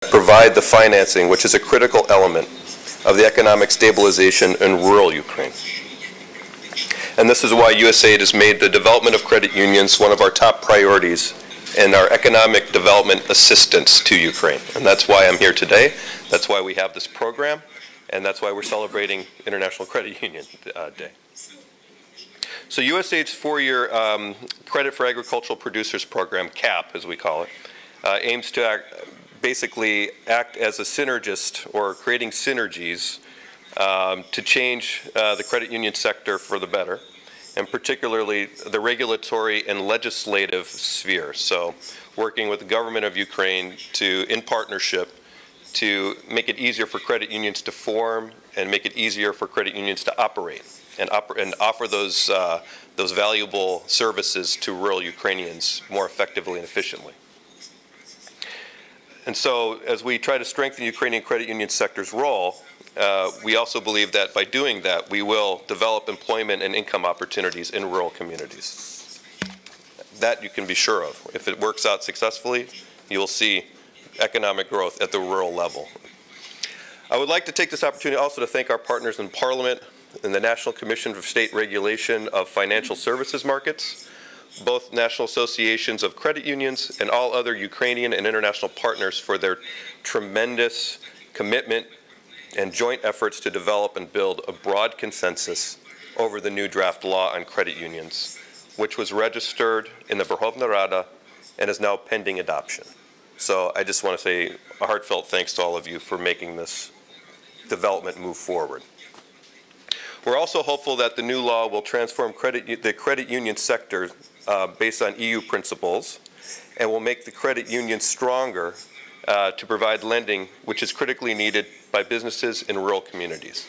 provide the financing, which is a critical element of the economic stabilization in rural Ukraine. And this is why USAID has made the development of credit unions one of our top priorities in our economic development assistance to Ukraine. And that's why I'm here today. That's why we have this program. And that's why we're celebrating International Credit Union Day. So USAID's four-year Credit for Agricultural Producers program, CAP as we call it, aims to basically act as a synergist or creating synergies to change the credit union sector for the better, and particularly the regulatory and legislative sphere. So working with the government of Ukraine in partnership to make it easier for credit unions to form and make it easier for credit unions to operate and offer those valuable services to rural Ukrainians more effectively and efficiently. And so as we try to strengthen the Ukrainian credit union sector's role, we also believe that by doing that, we will develop employment and income opportunities in rural communities. That you can be sure of. If it works out successfully, you will see economic growth at the rural level. I would like to take this opportunity also to thank our partners in Parliament and the National Commission for State Regulation of Financial Services Markets, both national associations of credit unions and all other Ukrainian and international partners for their tremendous commitment and joint efforts to develop and build a broad consensus over the new draft law on credit unions, which was registered in the Verkhovna Rada and is now pending adoption. So I just want to say a heartfelt thanks to all of you for making this development move forward. We're also hopeful that the new law will transform the credit union sector based on EU principles and will make the credit union stronger to provide lending, which is critically needed by businesses in rural communities.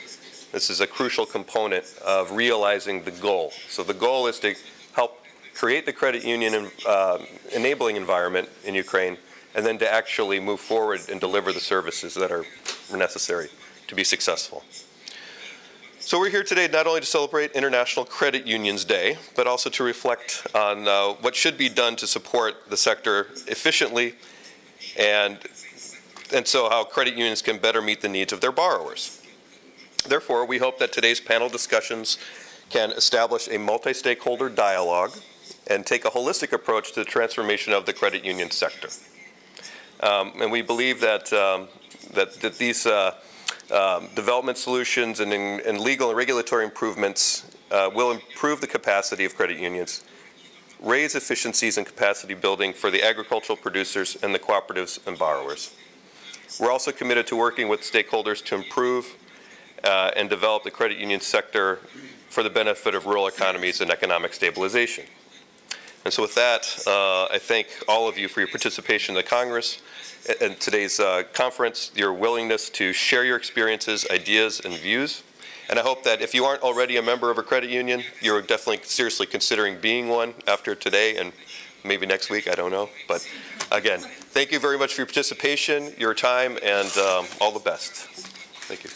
This is a crucial component of realizing the goal. So the goal is to help create the credit union enabling environment in Ukraine, and then to actually move forward and deliver the services that are necessary to be successful. So we're here today not only to celebrate International Credit Unions Day, but also to reflect on what should be done to support the sector efficiently and so how credit unions can better meet the needs of their borrowers. Therefore, we hope that today's panel discussions can establish a multi-stakeholder dialogue and take a holistic approach to the transformation of the credit union sector. And we believe that, that these development solutions and legal and regulatory improvements will improve the capacity of credit unions, raise efficiencies and capacity building for the agricultural producers and the cooperatives and borrowers. We're also committed to working with stakeholders to improve and develop the credit union sector for the benefit of rural economies and economic stabilization. And so with that, I thank all of you for your participation in the Congress and today's conference, your willingness to share your experiences, ideas, and views. And I hope that if you aren't already a member of a credit union, you're definitely seriously considering being one after today and maybe next week, I don't know. But again, thank you very much for your participation, your time, and all the best. Thank you.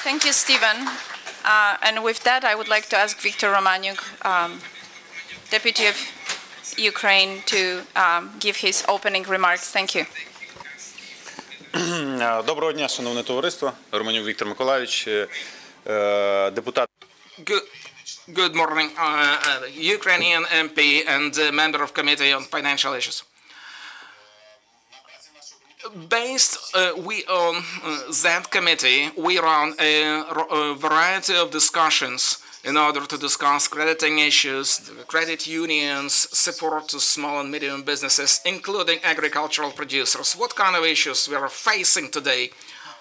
Thank you, Stephen. And with that, I would like to ask Viktor Romaniuk, Deputy of Ukraine, to give his opening remarks. Thank you. Доброго дня, шановне товариство. Романюк Віктор Миколайович, депутат. Good morning, Ukrainian MP and member of Committee on Financial Issues. Based on that committee, we run a variety of discussions in order to discuss crediting issues, credit unions, support to small and medium businesses, including agricultural producers. What kind of issues we are facing today,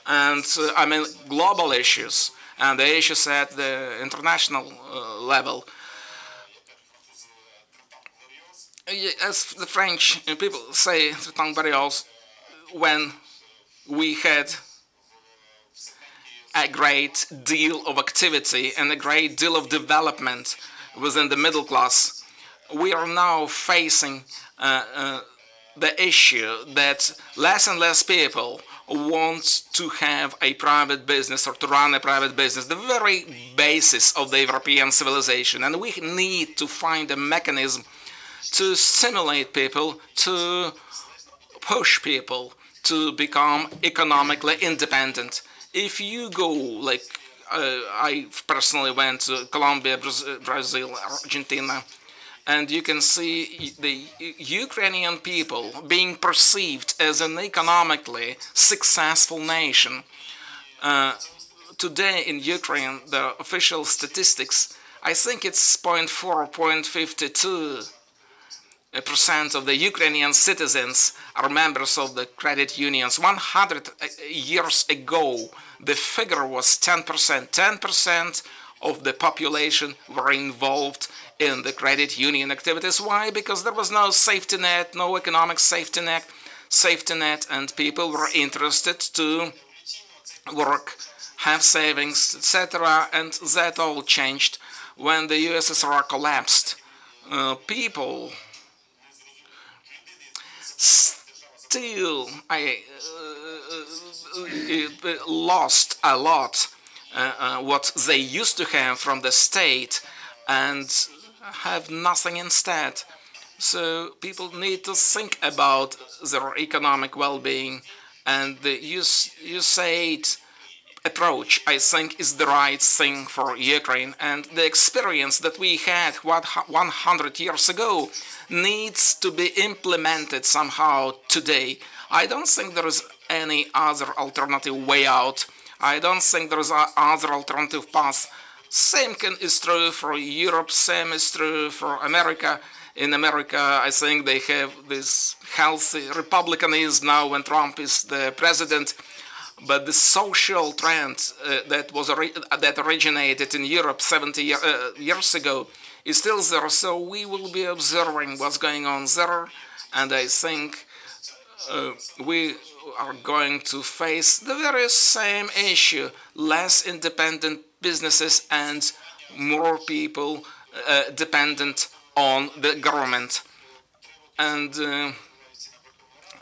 and I mean global issues, and the issues at the international level. As the French people say, when we had a great deal of activity and a great deal of development within the middle class, we are now facing the issue that less and less people want to have a private business or to run a private business, the very basis of the European civilization. And we need to find a mechanism to stimulate people to push people to become economically independent. If you go, like I personally went to Colombia, Brazil, Argentina, and you can see the Ukrainian people being perceived as an economically successful nation. Today in Ukraine, the official statistics, I think it's 0.4, 0.52% of the Ukrainian citizens are members of the credit unions. 100 years ago, the figure was 10%. 10% of the population were involved in the credit union activities. Why? Because there was no safety net, no economic safety net, and people were interested to work, have savings, etc. And that all changed when the USSR collapsed. People still lost a lot what they used to have from the state and have nothing instead. So people need to think about their economic well-being, and the USAID approach, I think, is the right thing for Ukraine. And the experience that we had 100 years ago needs to be implemented somehow today. I don't think there is any other alternative way out. I don't think there is other alternative path. Same is true for Europe, same is true for America. In America, I think they have this healthy republicanism now when Trump is the president. But the social trend that originated in Europe 70 years ago is still there. So we will be observing what's going on there. And I think we are going to face the very same issue: less independent businesses and more people dependent on the government. And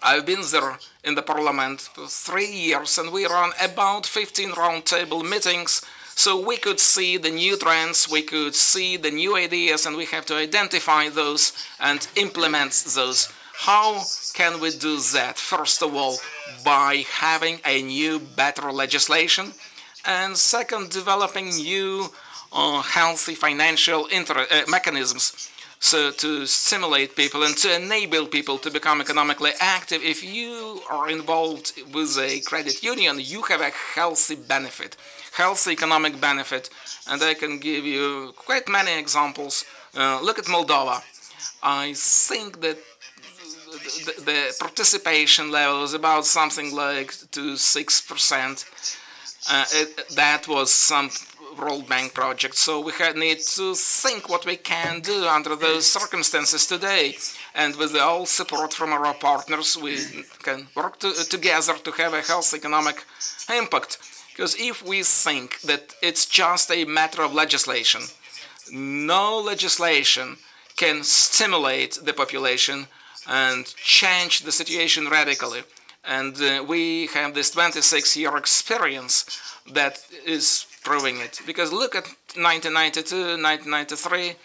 I've been there in the parliament for 3 years, and we run about 15 roundtable meetings, so we could see the new trends, we could see the new ideas, and we have to identify those and implement those. How can we do that? First of all, by having a new, better legislation, and second, developing new, healthy financial mechanisms. So to stimulate people and to enable people to become economically active. If you are involved with a credit union, you have a healthy benefit, healthy economic benefit. And I can give you quite many examples. Look at Moldova. I think that the participation level is about something like to 6%. That was some World Bank project. So we need to think what we can do under those circumstances today. And with all support from our partners, we can work together to have a healthy economic impact. Because if we think that it's just a matter of legislation, no legislation can stimulate the population and change the situation radically. And we have this 26-year experience that is proving it. Because look at 1992, 1993,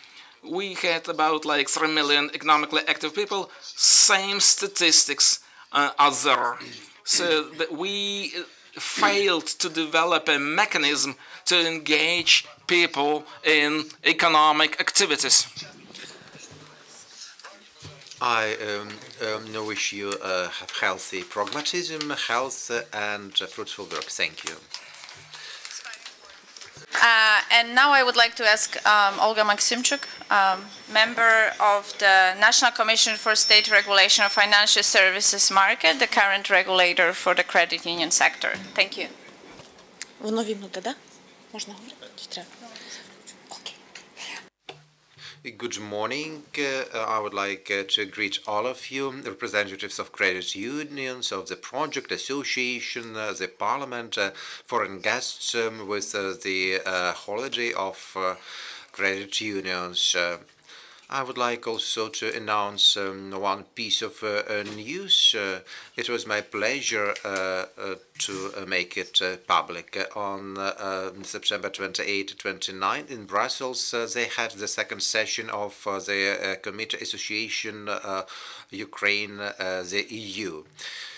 we had about like 3 million economically active people. Same statistics are there. So that we failed to develop a mechanism to engage people in economic activities. I wish you have healthy pragmatism, health, and fruitful work. Thank you. And now I would like to ask Olga Maximchuk, member of the National Commission for State Regulation of Financial Services Market, the current regulator for the credit union sector. Thank you. Воно вімкнуте, да? Можна говорити? Чи треба? Good morning. I would like to greet all of you, representatives of credit unions, of the project association, the parliament, foreign guests with the holiday of credit unions. I would like also to announce one piece of news. It was my pleasure to make it public. On September 28-29 in Brussels, they had the second session of the Committee Association Ukraine, the EU.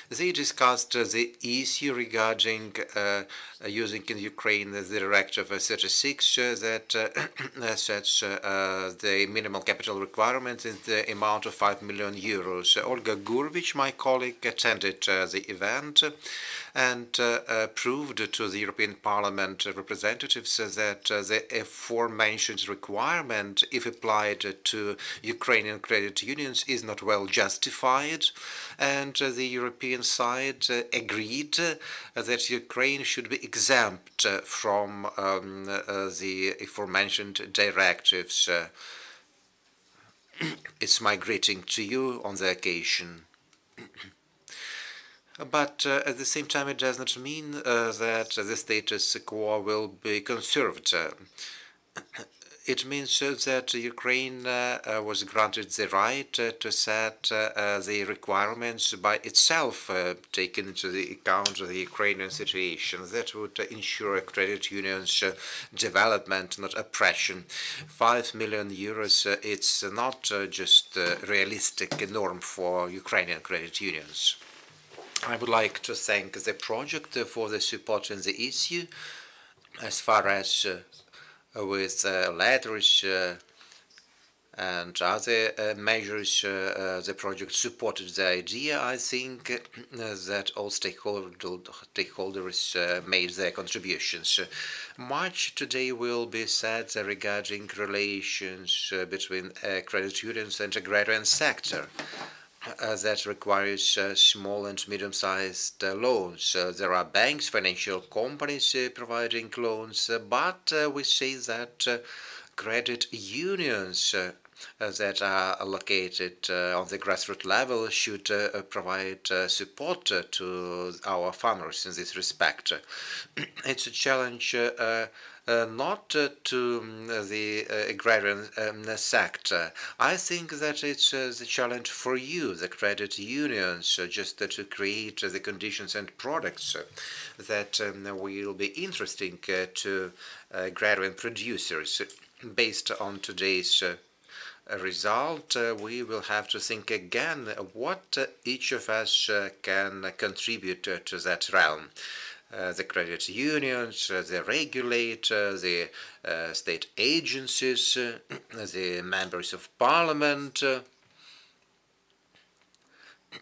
They discussed the issue regarding using in Ukraine the Directive 36 that sets the minimal capital requirement in the amount of 5 million euros. Olga Gurvich, my colleague, attended the event and proved to the European Parliament representatives that the aforementioned requirement, if applied to Ukrainian credit unions, is not well justified, and the European side agreed that Ukraine should be exempt from the aforementioned directives. It's my greeting to you on the occasion. But at the same time, it does not mean that the status quo will be conserved. It means that Ukraine was granted the right to set the requirements by itself, taking into the account the Ukrainian situation. That would ensure credit unions' development, not oppression. 5 million euros, it's not just a realistic norm for Ukrainian credit unions. I would like to thank the project for the support in the issue, as far as with letters and other measures. The project supported the idea. I think that all stakeholders made their contributions. Much today will be said regarding relations between credit unions and agrarian sector. That requires small and medium-sized loans. There are banks, financial companies providing loans, but we say that credit unions that are located on the grassroots level should provide support to our farmers in this respect. It's a challenge not to the agrarian sector. I think that it's the challenge for you, the credit unions, just to create the conditions and products that will be interesting to agrarian producers. Based on today's result, we will have to think again what each of us can contribute to that realm. The credit unions, the regulator, the state agencies, the members of parliament.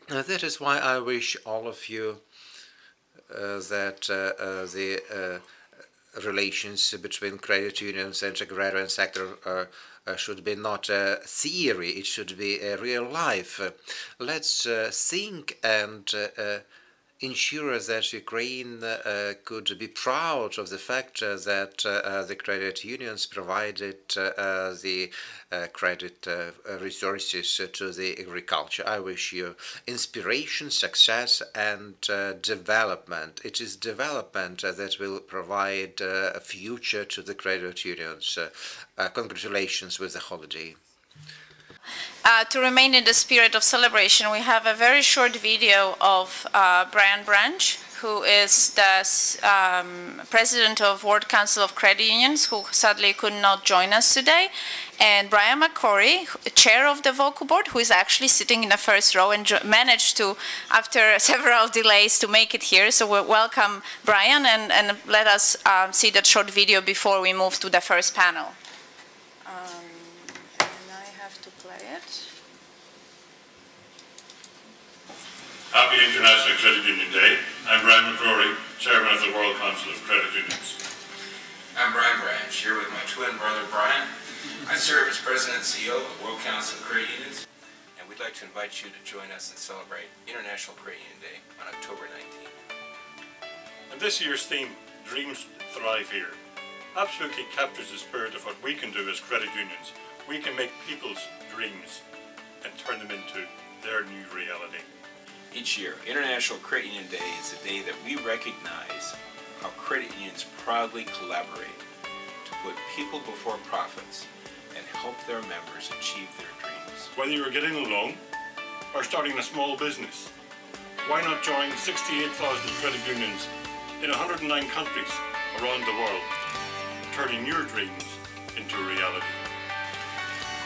That is why I wish all of you that the relations between credit unions and agrarian sector should be not a theory, it should be a real life. Let's think and ensure that Ukraine could be proud of the fact that the credit unions provided the credit resources to the agriculture. I wish you inspiration, success, and development. It is development that will provide a future to the credit unions. Congratulations with the holiday. To remain in the spirit of celebration, we have a very short video of Brian Branch, who is the president of World Council of Credit Unions, who sadly could not join us today, and Brian McCrory, chair of the VOCU board, who is actually sitting in the first row and managed to, after several delays, to make it here. So we welcome Brian, and let us see that short video before we move to the first panel. Happy International Credit Union Day. I'm Brian McCrory, Chairman of the World Council of Credit Unions. I'm Brian Branch, here with my twin brother Brian. I serve as President and CEO of the World Council of Credit Unions, and we'd like to invite you to join us and celebrate International Credit Union Day on October 19th. And this year's theme, Dreams Thrive Here, absolutely captures the spirit of what we can do as credit unions. We can make people's dreams and turn them into their new reality. Each year, International Credit Union Day is the day that we recognize how credit unions proudly collaborate to put people before profits and help their members achieve their dreams. Whether you're getting a loan or starting a small business, why not join 68,000 credit unions in 109 countries around the world, turning your dreams into reality?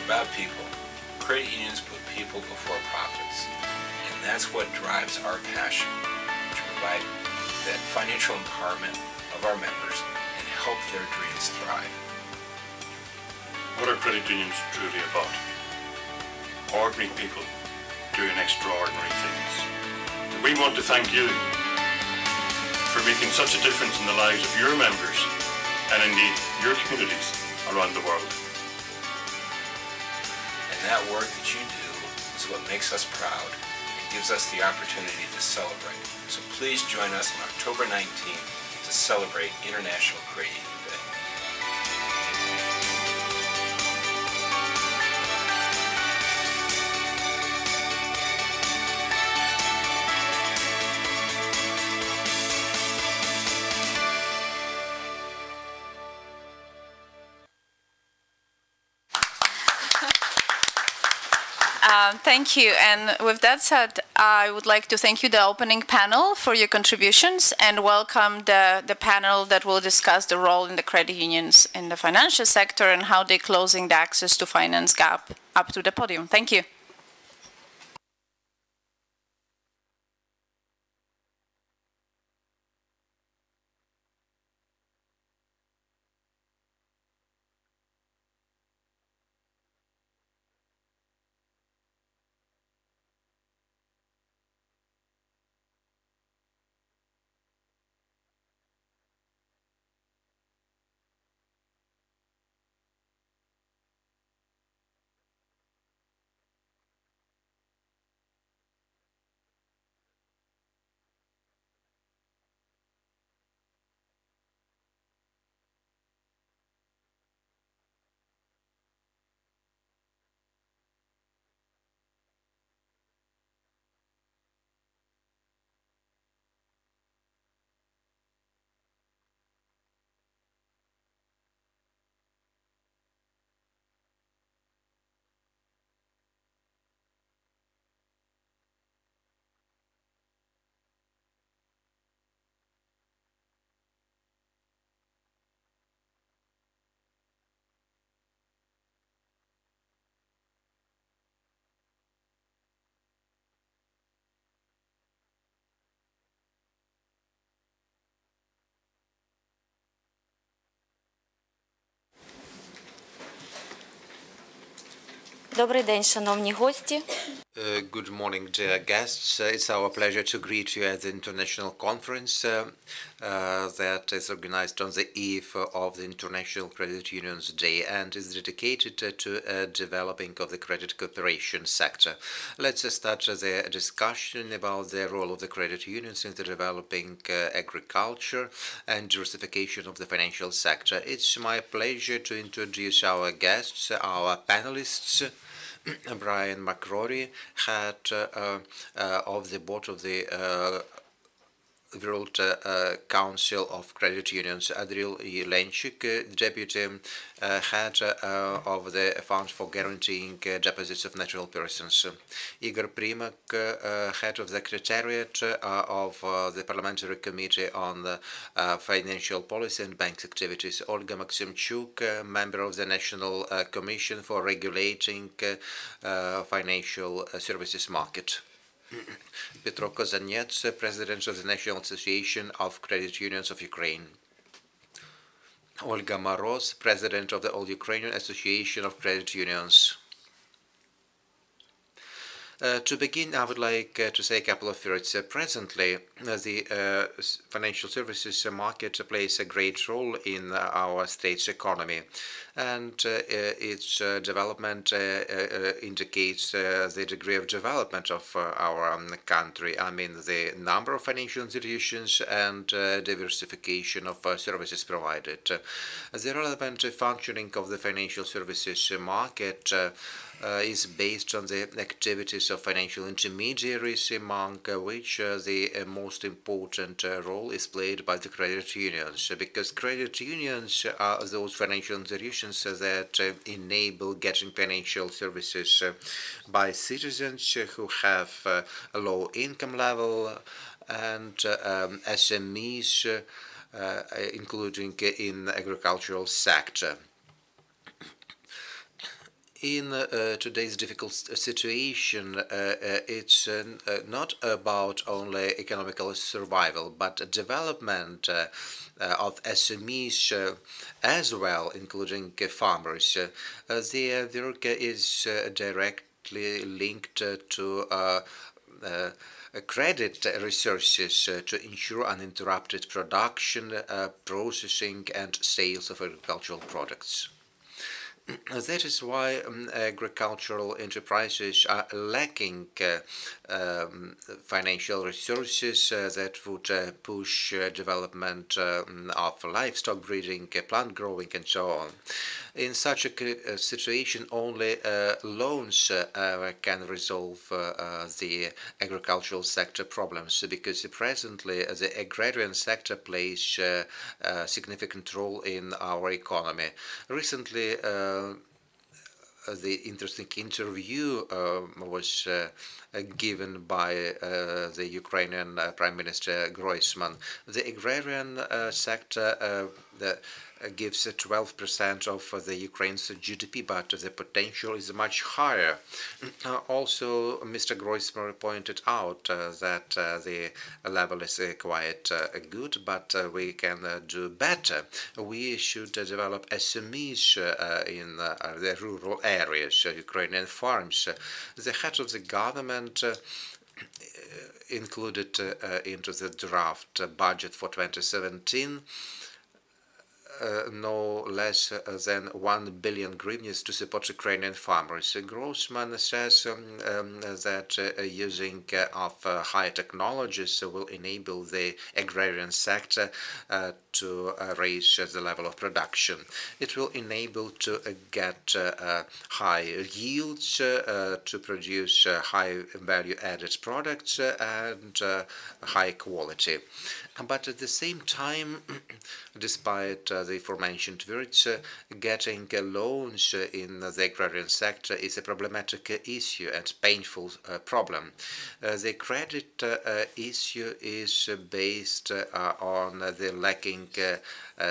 About people, credit unions put people before profits, and that's what drives our passion to provide that financial empowerment of our members and help their dreams thrive. What are credit unions truly about? Ordinary people doing extraordinary things. And we want to thank you for making such a difference in the lives of your members and indeed your communities around the world. And that work that you do is what makes us proud and gives us the opportunity to celebrate. So please join us on October 19th to celebrate International Credit Union Day. Thank you. And with that said, I would like to thank you, the opening panel, for your contributions, and welcome the panel that will discuss the role in the credit unions in the financial sector and how they're closing the access to finance gap, up to the podium. Thank you. Добрий день, шановні гості. Good morning, dear guests. It's our pleasure to greet you at the international conference that is organized on the eve of the International Credit Unions Day and is dedicated to developing of the credit cooperation sector. Let's start the discussion about the role of the credit unions in the developing agriculture and diversification of the financial sector. It's my pleasure to introduce our guests, our panelists. Brian McCrory, head of the board of the World Council of Credit Unions, Adril Jelenchik, deputy head of the Fund for Guaranteeing Deposits of Natural Persons, Igor Primak, head of the Secretariat of the Parliamentary Committee on Financial Policy and Banks Activities, Olga Maximchuk, member of the National Commission for Regulating Financial Services Market. Petro Kozanets, President of the National Association of Credit Unions of Ukraine. Olga Moroz, President of the All Ukrainian Association of Credit Unions. To begin, I would like to say a couple of words. Presently, the financial services market plays a great role in our state's economy, and its development indicates the degree of development of our country. I mean, the number of financial institutions and diversification of services provided. The relevant functioning of the financial services market is based on the activities of financial intermediaries, among which the most important role is played by the credit unions, because credit unions are those financial institutions that enable getting financial services by citizens who have a low income level and SMEs, including in the agricultural sector. In today's difficult situation, it's not about only economical survival, but development of SMEs as well, including farmers. Their work is directly linked to credit resources to ensure uninterrupted production, processing, and sales of agricultural products. That is why agricultural enterprises are lacking financial resources that would push development of livestock breeding, plant growing, and so on. In such a situation, only loans can resolve the agricultural sector problems, because presently the agrarian sector plays a significant role in our economy. Recently, the interesting interview was given by the Ukrainian Prime Minister Groisman. The agrarian sector gives 12% of the Ukraine's GDP, but the potential is much higher. Also, Mr. Groisman pointed out that the level is quite good, but we can do better. We should develop SMEs in the rural areas, Ukrainian farms. The head of the government included into the draft budget for 2017 no less than 1 billion hryvnias to support Ukrainian farmers. Groisman says that using of high technologies will enable the agrarian sector to raise the level of production. It will enable to get high yields, to produce high value-added products and high quality. But at the same time, despite the aforementioned words, getting loans in the agrarian sector is a problematic issue and painful problem. The credit issue is based on the lacking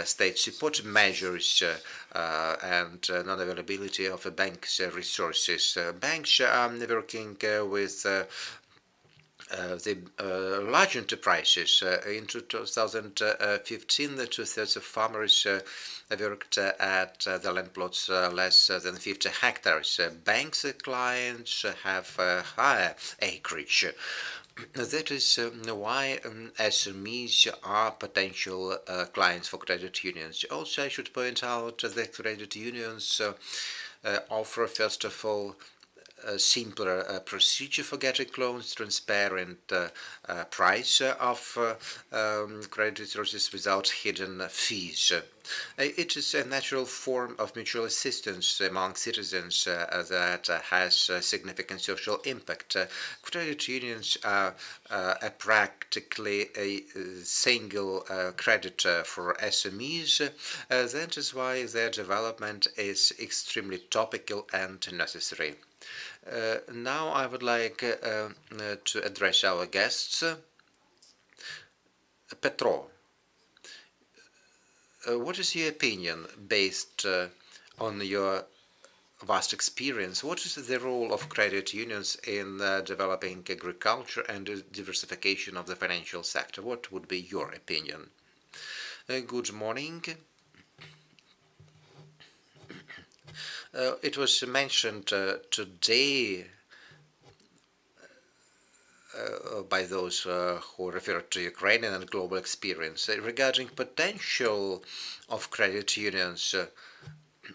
state support measures and non-availability of banks' resources. Banks are working with the large enterprises. In 2015, two-thirds of farmers worked at the land plots less than 50 hectares. Banks' clients have higher acreage. That is why SMEs are potential clients for credit unions. Also, I should point out that credit unions offer, first of all, a simpler procedure for getting loans, transparent price of credit resources without hidden fees. It is a natural form of mutual assistance among citizens that has a significant social impact. Credit unions are practically a single credit for SMEs. That is why their development is extremely topical and necessary. Now I would like to address our guests. Petro, what is your opinion based on your vast experience? What is the role of credit unions in developing agriculture and diversification of the financial sector? What would be your opinion? Good morning. It was mentioned today by those who referred to Ukrainian and global experience. Regarding potential of credit unions,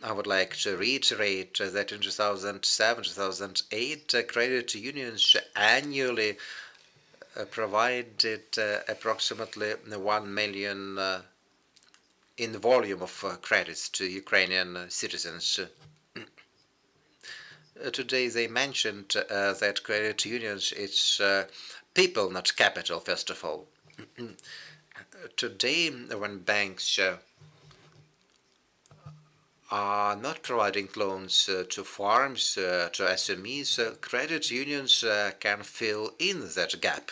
I would like to reiterate that in 2007-2008, credit unions annually provided approximately 1 million in volume of credits to Ukrainian citizens. Today they mentioned that credit unions, it's people, not capital, first of all. Today, when banks are not providing loans to farms, to SMEs, credit unions can fill in that gap.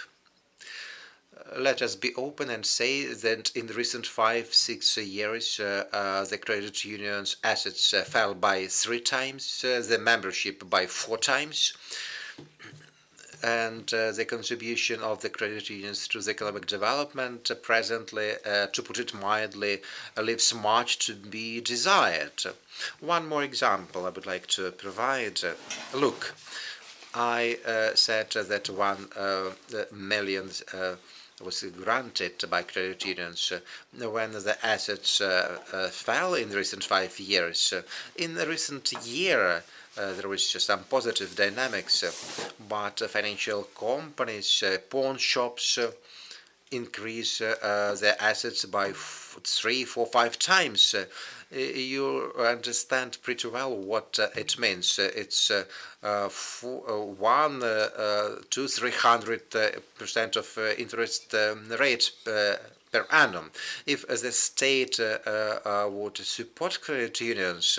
Let us be open and say that in the recent 5-6 years, the credit unions' assets fell by 3 times, the membership by 4 times, and the contribution of the credit unions to the economic development presently, to put it mildly, leaves much to be desired. One more example I would like to provide. Look, I said that 1 million was granted by credit unions when the assets fell in the recent 5 years. In the recent year, there was some positive dynamics, but financial companies, pawn shops increase their assets by 3, 4, 5 times. You understand pretty well what it means. It's 300% of interest rate per annum. If the state would support credit unions,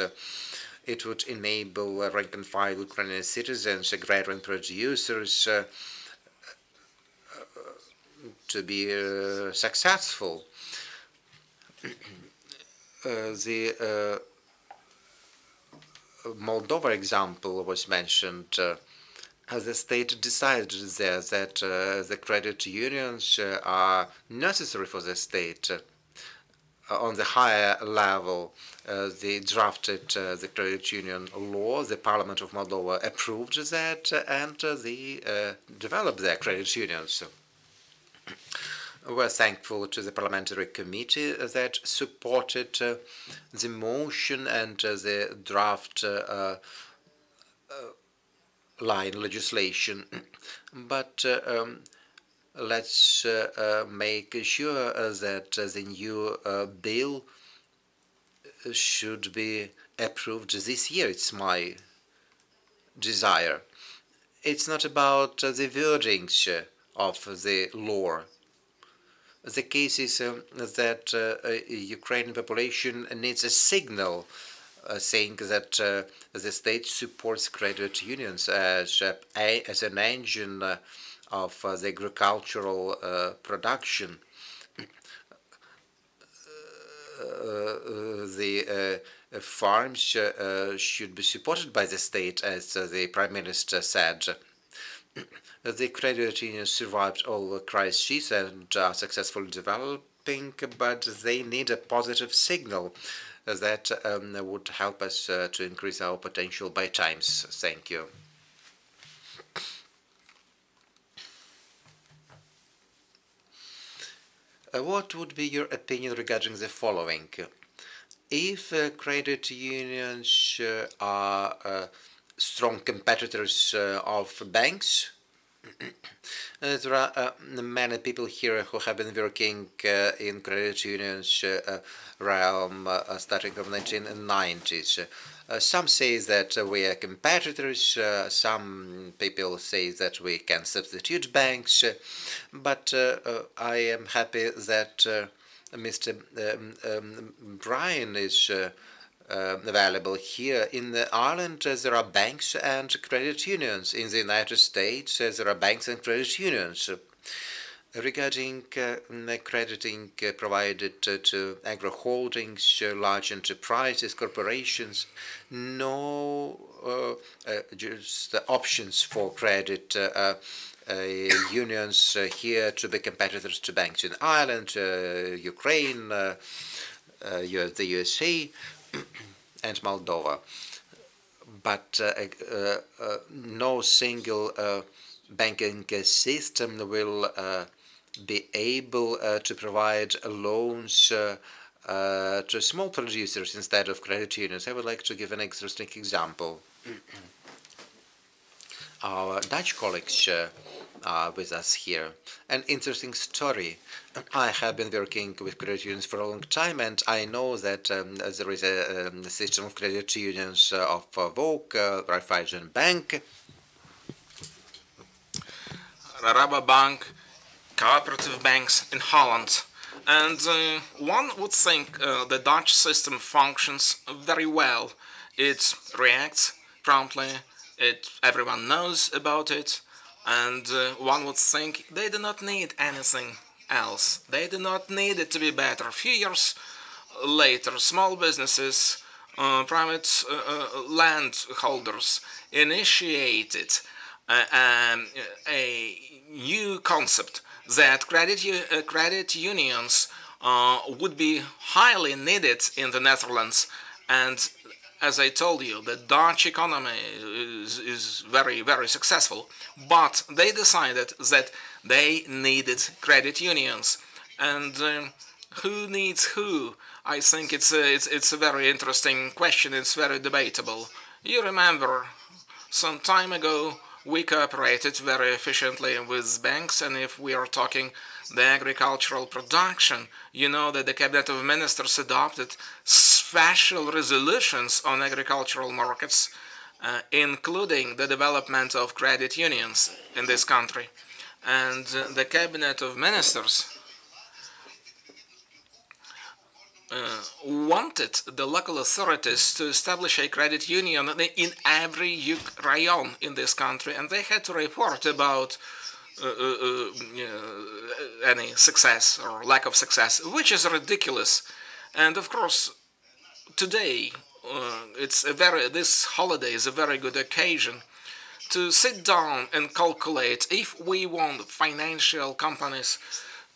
it would enable rank-and-file Ukrainian citizens, agrarian producers, to be successful. The Moldova example was mentioned. The state decided there that the credit unions are necessary for the state. On the higher level, they drafted the credit union law. The Parliament of Moldova approved that, and they developed their credit unions. We're thankful to the parliamentary committee that supported the motion and the draft line legislation. But let's make sure that the new bill should be approved this year. It's my desire. It's not about the wordings of the law. The case is that Ukrainian population needs a signal saying that the state supports credit unions as an engine of the agricultural production. The farms should be supported by the state, as the Prime Minister said. The credit unions survived all the crises and are successfully developing, but they need a positive signal that would help us to increase our potential by times. Thank you. What would be your opinion regarding the following? If credit unions are strong competitors of banks, there are many people here who have been working in credit unions realm starting from 1990s. Some say that we are competitors, some people say that we can substitute banks, but I am happy that Mr. Brian is available here. In Ireland, there are banks and credit unions. In the United States, there are banks and credit unions. Regarding crediting provided to agro holdings, large enterprises, corporations, no just the options for credit unions here to be competitors to banks in Ireland, Ukraine, the USA, and Moldova. But no single banking system will be able to provide loans to small producers instead of credit unions. I would like to give an interesting example. Our Dutch colleagues with us here. An interesting story. I have been working with credit unions for a long time, and I know that there is a system of credit unions of VOC, Raiffeisen Bank, Rabobank, cooperative banks in Holland. And one would think the Dutch system functions very well. It reacts promptly, everyone knows about it, and one would think they do not need anything else. They do not need it to be better. A few years later, small businesses, private landholders initiated a new concept that credit unions would be highly needed in the Netherlands. And as I told you, the Dutch economy is very, very successful. But they decided that they needed credit unions. And who needs who? I think it's a very interesting question. It's very debatable. You remember, some time ago, we cooperated very efficiently with banks, and if we are talking the agricultural production, you know that the Cabinet of Ministers adopted special resolutions on agricultural markets, including the development of credit unions in this country. And the Cabinet of Ministers wanted the local authorities to establish a credit union in every yuk rayon in this country, and they had to report about any success or lack of success, which is ridiculous. And of course, today this holiday is a very good occasion to sit down and calculate if we want financial companies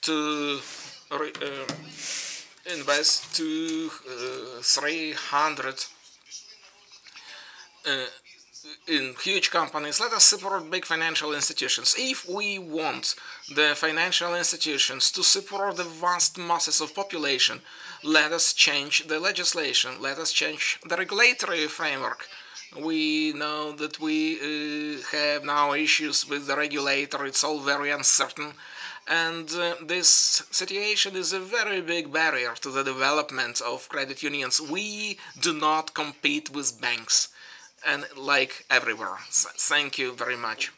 to invest to 300 in huge companies. Let us support big financial institutions. If we want the financial institutions to support the vast masses of population, let us change the legislation. Let us change the regulatory framework. We know that we have now issues with the regulator. It's all very uncertain. And this situation is a very big barrier to the development of credit unions. We do not compete with banks, and like everywhere. Thank you very much.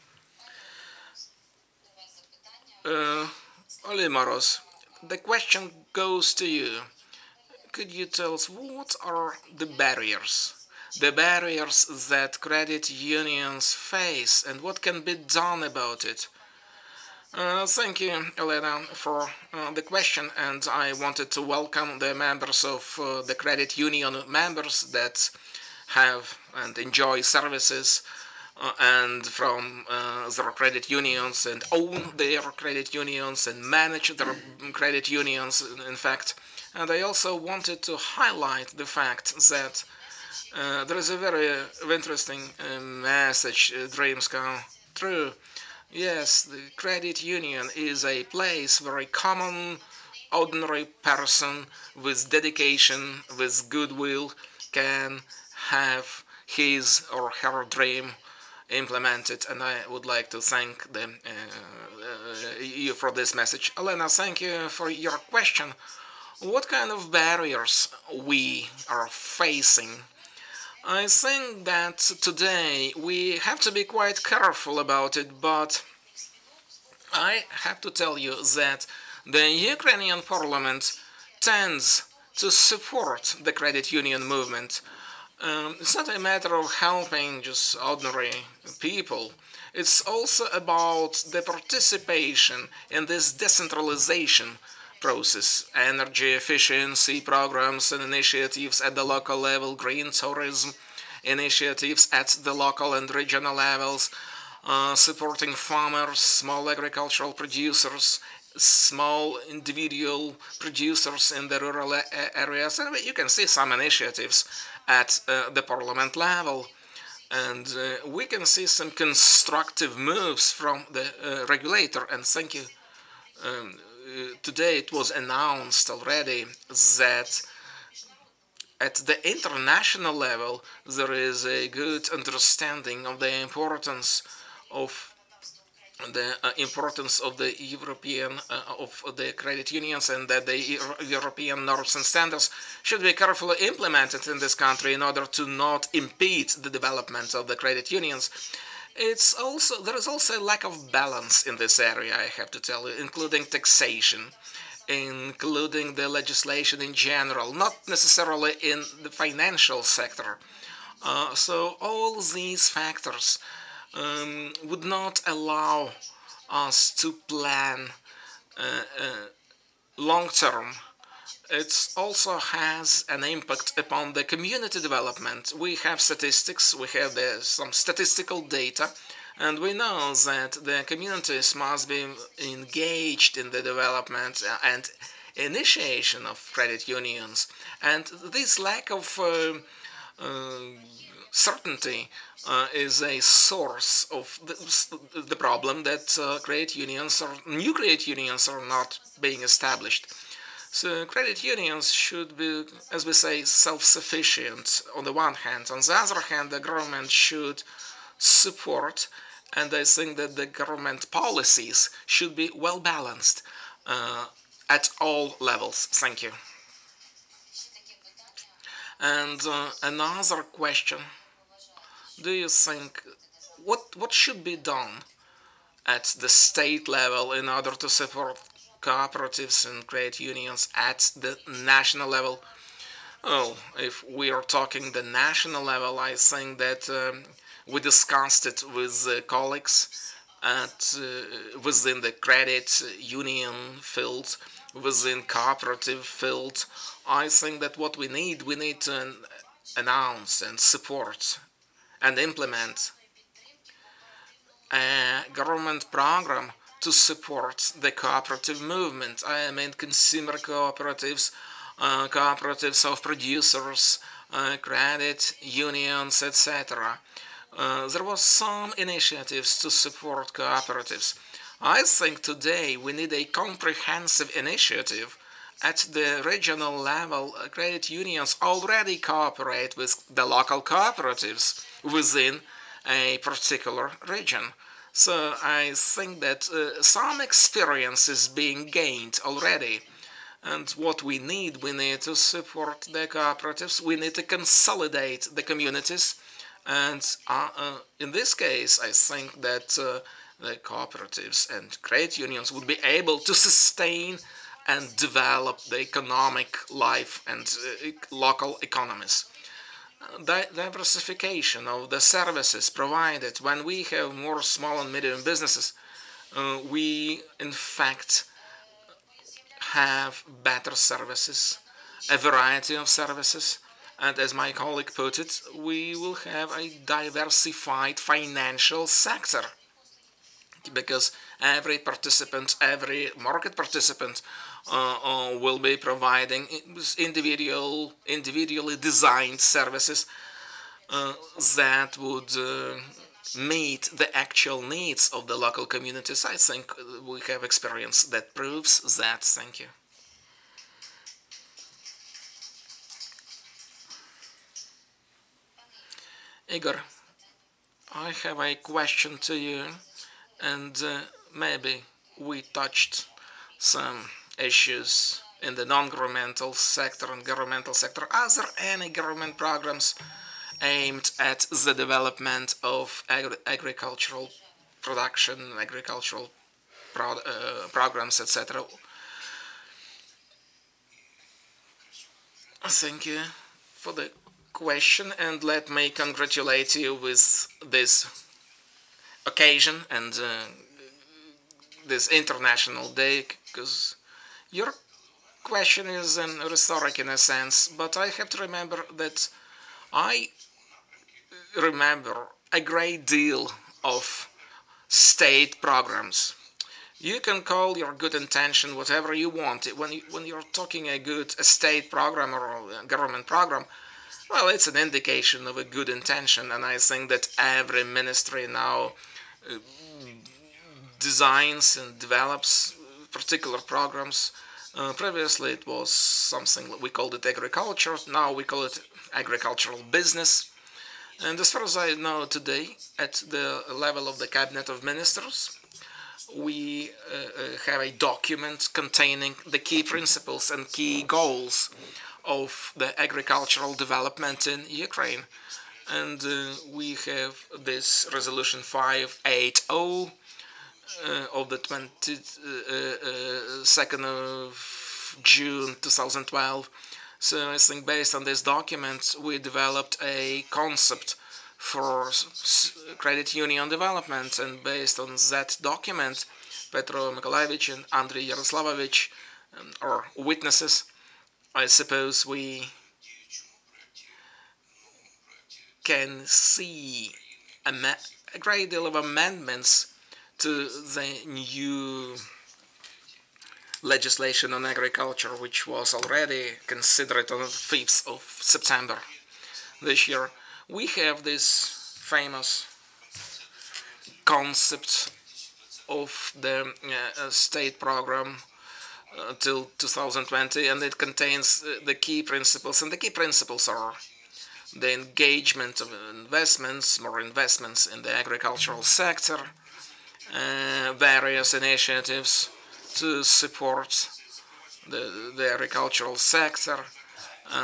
Oli Moros, the question goes to you. Could you tell us what are the barriers? The barriers that credit unions face, and what can be done about it? Thank you, Elena, for the question, and I wanted to welcome the members of the credit union members that have and enjoy services and from their credit unions and own their credit unions and manage their credit unions, in fact. And I also wanted to highlight the fact that there is a very interesting message, Dreams Come True. Yes, the credit union is a place where a common, ordinary person with dedication, with goodwill, can have his or her dream implemented. And I would like to thank you for this message. Elena, thank you for your question. What kind of barriers we are facing? I think that today we have to be quite careful about it, but I have to tell you that the Ukrainian parliament tends to support the credit union movement. It's not a matter of helping just ordinary people. It's also about the participation in this decentralization process, energy efficiency programs and initiatives at the local level, green tourism initiatives at the local and regional levels, supporting farmers, small agricultural producers, small individual producers in the rural areas. And you can see some initiatives at the parliament level. And we can see some constructive moves from the regulator. And thank you. Today it was announced already that at the international level there is a good understanding of the importance of the importance of the European of the credit unions, and that the European norms and standards should be carefully implemented in this country in order to not impede the development of the credit unions. There is also a lack of balance in this area, I have to tell you, including taxation, including the legislation in general, not necessarily in the financial sector. So all these factors would not allow us to plan long term. It also has an impact upon the community development. We have statistics, we have some statistical data, and we know that the communities must be engaged in the development and initiation of credit unions. And this lack of certainty is a source of the problem that credit unions or new credit unions are not being established. So credit unions should be, as we say, self-sufficient on the one hand. On the other hand, the government should support, and I think that the government policies should be well balanced at all levels. Thank you. And another question: do you think what should be done at the state level in order to support cooperatives and credit unions at the national level? Oh, if we are talking the national level, I think that we discussed it with colleagues within the credit union field, within cooperative field. I think that what we need to announce and support and implement a government program to support the cooperative movement. I mean consumer cooperatives, cooperatives of producers, credit unions, etc. There was some initiatives to support cooperatives. I think today we need a comprehensive initiative. At the regional level, credit unions already cooperate with the local cooperatives within a particular region. So I think that some experience is being gained already. And what we need to support the cooperatives, we need to consolidate the communities. And in this case, I think that the cooperatives and credit unions would be able to sustain and develop the economic life and local economies. Diversification of the services provided. When we have more small and medium businesses, we in fact have better services, a variety of services, and as my colleague put it, we will have a diversified financial sector, because every participant, every market participant will be providing individually designed services that would meet the actual needs of the local communities. I think we have experience that proves that. Thank you. Igor, I have a question to you, and maybe we touched some issues in the non-governmental sector and governmental sector. Are there any government programs aimed at the development of agricultural production, agricultural programs, etc.? Thank you for the question, and let me congratulate you with this occasion and this International Day, because your question is rhetoric in a sense, but I have to remember that I remember a great deal of state programs. You can call your good intention whatever you want. When you're talking a state program or a government program, well, it's an indication of a good intention, and I think that every ministry now designs and develops particular programs. Previously it was something we called it agriculture, now we call it agricultural business. And as far as I know today, at the level of the Cabinet of Ministers, we have a document containing the key principles and key goals of the agricultural development in Ukraine. And we have this resolution 580 of the 22nd of June 2012. So I think based on this document, we developed a concept for credit union development, and based on that document, Petro Mykolaievich and Andrei Yaroslavovich are witnesses. I suppose we can see a great deal of amendments to the new legislation on agriculture, which was already considered on the 5th of September this year. We have this famous concept of the state program till 2020, and it contains the key principles, and the key principles are the engagement of investments, more investments in the agricultural sector, various initiatives to support the agricultural sector,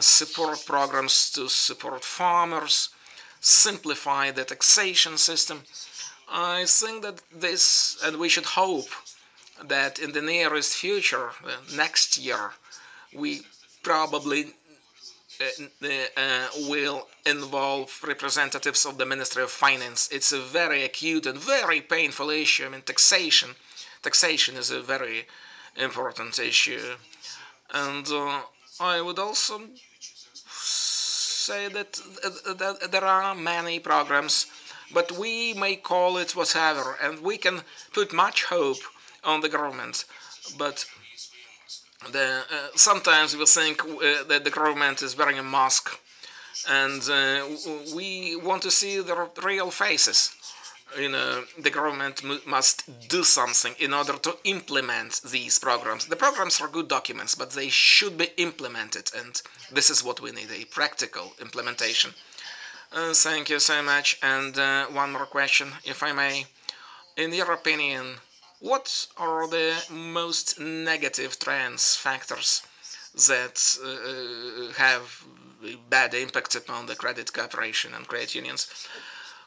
support programs to support farmers, simplify the taxation system. I think that this, and we should hope that in the nearest future, next year, we probably will involve representatives of the Ministry of Finance. It's a very acute and very painful issue. I mean, taxation is a very important issue. And I would also say that there are many programs, but we may call it whatever, and we can put much hope on the government. But sometimes we think that the government is wearing a mask, and we want to see their real faces. You know, the government must do something in order to implement these programs. The programs are good documents, but they should be implemented, and this is what we need, a practical implementation. Thank you so much. And one more question, if I may. In your opinion, what are the most negative trends, factors that have a bad impact upon the credit cooperation and credit unions?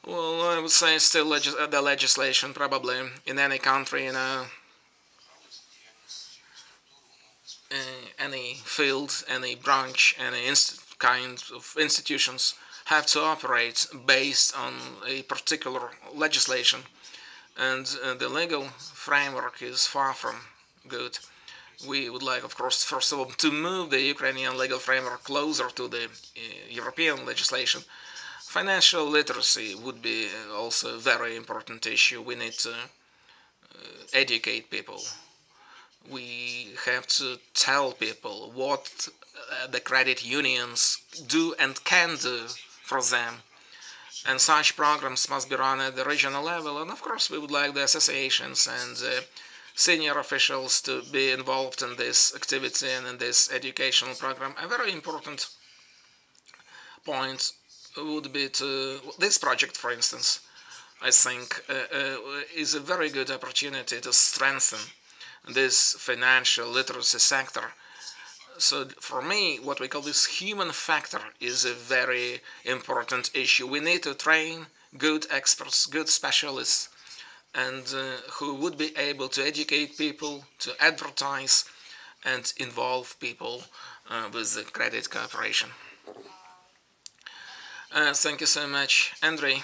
Well, I would say still the legislation, probably, in any country, in any field, any branch, any kind of institutions have to operate based on a particular legislation. And the legal framework is far from good. We would like, of course, first of all, to move the Ukrainian legal framework closer to the European legislation. Financial literacy would be also a very important issue. We need to educate people. We have to tell people what the credit unions do and can do for them. And such programs must be run at the regional level. And of course, we would like the associations and senior officials to be involved in this activity and in this educational program. A very important point would be to this project, for instance, I think is a very good opportunity to strengthen this financial literacy sector. So for me, what we call this human factor is a very important issue. We need to train good experts, good specialists, and who would be able to educate people, to advertise, and involve people with the credit cooperation. Thank you so much, Andrei.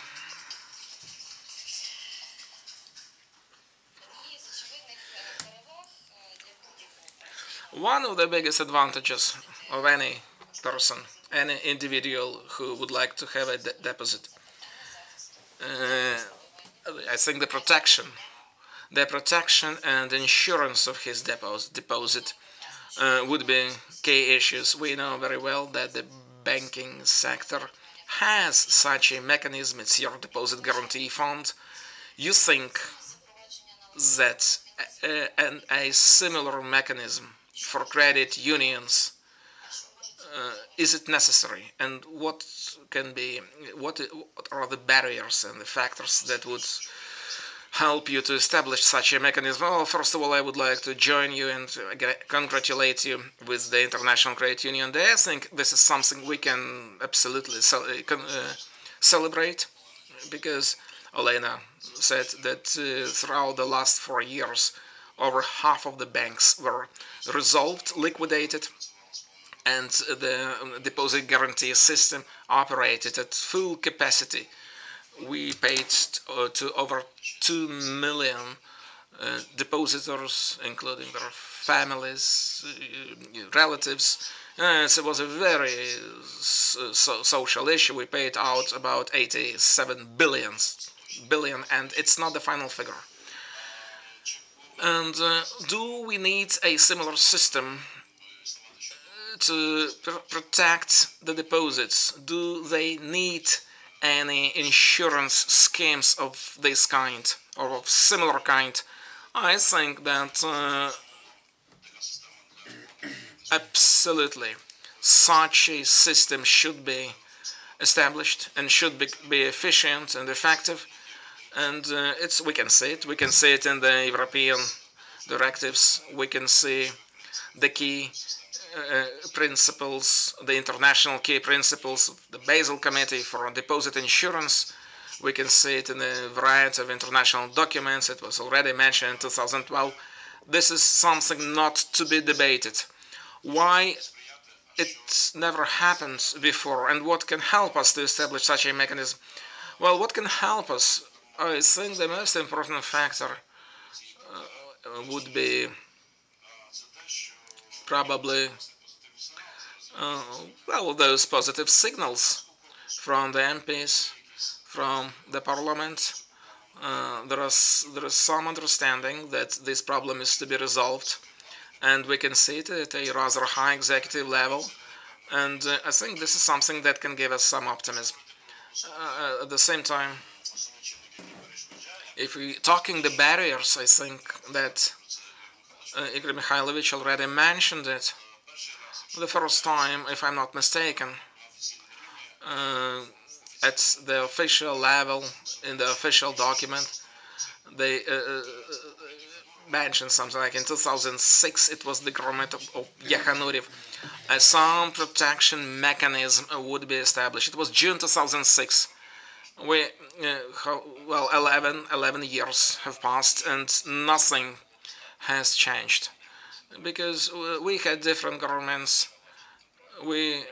One of the biggest advantages of any person, any individual who would like to have a deposit, I think the protection and insurance of his deposit would be key issues. We know very well that the banking sector has such a mechanism. It's your deposit guarantee fund. You think that a similar mechanism for credit unions, is it necessary? And what are the barriers and the factors that would help you to establish such a mechanism? Well, first of all, I would like to join you and congratulate you with the International Credit Union Day. I think this is something we can absolutely celebrate, because Olena said that throughout the last 4 years, over half of the banks were resolved, liquidated, and the deposit guarantee system operated at full capacity. We paid to over 2 million depositors, including their families, relatives. So it was a very social issue. We paid out about 87 billion, and it's not the final figure. And do we need a similar system to protect the deposits? Do they need any insurance schemes of this kind or of similar kind? I think that absolutely such a system should be established and should be efficient and effective. And we can see it in the European directives. We can see the key principles, the international key principles of the Basel Committee for Deposit Insurance. We can see it in a variety of international documents. It was already mentioned in 2012. This is something not to be debated. Why it never happened before, and what can help us to establish such a mechanism? Well, what can help us? I think the most important factor would be probably well, those positive signals from the MPs, from the Parliament. There is some understanding that this problem is to be resolved, and we can see it at a rather high executive level. And I think this is something that can give us some optimism. At the same time, if we're talking the barriers, I think that Igor Mikhailovich already mentioned it. The first time, if I'm not mistaken, at the official level, in the official document, they mentioned something like in 2006, it was the government of Yakhanurev, some protection mechanism would be established. It was June 2006. Well, 11 years have passed and nothing has changed, because we had different governments, we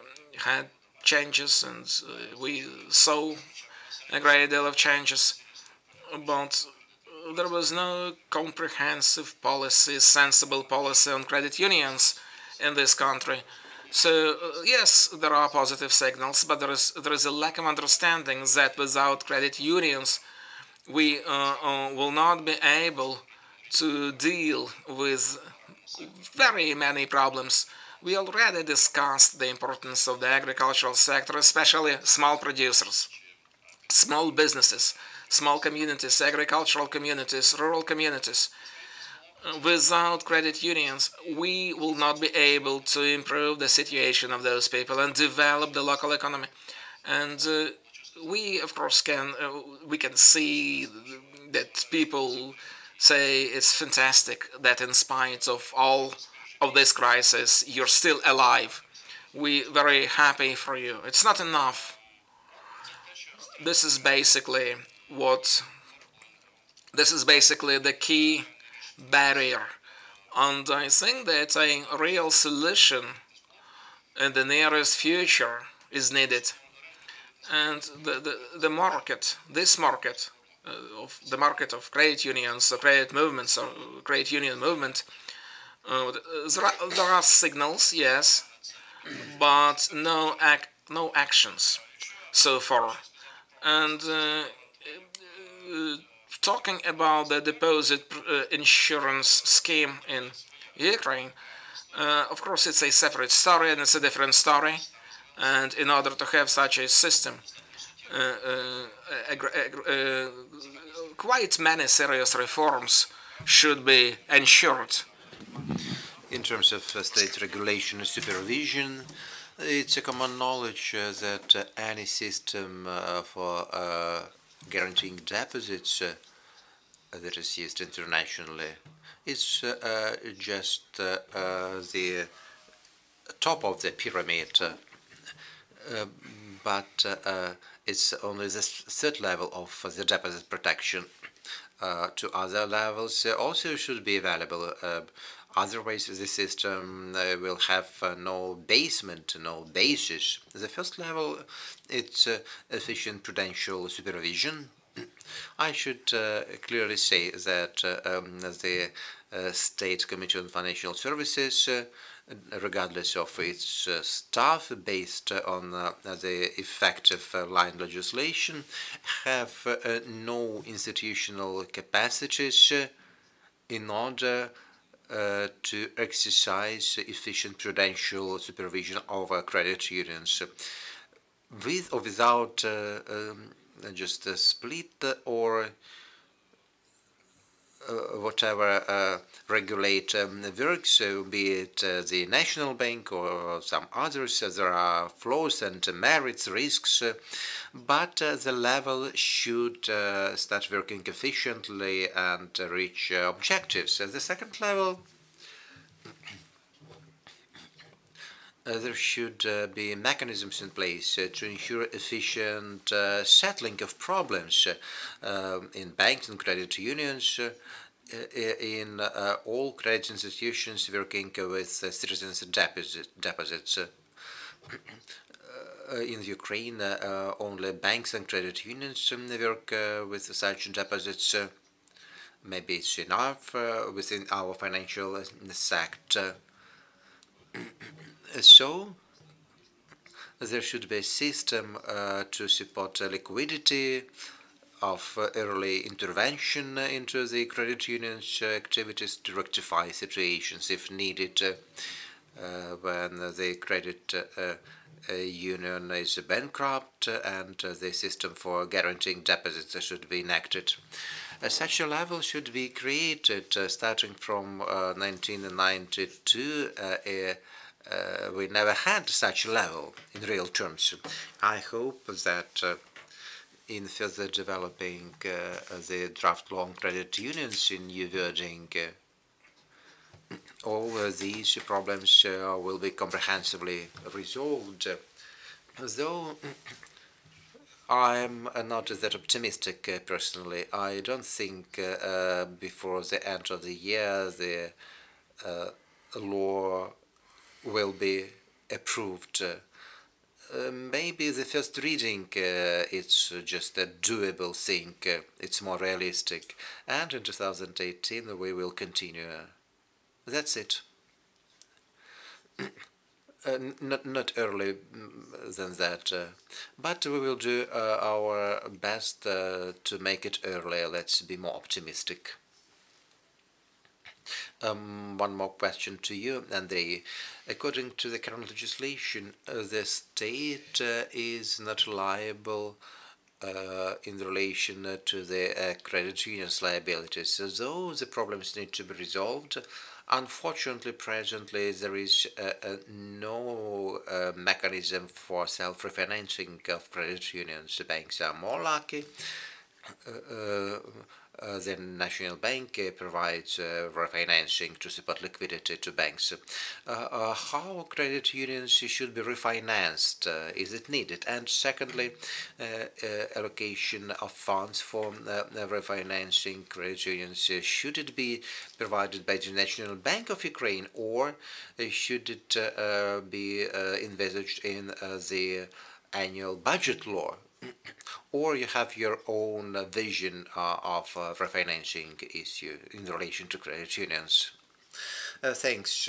had changes, and we saw a great deal of changes, but there was no comprehensive policy, sensible policy on credit unions in this country. So yes, there are positive signals, but there is a lack of understanding that without credit unions, we will not be able to deal with very many problems. We already discussed the importance of the agricultural sector, especially small producers, small businesses, small communities, agricultural communities, rural communities. Without credit unions, we will not be able to improve the situation of those people and develop the local economy. And we, of course, can see that people say it's fantastic that in spite of all of this crisis, you're still alive. We're very happy for you. It's not enough. This is basically the key barrier, and I think that a real solution in the nearest future is needed. And the market of credit unions, the credit movements, or credit union movement, there are signals, yes, but no actions so far. And talking about the deposit insurance scheme in Ukraine, of course it's a separate story and it's a different story. And in order to have such a system, quite many serious reforms should be ensured. In terms of state regulation and supervision, it's a common knowledge that any system for guaranteeing deposits that is used internationally. It's just the top of the pyramid, but it's only the third level of the deposit protection. To other levels also should be available. Otherwise, the system will have no basement, no basis. The first level, it's efficient prudential supervision. I should clearly say that the State Committee on Financial Services, regardless of its staff, based on the effective line legislation, have no institutional capacities in order to exercise efficient prudential supervision over credit unions. With or without just a split or whatever regulator works, be it the National Bank or some others, there are flaws and merits, risks, but the level should start working efficiently and reach objectives. The second level, there should be mechanisms in place to ensure efficient settling of problems in banks and credit unions, in all credit institutions working with citizens' deposits. In Ukraine, only banks and credit unions work with such deposits. Maybe it's enough within our financial sector. So there should be a system to support liquidity, of early intervention into the credit unions' activities to rectify situations if needed when the credit union is bankrupt and the system for guaranteeing deposits should be enacted. Such a level should be created starting from 1992. We never had such a level in real terms. I hope that in further developing the draft law on credit unions in new wording, all these problems will be comprehensively resolved. Though I'm not that optimistic personally. I don't think before the end of the year the law will be approved. Maybe the first reading it's just a doable thing, it's more realistic, and in 2018 we will continue. That's it. Not early than that, but we will do our best to make it early. Let's be more optimistic. One more question to you, Andrei. According to the current legislation, the state is not liable in relation to the credit union's liabilities. Though the problems need to be resolved, unfortunately, presently, there is no mechanism for self-refinancing of credit unions. The banks are more lucky. The National Bank provides refinancing to support liquidity to banks. How credit unions should be refinanced? Is it needed? And secondly, allocation of funds for refinancing credit unions. Should it be provided by the National Bank of Ukraine, or should it be envisaged in the annual budget law? Or you have your own vision of refinancing issue in relation to credit unions? Thanks.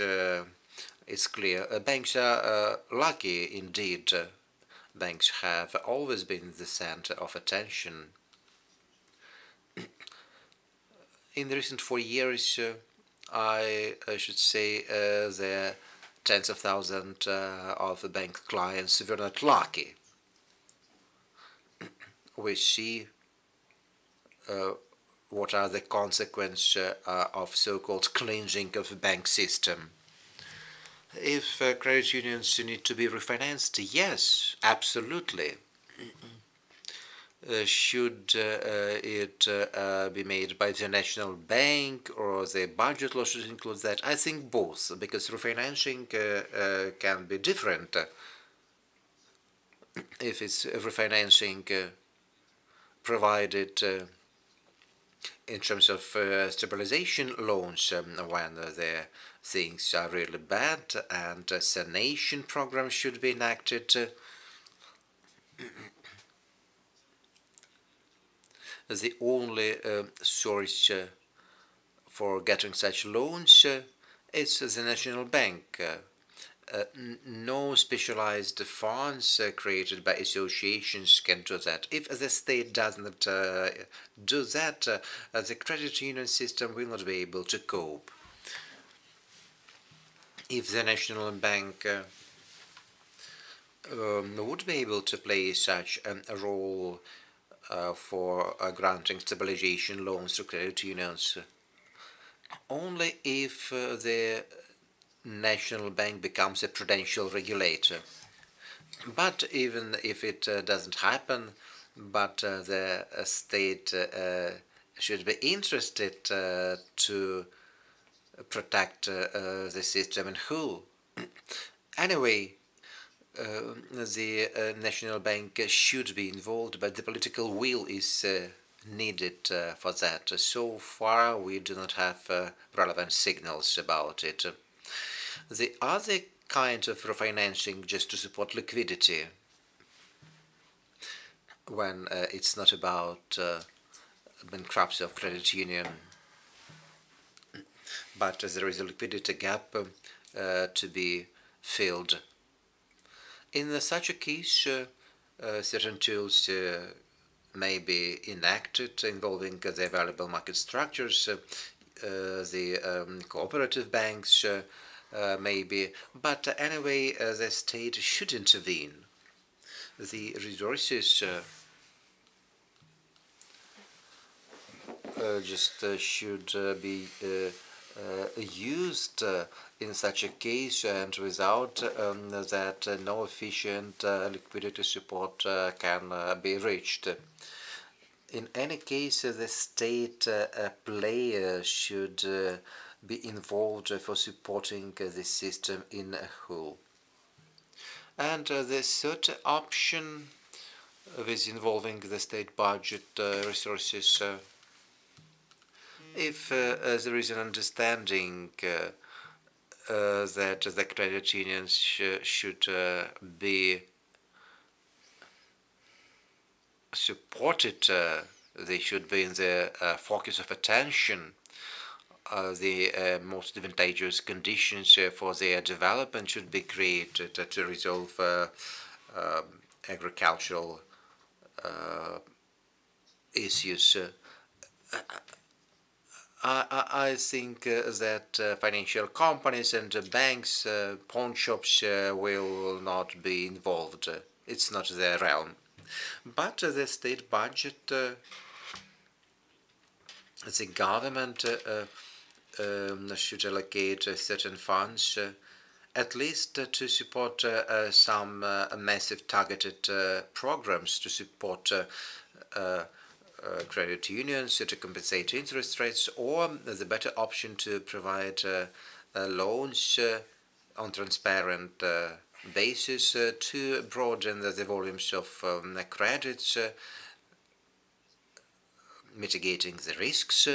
It's clear. Banks are lucky indeed. Banks have always been the center of attention. In the recent 4 years, I should say the tens of thousands of the bank clients were not lucky. We see what are the consequences of so-called cleansing of the bank system. If credit unions need to be refinanced, yes, absolutely. should it be made by the National Bank, or the budget law should include that? I think both, because refinancing can be different. If it's refinancing provided in terms of stabilization loans when the things are really bad, and a sanation program should be enacted. The only source for getting such loans is the National Bank. No specialized funds created by associations can do that. If the state doesn't do that, the credit union system will not be able to cope. If the National Bank would be able to play such a role for granting stabilization loans to credit unions, only if the National Bank becomes a prudential regulator. But even if it doesn't happen, but the state should be interested to protect the system in whole. Anyway, the National Bank should be involved, but the political will is needed for that. So far, we do not have relevant signals about it. The other kind of refinancing, just to support liquidity, when it's not about bankruptcy of credit union, but there is a liquidity gap to be filled. In such a case, certain tools may be enacted involving the available market structures, the cooperative banks maybe, but anyway, the state should intervene. The resources just should be used in such a case, and without that no efficient liquidity support can be reached. In any case, the state player should be involved for supporting the system in a whole. And the third option with involving the state budget resources, if there is an understanding that the credit unions should be supported, they should be in the focus of attention. The most advantageous conditions for their development should be created to resolve agricultural issues. I think that financial companies and banks, pawn shops will not be involved. It's not their realm. But the state budget, the government should allocate certain funds, at least to support some massive targeted programs to support credit unions, to compensate interest rates, or the better option to provide loans on transparent basis to broaden the volumes of credits, mitigating the risks,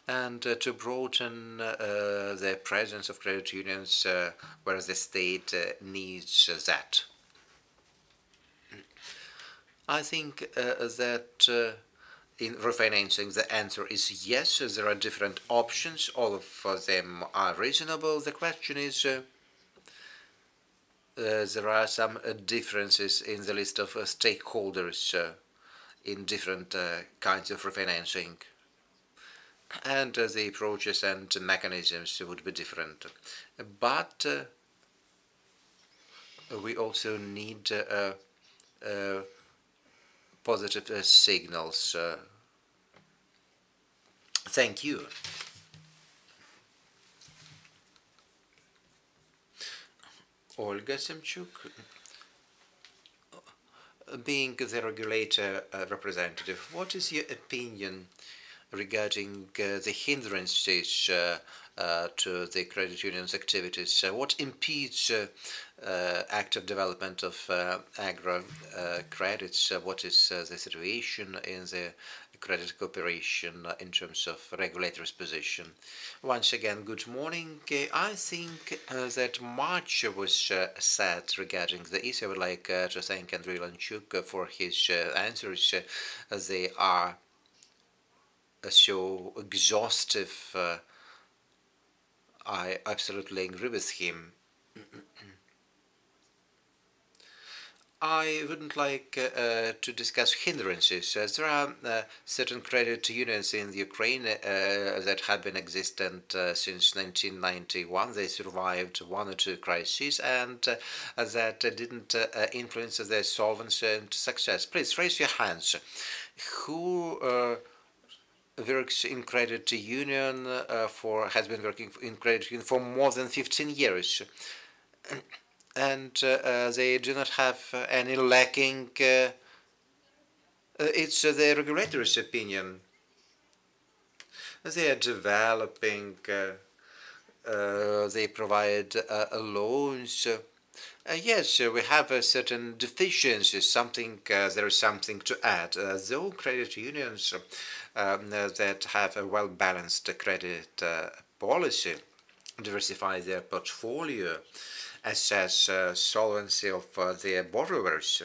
and to broaden the presence of credit unions where the state needs that. I think that in refinancing the answer is yes, there are different options, all of them are reasonable. The question is, there are some differences in the list of stakeholders in different kinds of refinancing, and the approaches and mechanisms would be different. But we also need positive signals. Thank you. Olga Semchuk. being the regulator representative, what is your opinion regarding the hindrances to the credit union's activities? What impedes active development of agro credits? What is the situation in the credit cooperation in terms of regulators' position? Once again, good morning. I think that much was said regarding the issue. I would like to thank Andrei Lanchuk for his answers. They are so exhaustive. I absolutely agree with him. I wouldn't like to discuss hindrances. There are certain credit unions in Ukraine that have been existent since 1991. They survived one or two crises and that didn't influence their solvency and success. Please raise your hands. Who works in credit union has been working in credit union for more than 15 years? And they do not have any lacking. It's the regulator's opinion. They are developing. They provide loans. Yes, we have certain deficiencies. There is something to add. Though credit unions that have a well-balanced credit policy diversify their portfolio, assess solvency of their borrowers,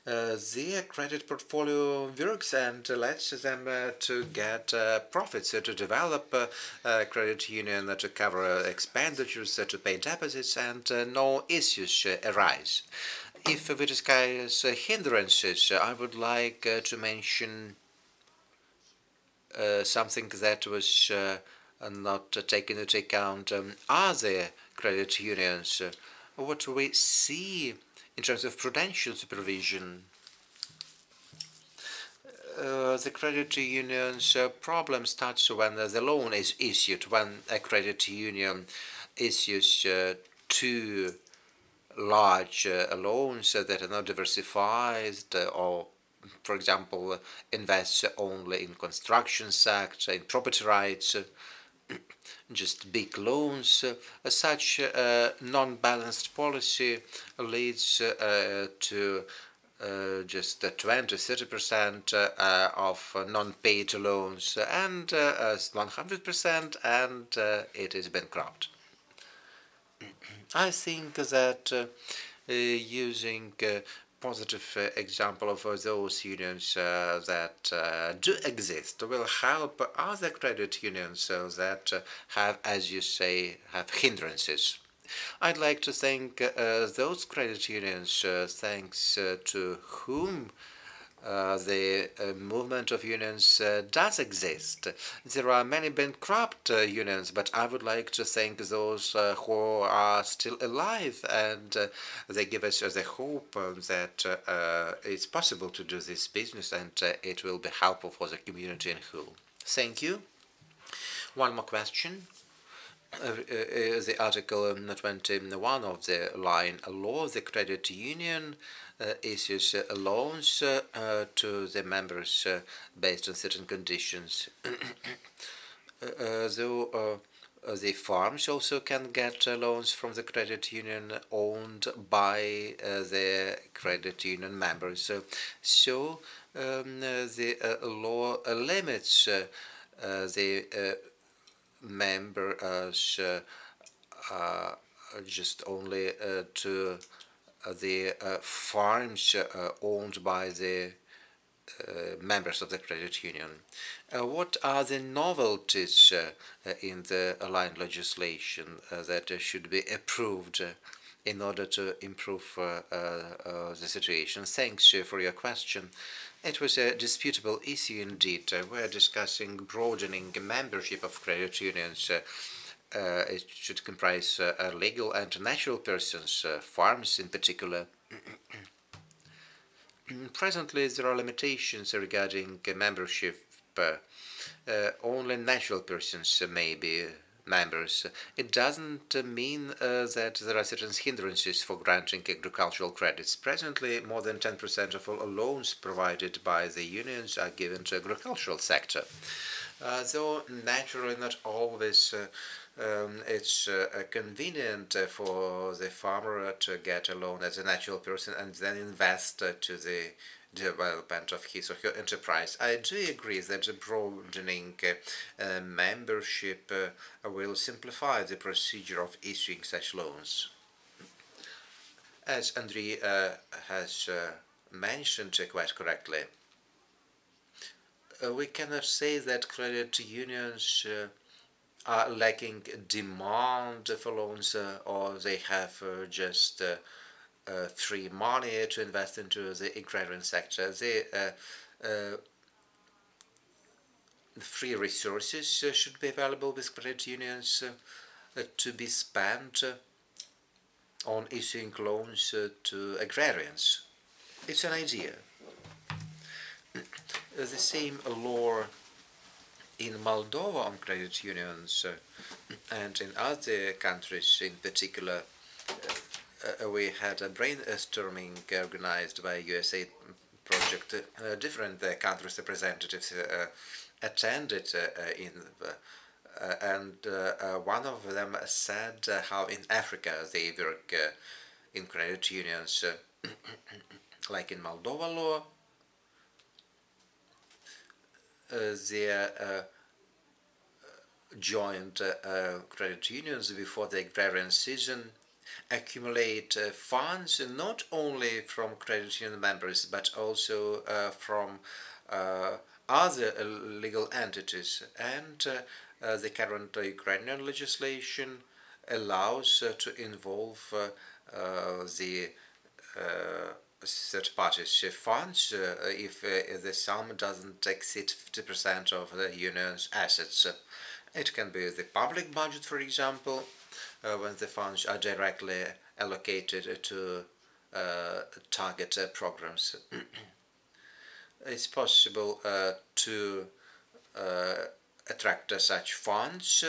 their credit portfolio works and lets them to get profits, to develop credit union, to cover expenditures, to pay deposits, and no issues arise. If we discuss hindrances, I would like to mention something that was not taken into account. Other credit unions, what we see in terms of prudential supervision, the credit union's problem starts when the loan is issued, when a credit union issues too large loans that are not diversified, or for example invests only in construction sector, in property rights, just big loans. Such non-balanced policy leads to just 20–30% of non-paid loans and 100%, and it is bankrupt. I think that using positive example of those unions that do exist will help other credit unions that have, as you say, have hindrances. I'd like to thank those credit unions thanks to whom the movement of unions does exist. There are many bankrupt unions, but I would like to thank those who are still alive, and they give us the hope that it's possible to do this business, and it will be helpful for the community in whole. Thank you. One more question. The Article 21 of the line law, the credit union issues loans to the members based on certain conditions. Though the farms also can get loans from the credit union owned by the credit union members. So the law limits the members just only to the farms owned by the members of the credit union. What are the novelties in the aligned legislation that should be approved in order to improve the situation? Thanks for your question. It was a disputable issue indeed. We're discussing broadening membership of credit unions. It should comprise legal and natural persons, farms in particular. Presently, there are limitations regarding membership. Only natural persons may be members. It doesn't mean that there are certain hindrances for granting agricultural credits. Presently, more than 10% of all loans provided by the unions are given to agricultural sector. Though naturally not always it's convenient for the farmer to get a loan as a natural person and then invest to the development of his or her enterprise. I do agree that the broadening membership will simplify the procedure of issuing such loans. As Andriy has mentioned quite correctly, we cannot say that credit unions are lacking demand for loans or they have just free money to invest into the agrarian sector. The free resources should be available with credit unions to be spent on issuing loans to agrarians. It's an idea. The same law in Moldova on credit unions and in other countries in particular, we had a brainstorming organized by USAID project. Different countries' representatives attended and one of them said how in Africa they work in credit unions, like in Moldova law. Their joint credit unions before the agrarian season accumulate funds not only from credit union members but also from other legal entities, and the current Ukrainian legislation allows to involve the third parties funds if the sum doesn't exceed 50% of the union's assets. It can be the public budget, for example, when the funds are directly allocated to target programs. It's possible to attract such funds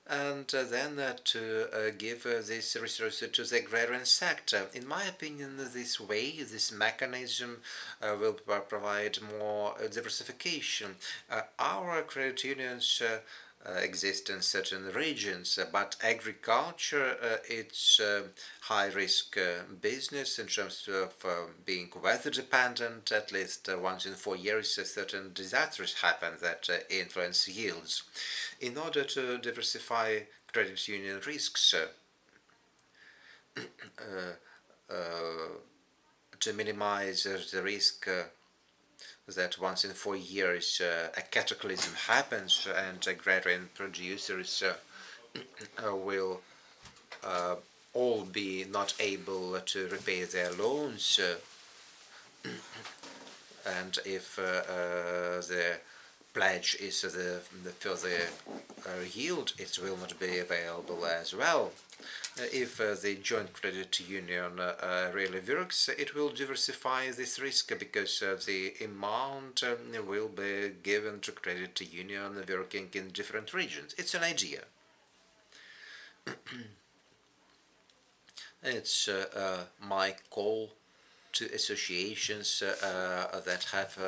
and then to give this resource to the agrarian sector. In my opinion, this way, this mechanism will provide more diversification. Our credit unions exist in certain regions, but agriculture it's high-risk business in terms of being weather-dependent. At least once in 4 years, certain disasters happen that influence yields. In order to diversify credit union risks, to minimize the risk that once in 4 years a cataclysm happens and agrarian producers will all be not able to repay their loans, and if the pledge is the further yield, it will not be available as well. If the joint credit union really works, it will diversify this risk because the amount will be given to credit union working in different regions. It's an idea. It's my call to associations that have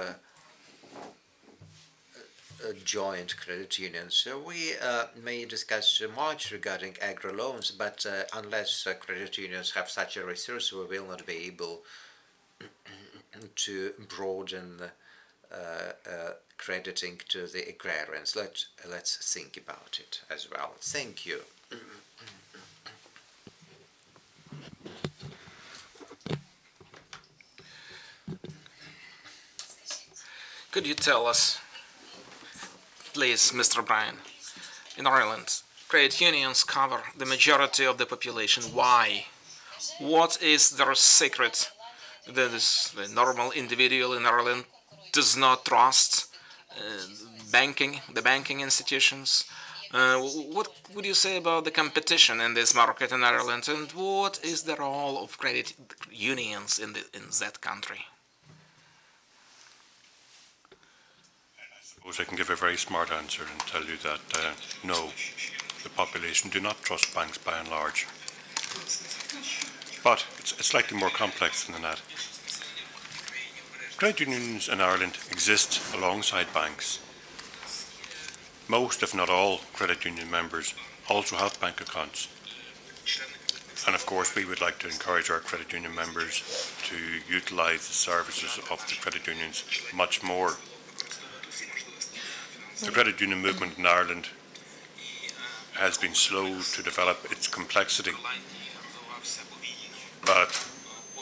joint credit unions. We may discuss much regarding agri loans, but unless credit unions have such a resource, we will not be able to broaden crediting to the agrarians. Let's think about it as well. Thank you. Could you tell us, please, Mr. Bryan, in Ireland, credit unions cover the majority of the population. Why? What is their secret that the normal individual in Ireland does not trust the banking institutions? What would you say about the competition in this market in Ireland, and what is the role of credit unions in that country? I suppose I can give a very smart answer and tell you that no, the population do not trust banks by and large. But it's slightly more complex than that. Credit unions in Ireland exist alongside banks. Most, if not all, credit union members also have bank accounts. And of course, we would like to encourage our credit union members to utilise the services of the credit unions much more. The credit union movement in Ireland has been slow to develop its complexity, but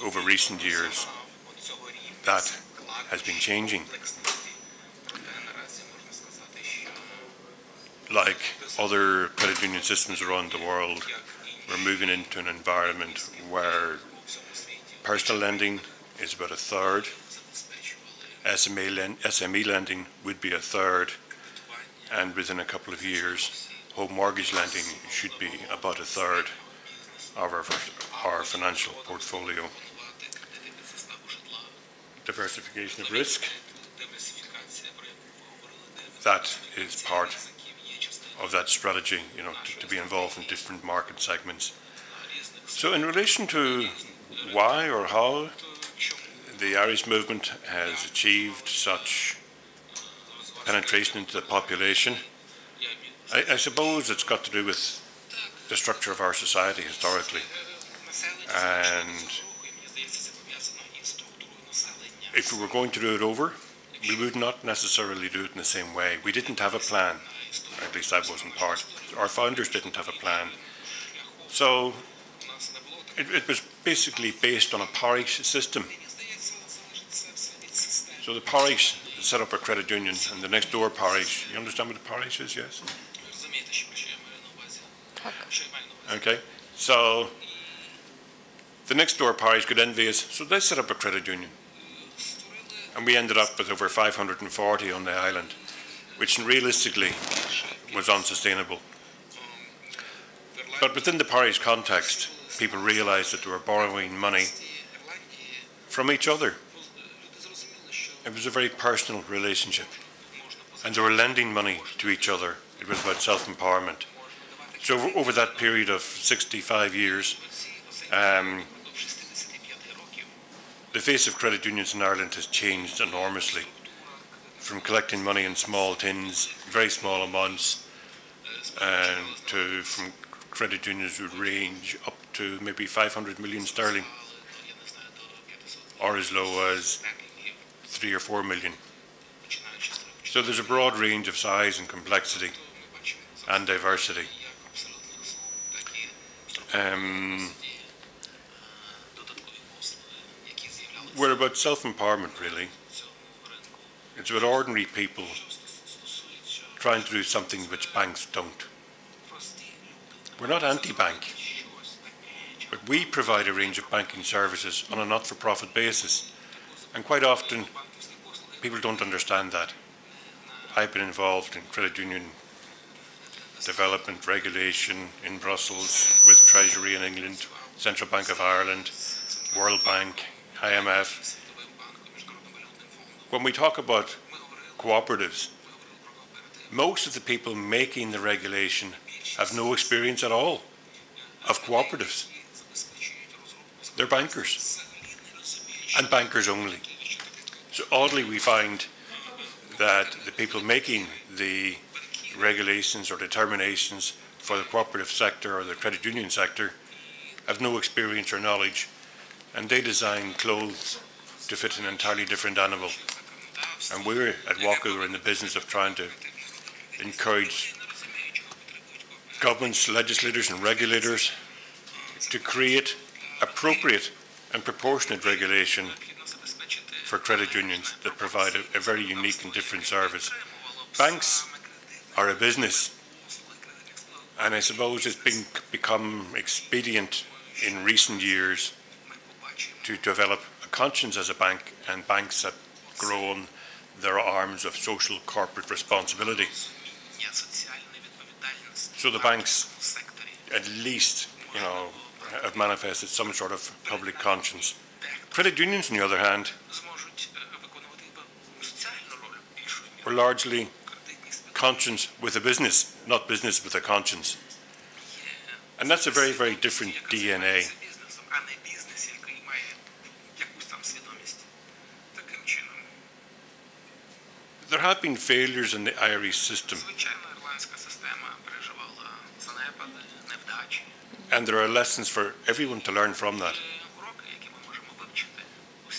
over recent years that has been changing. Like other credit union systems around the world, we're moving into an environment where personal lending is about a third, SME lending would be a third, and within a couple of years, home mortgage lending should be about a third of our financial portfolio. Diversification of risk, that is part of that strategy, to be involved in different market segments. So in relation to why or how the Irish movement has achieved such penetration into the population, I suppose it's got to do with the structure of our society historically. And if we were going to do it over, we would not necessarily do it in the same way. We didn't have a plan. At least I wasn't part. Our founders didn't have a plan. So it was basically based on a parish system. So the parish set up a credit union, and the next door parish, you understand what a parish is, yes? Okay, so the next door parish got envious, so they set up a credit union. And we ended up with over 540 on the island, which realistically was unsustainable. But within the parish context, people realised that they were borrowing money from each other. It was a very personal relationship. And they were lending money to each other. It was about self-empowerment. So over that period of 65 years, the face of credit unions in Ireland has changed enormously. From collecting money in small tins, very small amounts, from credit unions would range up to maybe 500 million sterling, or as low as 3 or 4 million. So there's a broad range of size and complexity and diversity. We're about self-empowerment, really. It's about ordinary people trying to do something which banks don't. We're not anti-bank, but we provide a range of banking services on a not-for-profit basis. And quite often, people don't understand that. I've been involved in credit union development, regulation in Brussels, with Treasury in England, Central Bank of Ireland, World Bank, IMF. When we talk about cooperatives, most of the people making the regulation have no experience at all of cooperatives. They're bankers, and bankers only. So oddly, we find that the people making the regulations or determinations for the cooperative sector or the credit union sector have no experience or knowledge, and they design clothes to fit an entirely different animal. And we're at WACA, we're in the business of trying to encourage governments, legislators and regulators to create appropriate and proportionate regulation for credit unions that provide a very unique and different service. Banks are a business, and I suppose it's become expedient in recent years to develop a conscience as a bank, and banks have grown their arms of social corporate responsibility. So the banks, at least, have manifested some sort of public conscience. Credit unions, on the other hand, were largely conscience with a business, not business with a conscience. And that's a very, very different DNA. There have been failures in the Irish system, and there are lessons for everyone to learn from that.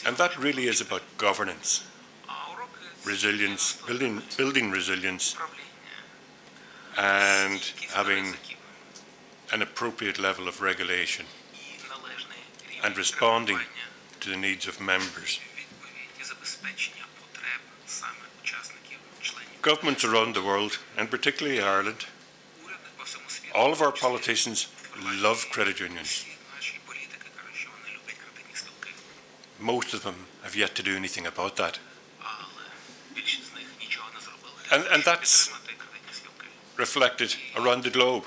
And that really is about governance, resilience, building resilience, and having an appropriate level of regulation and responding to the needs of members. Governments around the world, and particularly Ireland, all of our politicians love credit unions. Most of them have yet to do anything about that. And that's reflected around the globe.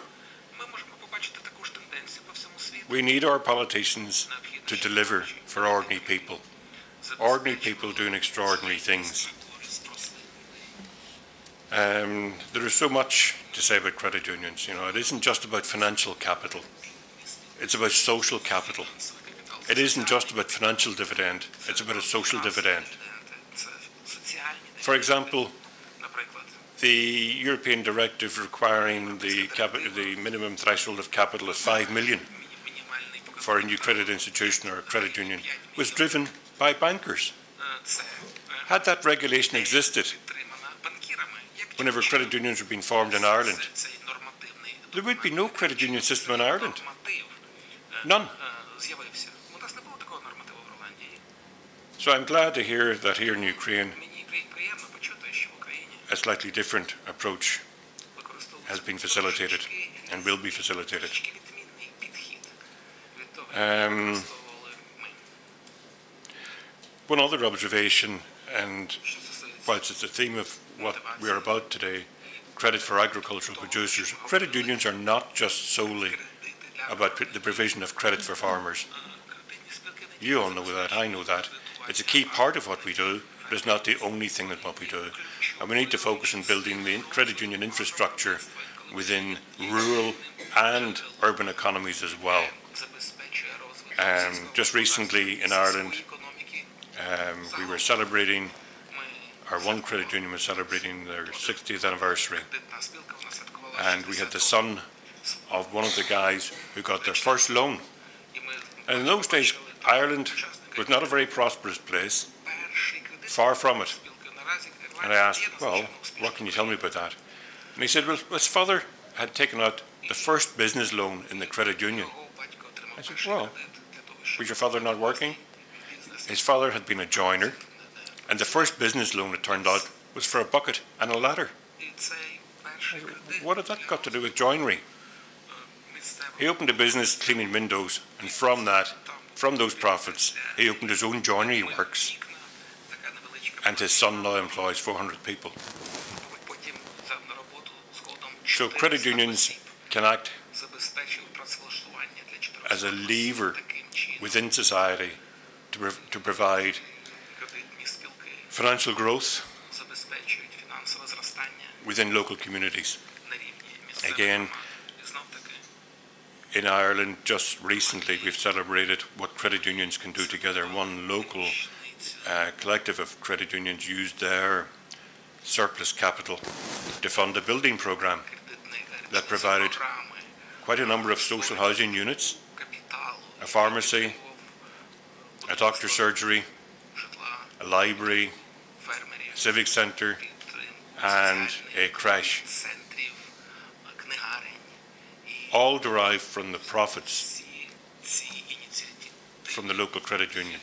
We need our politicians to deliver for ordinary people doing extraordinary things. There is so much to say about credit unions. You know, it isn't just about financial capital. It's about social capital. It isn't just about financial dividend. It's about a social dividend. For example, the European directive requiring the minimum threshold of capital of 5 million for a new credit institution or a credit union was driven by bankers. Had that regulation existed, whenever credit unions were being formed in Ireland, there would be no credit union system in Ireland. None. So I'm glad to hear that here in Ukraine, a slightly different approach has been facilitated and will be facilitated. One other observation, and whilst it's the theme of what we're about today, credit for agricultural producers, credit unions are not just solely about the provision of credit for farmers. You all know that, I know that. It's a key part of what we do, but it's not the only thing that what we do. And we need to focus on building the credit union infrastructure within rural and urban economies as well. Just recently in Ireland, we were celebrating, our one credit union was celebrating their 60th anniversary. And we had the son of one of the guys who got their first loan. And in those days, Ireland was not a very prosperous place, far from it. And I asked, well, what can you tell me about that? And he said, well, his father had taken out the first business loan in the credit union. I said, well, was your father not working? His father had been a joiner, and the first business loan, it turned out, was for a bucket and a ladder. I said, what had that got to do with joinery? He opened a business cleaning windows, and from that, from those profits, he opened his own joinery works, and his son now employs 400 people. So credit unions can act as a lever within society to provide financial growth within local communities. Again, in Ireland, just recently, we've celebrated what credit unions can do together. One local collective of credit unions used their surplus capital to fund a building programme that provided quite a number of social housing units, a pharmacy, a doctor's surgery, a library, a civic centre, and a creche, all derived from the profits from the local credit union.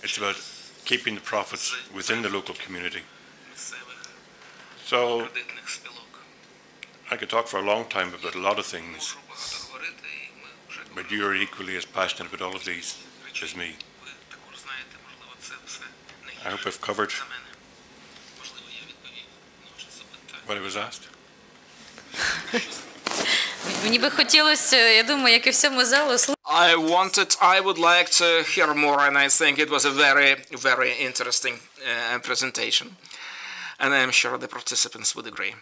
It's about keeping the profits within the local community. So I could talk for a long time about a lot of things, but you're equally as passionate about all of these as me. I hope I've covered what I was asked. Мені би хотілося, я думаю, як і всьому залу, I would like to hear more, and I think it was a very, very interesting presentation. And I'm sure the participants would agree.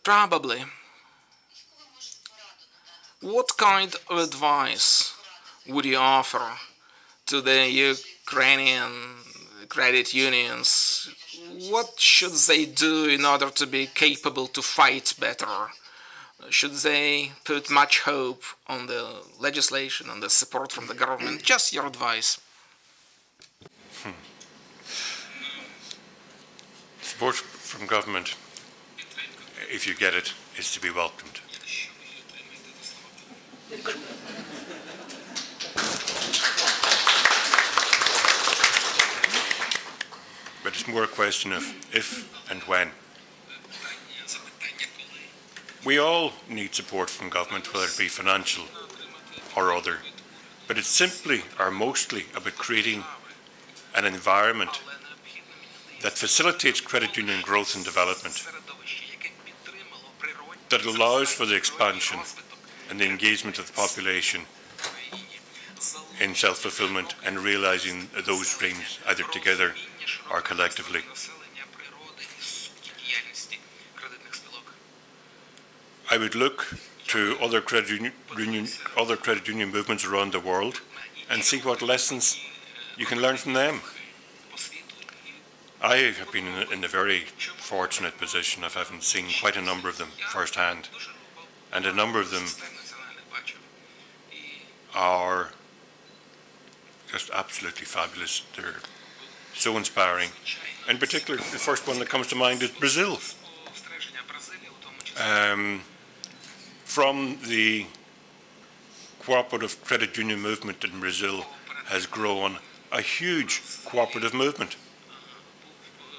Probably. What kind of advice would you offer to the Ukrainian credit unions? What should they do in order to be capable to fight better? Should they put much hope on the legislation, on the support from the government? Just your advice. Support from government, if you get it, is to be welcomed. But it's more a question of if and when. We all need support from government, whether it be financial or other, but it's simply or mostly about creating an environment that facilitates credit union growth and development, that allows for the expansion and the engagement of the population in self-fulfillment and realising those dreams either together or collectively. I would look to other credit union movements around the world and see what lessons you can learn from them. I have been in a very fortunate position of having seen quite a number of them firsthand, and a number of them are just absolutely fabulous. They're so inspiring. In particular, the first one that comes to mind is Brazil. From the cooperative credit union movement in Brazil has grown a huge cooperative movement.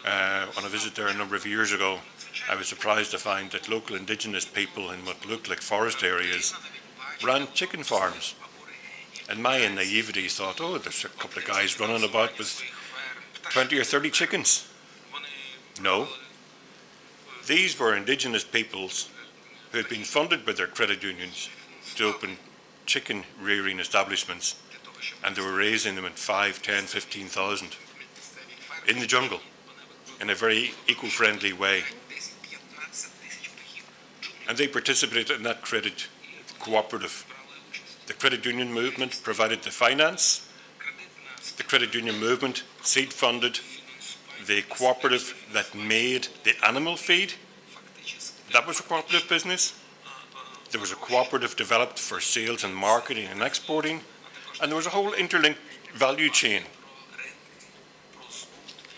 When I visited there a number of years ago, I was surprised to find that local indigenous people in what looked like forest areas ran chicken farms. And my naivety thought, oh, there's a couple of guys running about with 20 or 30 chickens. No. These were indigenous peoples who had been funded by their credit unions to open chicken rearing establishments, and they were raising them at 5, 10, 15,000 in the jungle in a very eco-friendly way. And they participated in that credit cooperative. The credit union movement provided the finance. The credit union movement seed funded the cooperative that made the animal feed. That was a cooperative business. There was a cooperative developed for sales and marketing and exporting, and there was a whole interlinked value chain.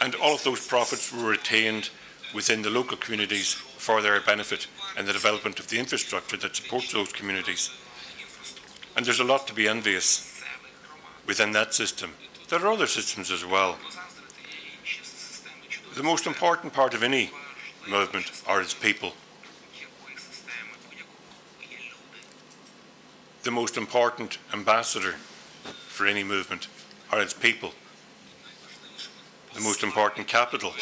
And all of those profits were retained within the local communities for their benefit and the development of the infrastructure that supports those communities. And there's a lot to be envious within that system. There are other systems as well. The most important part of any movement are its people. The most important ambassador for any movement are its people. The most important capital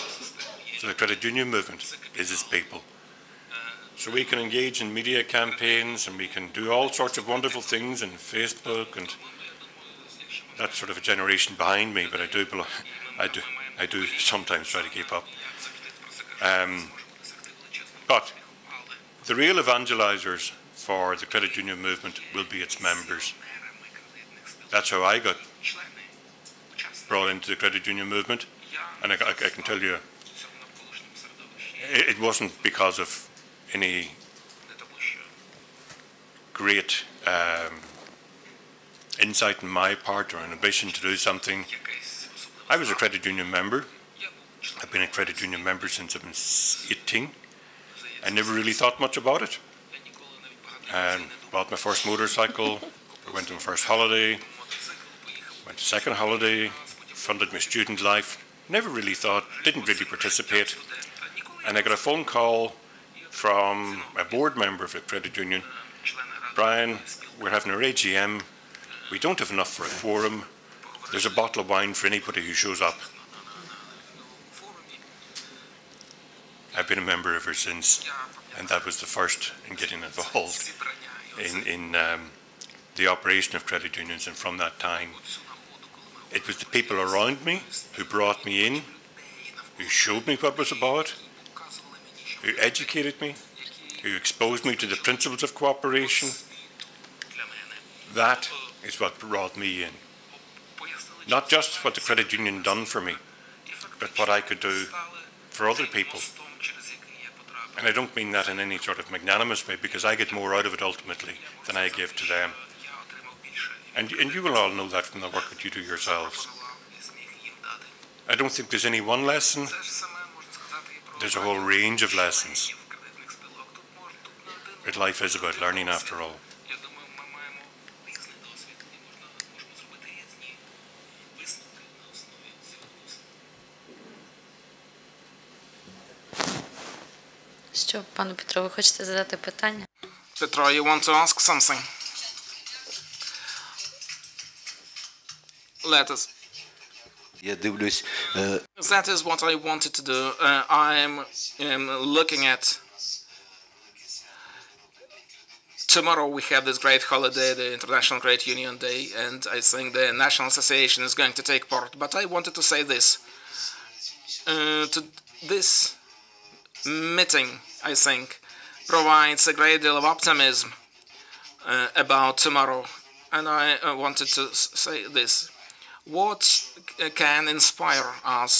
to the credit union movement is its people. So we can engage in media campaigns and we can do all sorts of wonderful things in Facebook, and that's sort of a generation behind me, but I do sometimes try to keep up. But the real evangelizers for the credit union movement will be its members. That's how I got brought into the credit union movement, and I can tell you, it wasn't because of any great insight on my part or an ambition to do something. I was a credit union member. I've been a credit union member since I was 18. I never really thought much about it. And bought my first motorcycle, went on my first holiday, went to second holiday, funded my student life. Never really thought, didn't really participate. And I got a phone call from a board member of a credit union. Brian, we're having our AGM. We don't have enough for a quorum. There's a bottle of wine for anybody who shows up. I've been a member ever since, and that was the first in getting involved in the operation of credit unions. And from that time, it was the people around me who brought me in, who showed me what it was about, who educated me, who exposed me to the principles of cooperation. That is what brought me in. Not just what the credit union done for me, but what I could do for other people. And I don't mean that in any sort of magnanimous way, because I get more out of it ultimately than I give to them. And you will all know that from the work that you do yourselves. I don't think there's any one lesson. There's a whole range of lessons. But life is about learning after all. Що, пану Петро, ви хочете задати питання? Petro, you want to ask something? Let us. Я дивлюсь. That is what I wanted to do. I'm looking at. Tomorrow we have this great holiday, the International Credit Union Day, and I think the National Association is going to take part. But I wanted to say this. To this meeting, I think, provides a great deal of optimism about tomorrow. And I wanted to say this. What can inspire us?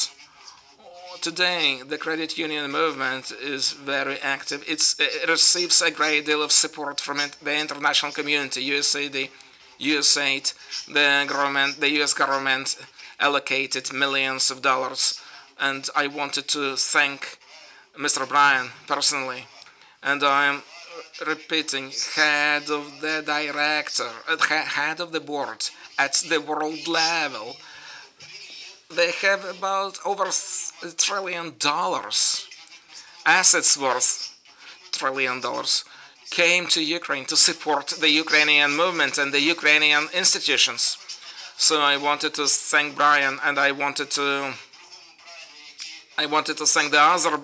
Today, the credit union movement is very active. It receives a great deal of support from the international community, USAID, USAID, the US government allocated millions of dollars. And I wanted to thank Mr. Bryan personally. And I'm repeating, head of the director, head of the board at the world level. They have about over $1 trillion, assets worth $1 trillion, came to Ukraine to support the Ukrainian movement and the Ukrainian institutions. So I wanted to thank Brian, and I wanted to thank the other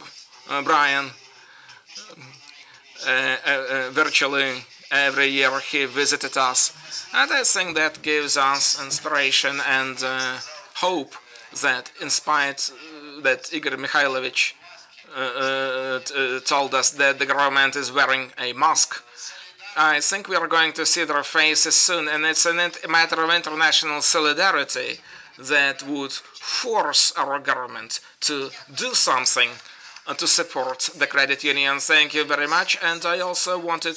Brian. Virtually every year he visited us, and I think that gives us inspiration and hope that, in spite that Igor Mikhailovich told us that the government is wearing a mask, I think we are going to see their faces soon, and it's a matter of international solidarity that would force our government to do something to support the credit union. Thank you very much. And I also wanted,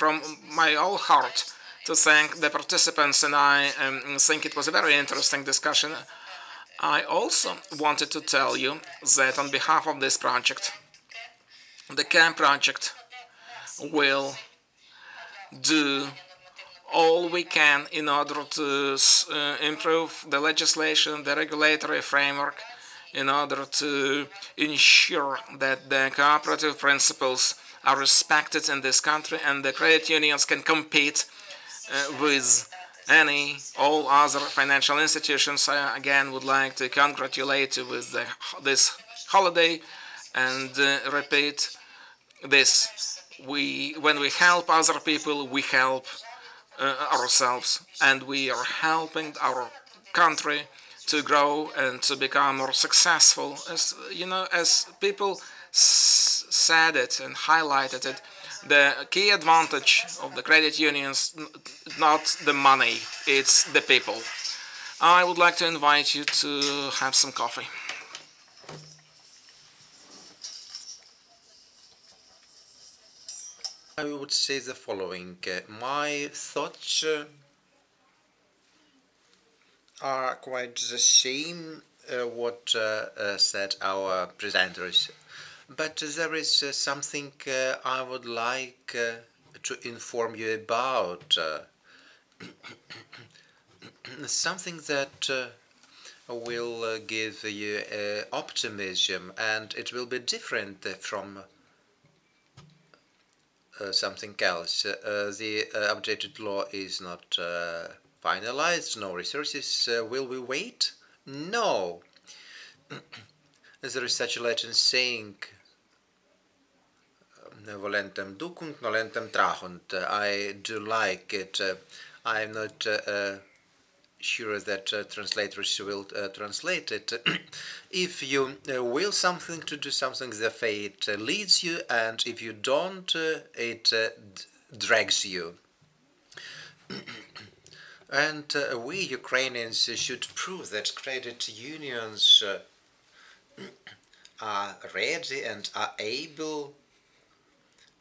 from my whole heart, to thank the participants, and I think it was a very interesting discussion. I also wanted to tell you that on behalf of this project, the CAM project will do all we can in order to improve the legislation, the regulatory framework, in order to ensure that the cooperative principles are respected in this country and the credit unions can compete with all other financial institutions. I again would like to congratulate you with this holiday and repeat this. When we help other people, we help ourselves, and we are helping our country to grow and to become more successful. As you know, as people said it and highlighted it, the key advantage of the credit unions, not the money, it's the people. I would like to invite you to have some coffee. I would say the following. My thoughts are quite the same what said our presenters, but there is something I would like to inform you about, something that will give you optimism, and it will be different from something else. The updated law is not finalized. No resources. Will we wait? No. There is such a Latin saying, volentem ducunt, nolentem trahunt. I do like it. I'm not sure that translators will translate it. If you will something to do something, the fate leads you, and if you don't, it drags you. And we Ukrainians should prove that credit unions are ready and are able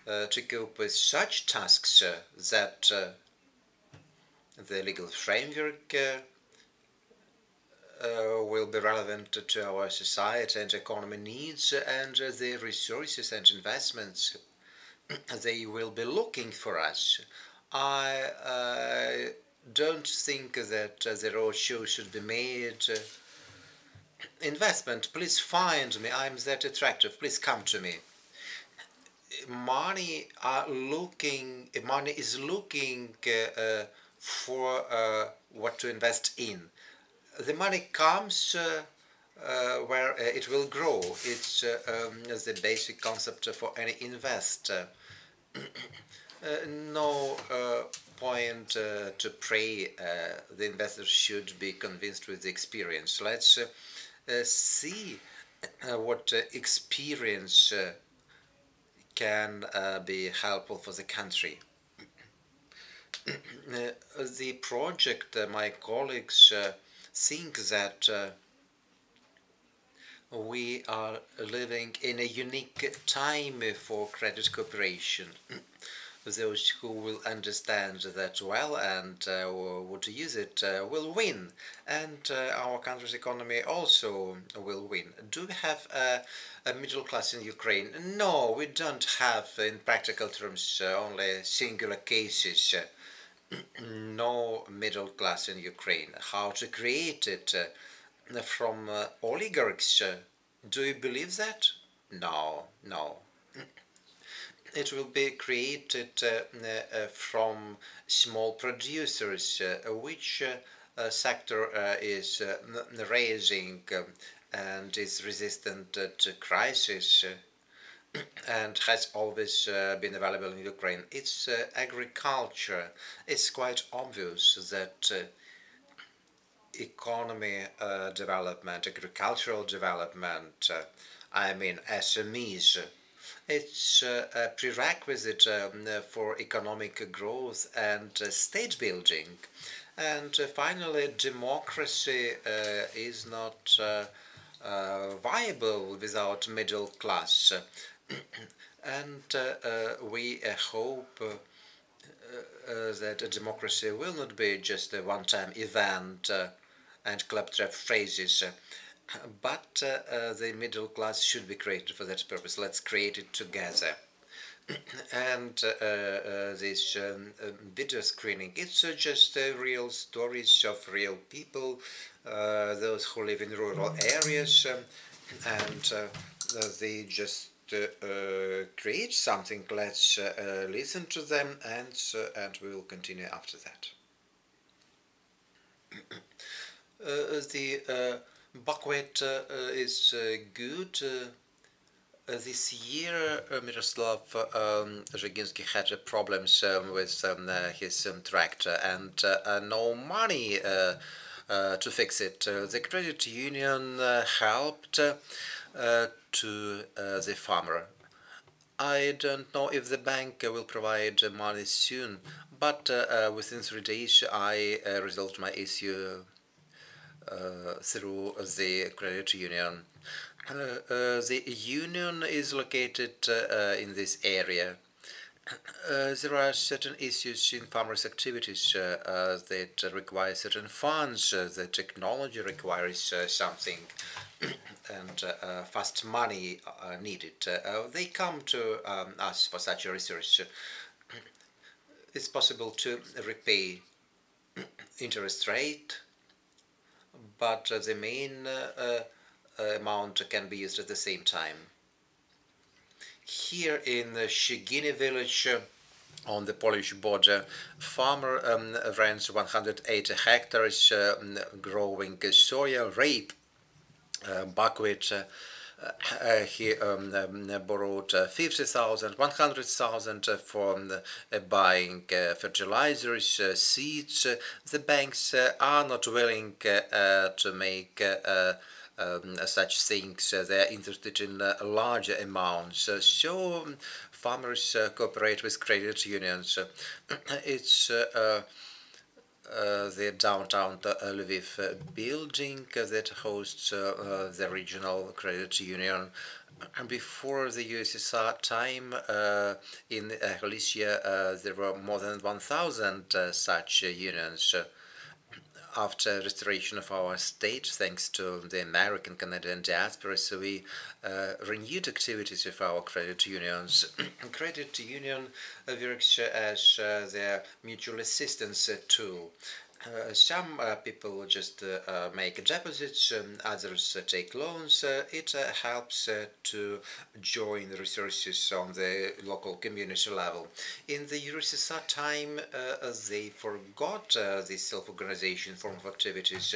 to cope with such tasks that the legal framework will be relevant to our society and economy needs, and the resources and investments they will be looking for us. I don't think that the roadshow should be made. Investment, please find me. I'm that attractive. Please come to me. Money is looking for what to invest in. The money comes where it will grow. It's the basic concept for any investor. No point to pray. The investor should be convinced with the experience. Let's see what experience can be helpful for the country. The project, my colleagues think that we are living in a unique time for credit cooperation. Those who will understand that well and would use it will win, and our country's economy also will win. Do we have a middle class in Ukraine? No, we don't have, in practical terms, only singular cases. No middle class in Ukraine. How to create it from oligarchs? Do you believe that? No, no. It will be created from small producers, which sector is raising and is resistant to crisis and has always been available in Ukraine. It's agriculture. It's quite obvious that economy development, agricultural development, I mean SMEs, it's a prerequisite for economic growth and state building. And finally, democracy is not viable without middle class. And we hope that democracy will not be just a one-time event and claptrap phrases. But the middle class should be created for that purpose. Let's create it together. And this video screening, it's just real stories of real people, those who live in rural areas, and they just create something. Let's listen to them, and we will continue after that. The buckwheat is good. This year, Miroslav Zheginsky had problems with his tractor and no money to fix it. The credit union helped to the farmer. I don't know if the bank will provide money soon, but within 3 days I resolved my issue through the credit union. The union is located in this area. There are certain issues in farmers' activities that require certain funds. The technology requires something, and fast money needed. They come to us for such a resource. It's possible to repay interest rate, but the main amount can be used at the same time. Here in Shigini village on the Polish border, farmer rents 180 hectares growing soya, rape, buckwheat, He borrowed 50,000, 100,000 for buying fertilizers, seeds. The banks are not willing to make such things. They are interested in larger amounts. So farmers cooperate with credit unions. It's the downtown Lviv building that hosts the regional credit union. And before the USSR time, in Galicia, there were more than 1,000 such unions. After restoration of our state, thanks to the American Canadian diaspora, so we renewed activities of our credit unions. Credit union works as their mutual assistance tool. Some people just make deposits, others take loans. It helps to join resources on the local community level. In the USSR time, they forgot this self-organization form of activities.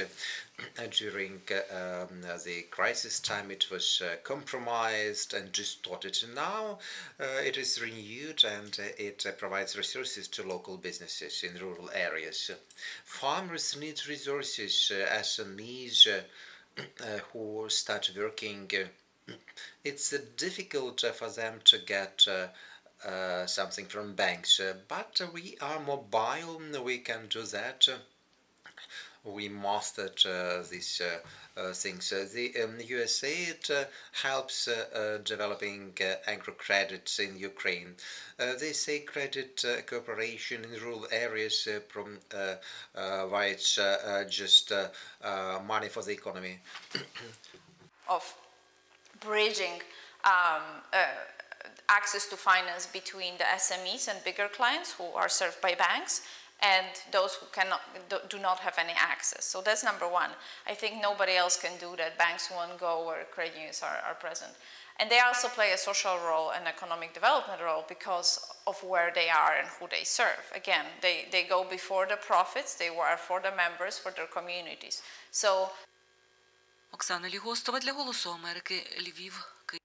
During the crisis time, it was compromised and distorted. Now it is renewed and it provides resources to local businesses in rural areas. Farmers need resources, SMEs who start working. It's difficult for them to get something from banks, but we are mobile, we can do that. We mastered these things. The USAID helps developing agro credits in Ukraine. They say credit cooperation in rural areas provides just money for the economy. Of bridging access to finance between the SMEs and bigger clients who are served by banks, and those who do not have any access. So that's number one. I think nobody else can do that. Banks won't go where credit unions are present. And they also play a social role and economic development role because of where they are and who they serve. Again, they go before the profits, they were for the members, for their communities. So Оксана Лігостова для Голосу Америки, Львів, Київ.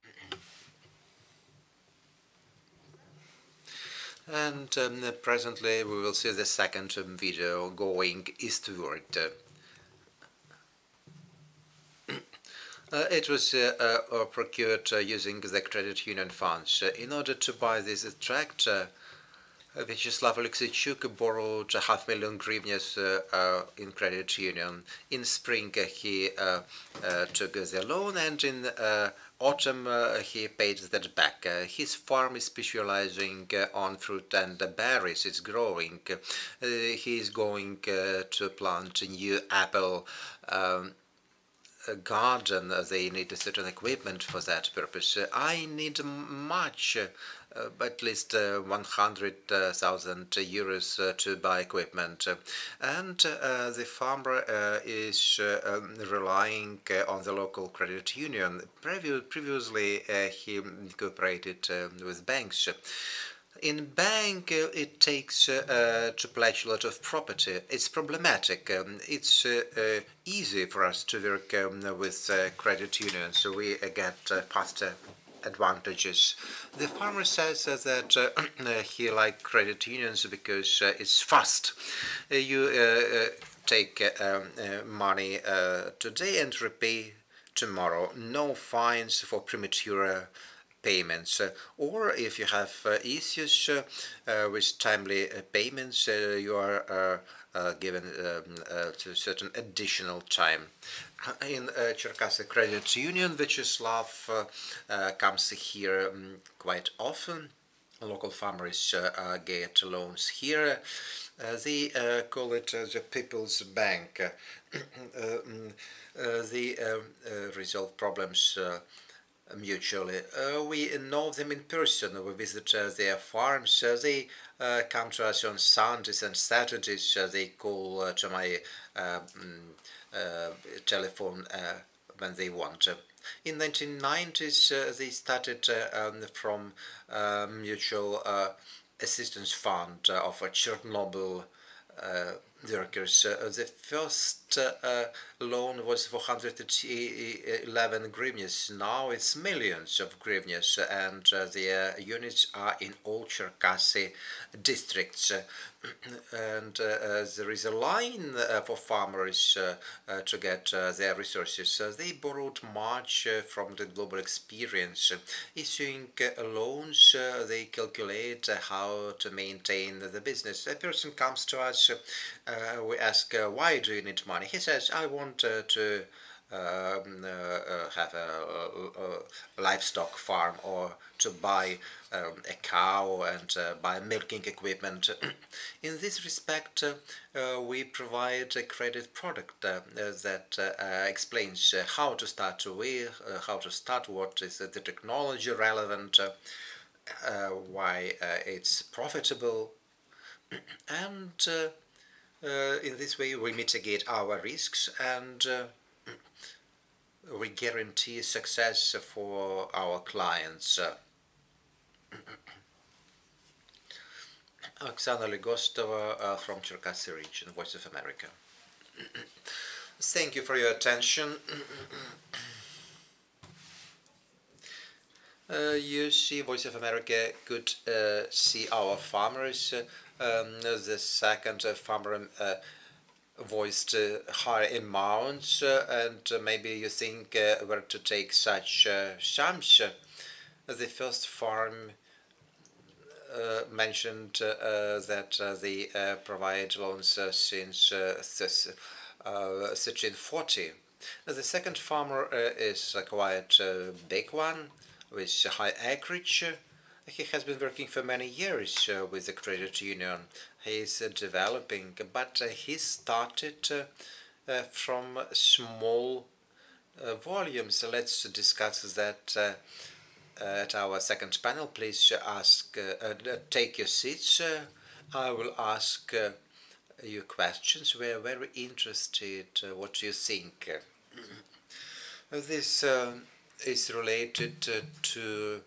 And presently we will see the second video going eastward. It was procured using the credit union funds. In order to buy this tractor, Vyacheslav Alexeychuk borrowed 500,000 hryvnias in credit union. In spring he took the loan, and in autumn he paid that back. His farm is specializing on fruit and berries. It's growing. He is going to plant a new apple garden. They need a certain equipment for that purpose. I need much, at least 100,000 euros to buy equipment. And the farmer is relying on the local credit union. Previously he cooperated with banks. In bank, it takes to pledge a lot of property. It's problematic. It's easy for us to work with credit unions, so we get faster advantages. The farmer says that he likes credit unions because it's fast. You take money today and repay tomorrow. No fines for premature payments, or if you have issues with timely payments, you are given to a certain additional time. In Cherkasy Credit Union, Vyacheslav comes here quite often. Local farmers get loans here. They call it the People's Bank. They resolve problems mutually. We know them in person. We visit their farms. They come to us on Sundays and Saturdays. They call to my telephone when they want. In 1990s, they started from Mutual Assistance Fund of Chernobyl workers. The first first loan was 411 hryvnias. Now it's millions of hryvnias, and the units are in all Cherkasy districts. And there is a line for farmers to get their resources. They borrowed much from the global experience. Issuing loans, they calculate how to maintain the business. A person comes to us, we ask, why do you need money? He says, I want to have a livestock farm, or to buy a cow and buy milking equipment. In this respect, we provide a credit product that explains how to start with, what is the technology relevant, why it's profitable, and in this way we mitigate our risks and we guarantee success for our clients. Oksana Ligostova from Cherkasy region, Voice of America. Thank you for your attention. You see, Voice of America could see our farmers. The second farmer voiced high amounts, and maybe you think where to take such sums. The first farm mentioned that they provide loans since 1340. The second farmer is quite a big one with high acreage. He has been working for many years with the credit union. He is developing, but he started from small volumes. Let's discuss that at our second panel. Please take your seats. I will ask you questions. We are very interested what you think. This is related to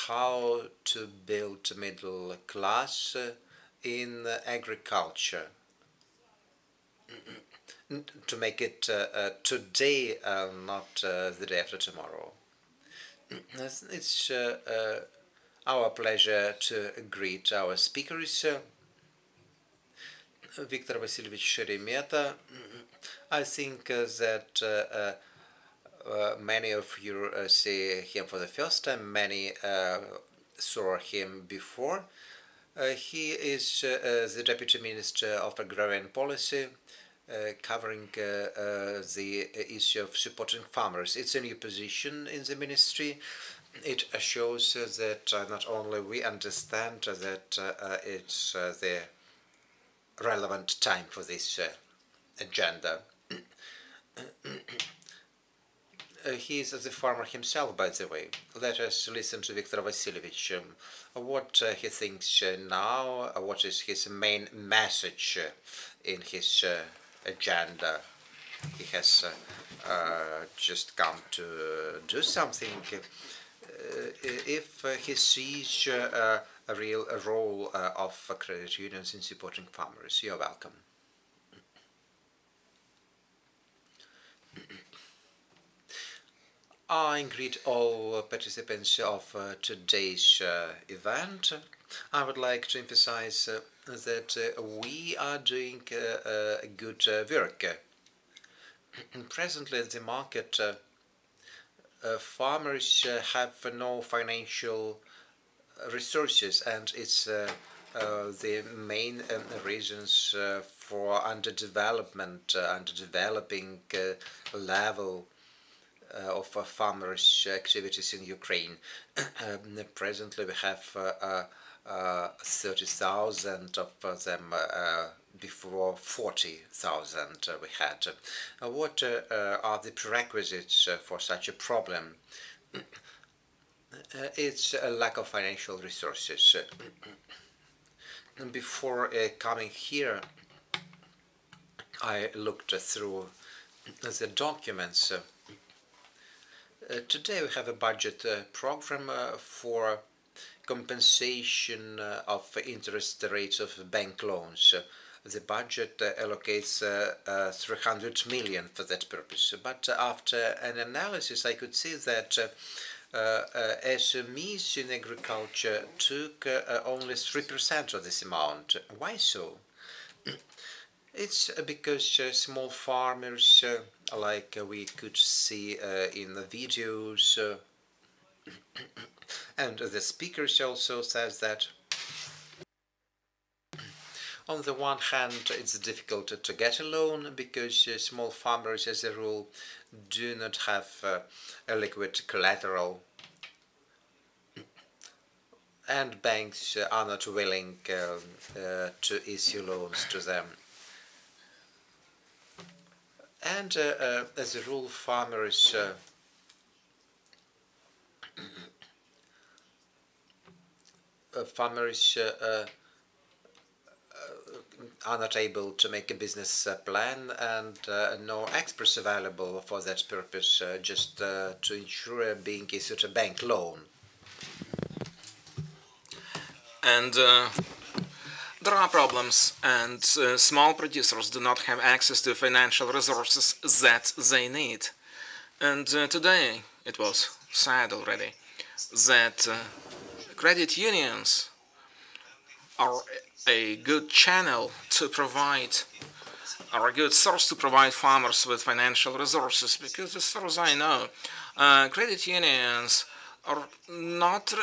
how to build middle class in agriculture, to make it today, not the day after tomorrow. It's our pleasure to greet our speakers. Viktor Vasilievich Sheremeta. I think that many of you see him for the first time. Many saw him before. He is the Deputy Minister of Agrarian Policy, covering the issue of supporting farmers. It's a new position in the ministry. It shows that not only we understand that it's the relevant time for this agenda. He is the farmer himself, by the way. Let us listen to Viktor Vasilievich. What he thinks now, what is his main message in his agenda. He has just come to do something. If he sees a real role of credit unions in supporting farmers, you're welcome. I greet all participants of today's event. I would like to emphasize that we are doing good work. Presently in the market, farmers have no financial resources, and it's the main reasons for underdeveloping level of farmers' activities in Ukraine. Presently, we have 30,000 of them. Before 40,000 we had. What are the prerequisites for such a problem? It's a lack of financial resources. Before coming here, I looked through the documents. Today we have a budget program for compensation of interest rates of bank loans. the budget allocates 300 million for that purpose. But after an analysis, I could see that SMEs in agriculture took only 3% of this amount. Why so? It's because small farmers, like we could see in the videos, and the speakers also says that on the one hand, it's difficult to get a loan because small farmers, as a rule, do not have a liquid collateral, and banks are not willing to issue loans to them. And as a rule, farmers are not able to make a business plan, and no experts available for that purpose, just to ensure being issued a bank loan. And there are problems, and small producers do not have access to financial resources that they need. And today, it was said already, that credit unions are a good channel to provide, or a good source to provide farmers with financial resources, because as far as I know, credit unions are not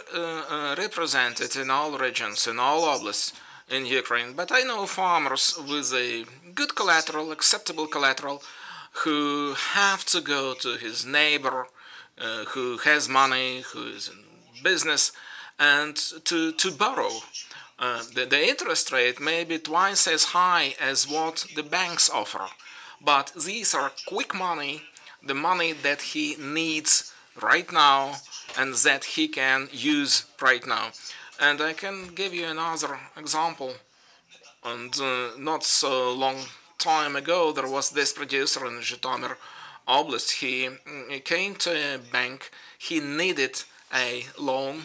represented in all regions, in all oblasts in Ukraine, but I know farmers with a good collateral, acceptable collateral, who have to go to his neighbor who has money, who is in business, and to borrow. The interest rate may be twice as high as what the banks offer, but these are quick money, the money that he needs right now and that he can use right now. And I can give you another example. And not so long time ago, there was this producer in Zhytomyr Oblast. He came to a bank, he needed a loan,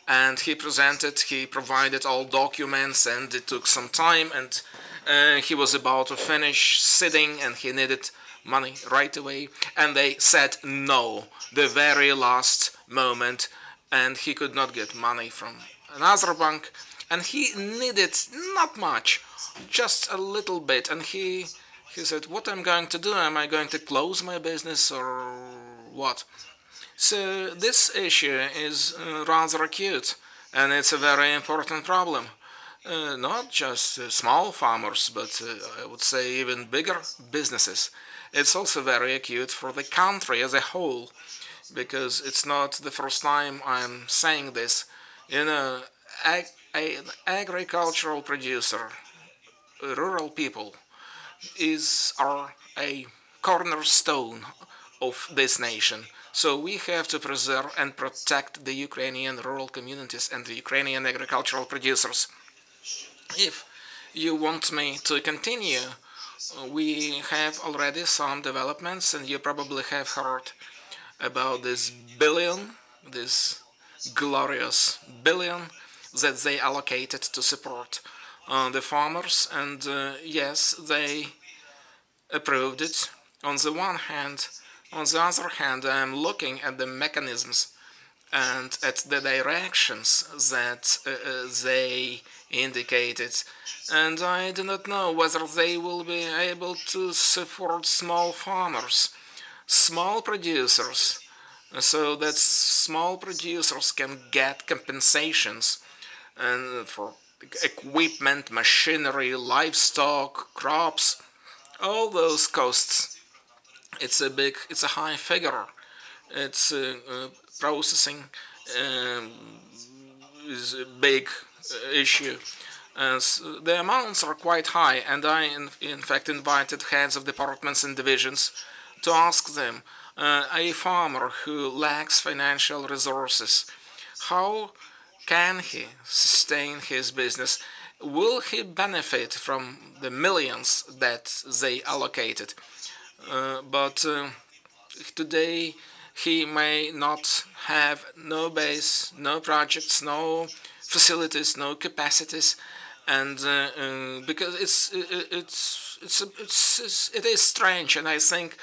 and he provided all documents, and it took some time, and he was about to finish sitting, and he needed money right away, and they said no, the very last moment, and he could not get money from another bank, and he needed not much, just a little bit, and he said, what am I going to do? Am I going to close my business or what? So this issue is rather acute, and it's a very important problem. Not just small farmers, but I would say even bigger businesses. It's also very acute for the country as a whole, because it's not the first time I'm saying this. You know, an agricultural producer, rural people, are a cornerstone of this nation. So we have to preserve and protect the Ukrainian rural communities and the Ukrainian agricultural producers. If you want me to continue, we have already some developments, and you probably have heard about this billion, this glorious billion that they allocated to support the farmers, and yes, they approved it on the one hand. On the other hand, I am looking at the mechanisms and at the directions that they indicated, and I do not know whether they will be able to support small farmers, small producers, so that small producers can get compensations and for equipment, machinery, livestock, crops, all those costs. It's a high figure. It's processing is a big issue. So the amounts are quite high, and I in fact invited heads of departments and divisions to ask them, a farmer who lacks financial resources, how can he sustain his business? Will he benefit from the millions that they allocated? But today he may not have no base, no projects, no facilities, no capacities, And because it is strange, and I think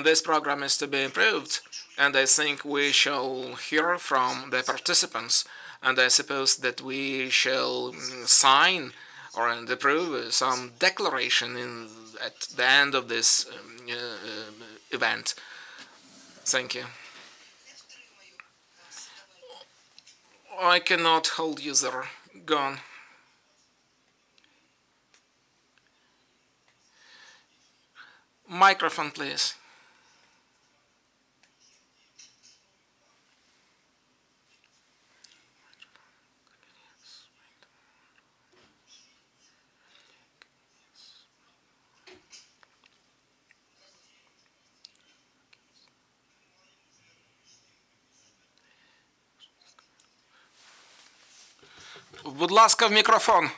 this program is to be improved. And I think we shall hear from the participants, and I suppose that we shall sign or approve some declaration at the end of this event. Thank you. I cannot hold user. Gone. Microphone, please. Будь ласка, в мікрофон.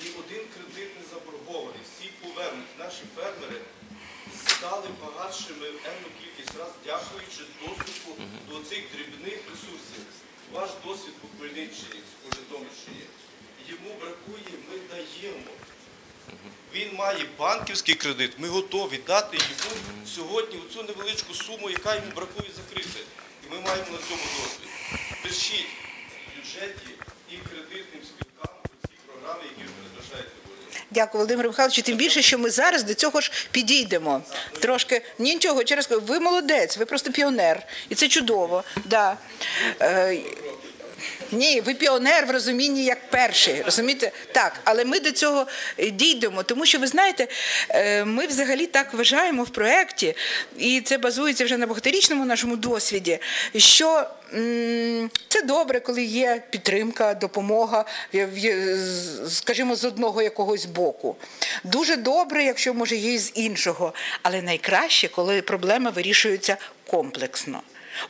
Ні один кредит не заборгований, всі повернуть. Наші фермери стали багатшими енну кількість раз, дякуючи доступу до цих дрібних ресурсів. Ваш досвід по Хмельниччині, по Житомирщині, йому бракує, ми даємо. Він має банківський кредит, ми готові дати йому сьогодні оцю невеличку суму, яка йому бракує закрити. І ми маємо на цьому досвід. Пишіть в бюджеті і кредитним спілкам ці програми, які ви розглашаєте. Дякую, Володимир Михайлович. Тим більше, що ми зараз до цього ж підійдемо. Трошки, нічого, через ви молодець, ви просто піонер. І це чудово. Да. Ні, ви піонер в розумінні як перший, розумієте? Так, але ми до цього дійдемо, тому що, ви знаєте, ми взагалі так вважаємо в проєкті, і це базується вже на багаторічному нашому досвіді, що це добре, коли є підтримка, допомога, скажімо, з одного якогось боку. Дуже добре, якщо, може, є і з іншого, але найкраще, коли проблема вирішується комплексно.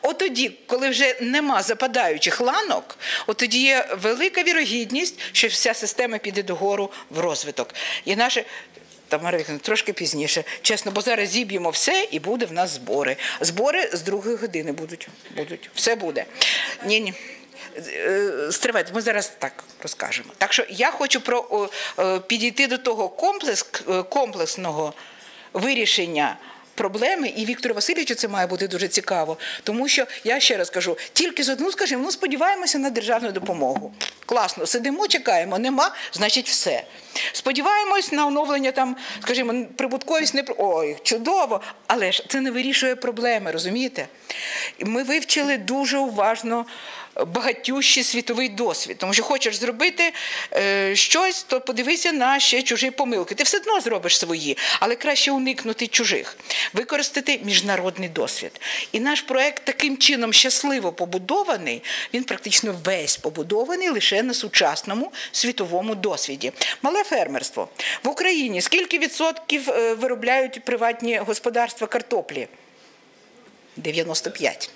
От тоді, коли вже нема западаючих ланок, от тоді є велика вірогідність, що вся система піде догору в розвиток. І наше, Тамара Вікторівна, трошки пізніше, чесно, бо зараз зіб'ємо все і буде в нас збори. Збори з 2-ї години будуть. Все буде. Ні. Стривайте, ми зараз так розкажемо. Так що я хочу підійти до того комплексного вирішення проблеми, і Віктору Васильовичу це має бути дуже цікаво, тому що, я ще раз кажу, тільки з одну, скажімо, сподіваємося на державну допомогу. Класно, сидимо, чекаємо, нема, значить все. Сподіваємось на оновлення, там, скажімо, прибутковість, ой, чудово, але ж це не вирішує проблеми, розумієте? Ми вивчили дуже уважно багатющий світовий досвід. Тому що хочеш зробити щось, то подивися на ще чужі помилки. Ти все одно зробиш свої, але краще уникнути чужих. Використати міжнародний досвід. І наш проєкт таким чином щасливо побудований, він практично весь побудований лише на сучасному світовому досвіді. Мале фермерство. В Україні скільки відсотків виробляють приватні господарства картоплі? 95%.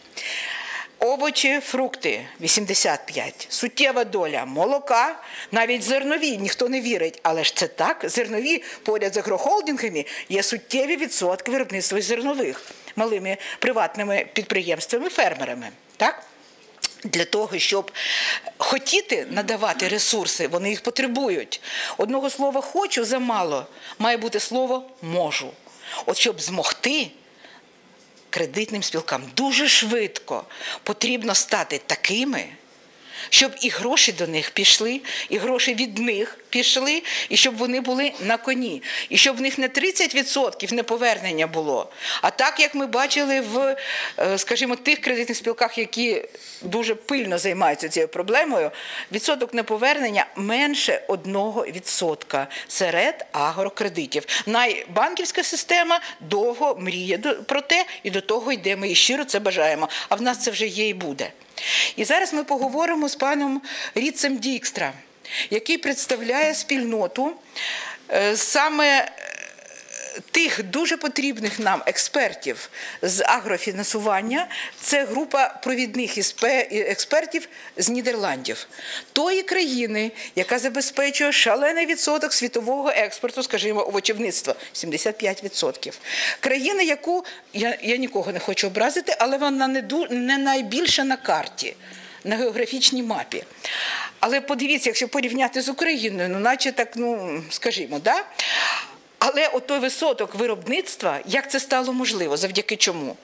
Овочі, фрукти – 85%. Суттєва доля молока, навіть зернові, ніхто не вірить, але ж це так, зернові поряд з агрохолдингами є суттєві відсотки виробництва зернових малими приватними підприємствами, фермерами. Так? Для того, щоб хотіти надавати ресурси, вони їх потребують. Одного слова «хочу» замало, має бути слово «можу». От щоб змогти, кредитним спілкам дуже швидко потрібно стати такими, щоб і гроші до них пішли, і гроші від них пішли, і щоб вони були на коні. І щоб в них не 30% неповернення було, а так, як ми бачили в, скажімо, тих кредитних спілках, які дуже пильно займаються цією проблемою, відсоток неповернення менше 1% серед агрокредитів. Банківська система довго мріє про те, і до того йде, ми і щиро це бажаємо. А в нас це вже є і буде. І зараз ми поговоримо з паном Ріцем Дікстра, який представляє спільноту саме тих дуже потрібних нам експертів з агрофінансування. Це група провідних експертів з Нідерландів. Тої країни, яка забезпечує шалений відсоток світового експорту, скажімо, овочівництва – 75%. Країна, яку, я нікого не хочу образити, але вона не найбільша на карті, на географічній мапі. Але подивіться, якщо порівняти з Україною, ну наче так, ну, скажімо, да? Але от той відсоток виробництва, як це стало можливо, завдяки чому?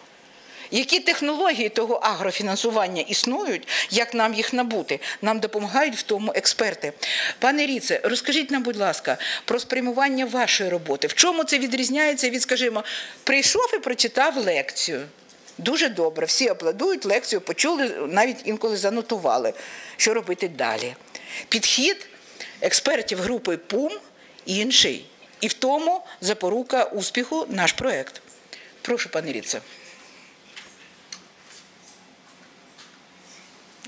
Які технології того агрофінансування існують, як нам їх набути? Нам допомагають в тому експерти. Пане Ріце, розкажіть нам, будь ласка, про спрямування вашої роботи. В чому це відрізняється від, скажімо, прийшов і прочитав лекцію? Дуже добре, всі аплодують, лекцію почули, навіть інколи занотували, що робити далі. Підхід експертів групи ПУМ інший. І в тому запорука успіху наш проєкт. Прошу, пане Ріце.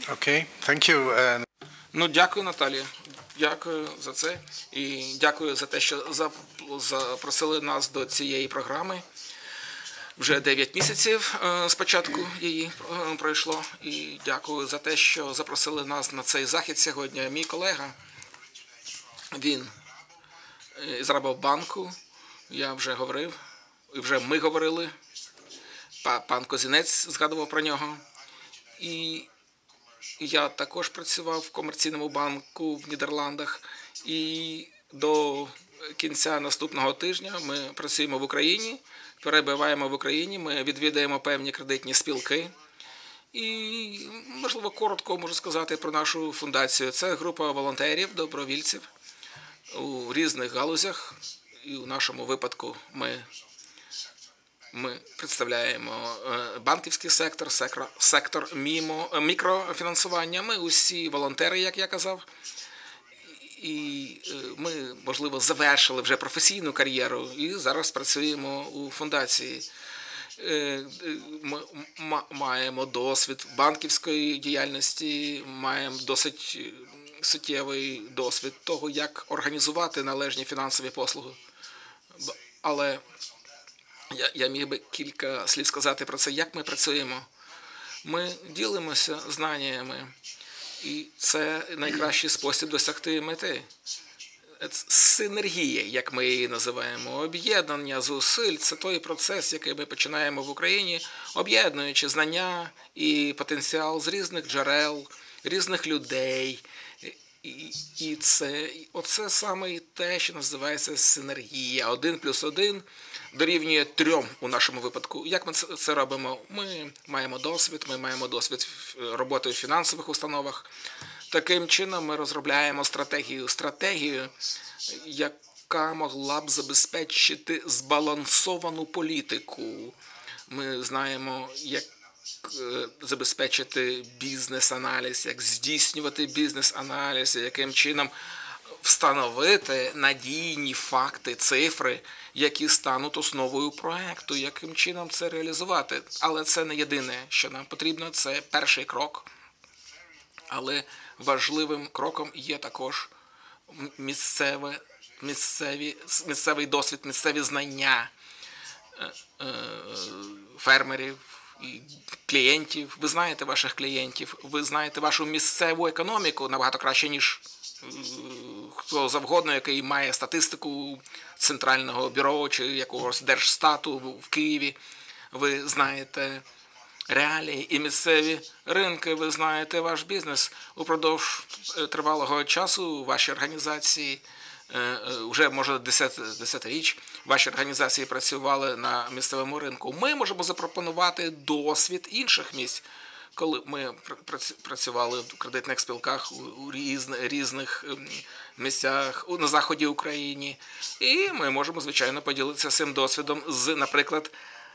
Okay, thank you. Ну, дякую, Наталія. Дякую за це. І дякую за те, що запросили нас до цієї програми. Вже 9 місяців з початку її пройшло. І дякую за те, що запросили нас на цей захід сьогодні. Мій колега, він з Рабобанку, я вже говорив, і вже ми говорили, пан Козінець згадував про нього. І я також працював в комерційному банку в Нідерландах. І до кінця наступного тижня ми працюємо в Україні, перебуваємо в Україні, ми відвідаємо певні кредитні спілки. І, можливо, коротко можу сказати про нашу фундацію. Це група волонтерів, добровільців у різних галузях. І у нашому випадку ми представляємо банківський сектор мікрофінансування. Ми усі волонтери, як я казав. І ми, можливо, завершили вже професійну кар'єру і зараз працюємо у фундації. Ми маємо досвід банківської діяльності, маємо досить суттєвий досвід того, як організувати належні фінансові послуги. Але я міг би кілька слів сказати про це, як ми працюємо. Ми ділимося знаннями, і це найкращий спосіб досягти мети. Синергія, як ми її називаємо, об'єднання зусиль – це той процес, який ми починаємо в Україні, об'єднуючи знання і потенціал з різних джерел, різних людей. І оце саме те, що називається синергія. 1+1 дорівнює 3 у нашому випадку. Як ми це робимо? Ми маємо досвід роботи в фінансових установах. Таким чином ми розробляємо стратегію, яка могла б забезпечити збалансовану політику. Ми знаємо, як забезпечити бізнес-аналіз, як здійснювати бізнес-аналіз, яким чином встановити надійні факти, цифри, які стануть основою проекту, яким чином це реалізувати. Але це не єдине, що нам потрібно, це перший крок. Але важливим кроком є також місцевий досвід, місцеві знання фермерів і клієнтів. Ви знаєте ваших клієнтів, ви знаєте вашу місцеву економіку набагато краще, ніж хто завгодно, який має статистику Центрального бюро чи якогось Держстату в Києві. Ви знаєте реалії і місцеві ринки, ви знаєте ваш бізнес. Упродовж тривалого часу ваші організації, вже, може, десятиріч, ваші організації працювали на місцевому ринку. Ми можемо запропонувати досвід інших місць. Коли ми працювали в кредитних спілках у різних місцях на заході України, і ми можемо, звичайно, поділитися цим досвідом з, наприклад,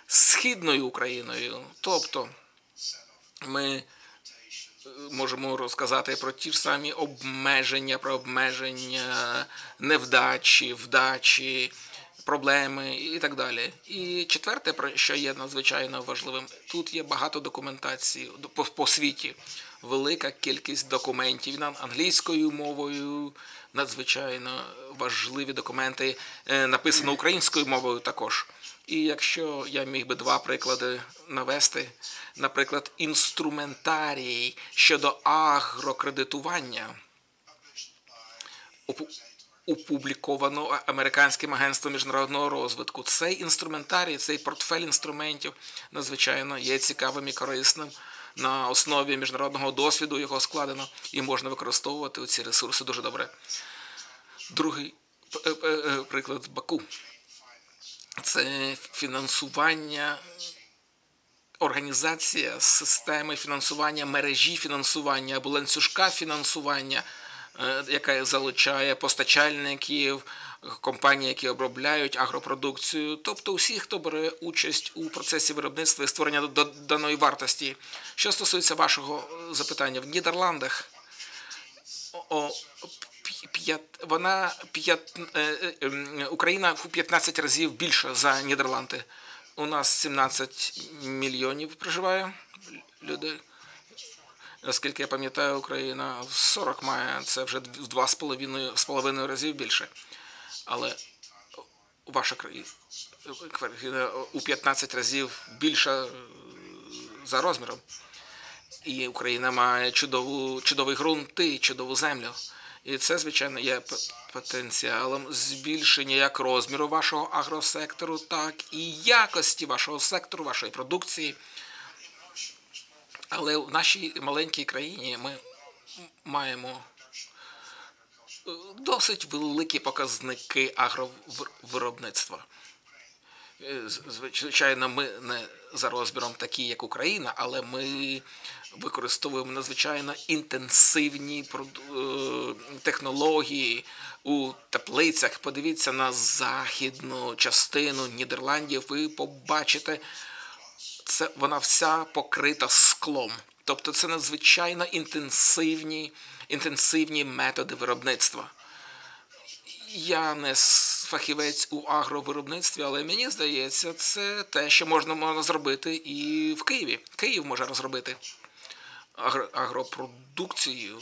Східною Україною. Тобто ми можемо розказати про ті ж самі обмеження, невдачі, вдачі, проблеми і так далі. І четверте, що є надзвичайно важливим, тут є багато документації по світі, велика кількість документів англійською мовою, надзвичайно важливі документи, написано українською мовою також. І якщо я міг би 2 приклади навести, наприклад, інструментарій щодо агрокредитування, опубліковано Американським агентством міжнародного розвитку. Цей інструментарій, цей портфель інструментів надзвичайно є цікавим і корисним на основі міжнародного досвіду його складено, і можна використовувати ці ресурси дуже добре. Другий приклад Баку. Це фінансування, організація системи фінансування, мережі фінансування або ланцюжка фінансування, яка залучає постачальників, компанії, які обробляють агропродукцію, тобто усіх, хто бере участь у процесі виробництва і створення доданої вартості. Що стосується вашого запитання, в Нідерландах Україна в 15 разів більша за Нідерланди. У нас 17 мільйонів проживає людей. Наскільки я пам'ятаю, Україна 40 має, це вже в 2,5 разів більше. Але ваша країна у 15 разів більша за розміром. І Україна має чудовий ґрунт і чудову землю. І це, звичайно, є потенціалом збільшення як розміру вашого агросектору, так і якості вашого сектору, вашої продукції. Але в нашій маленькій країні ми маємо досить великі показники агровиробництва. Звичайно, ми не за розміром такі, як Україна, але ми використовуємо надзвичайно інтенсивні технології у теплицях. Подивіться на західну частину Нідерландів, ви побачите, вона вся покрита склом. Тобто це надзвичайно інтенсивні методи виробництва. Я не фахівець у агровиробництві, але мені здається, це те, що можна зробити і в Києві. Київ може розробити агропродукцію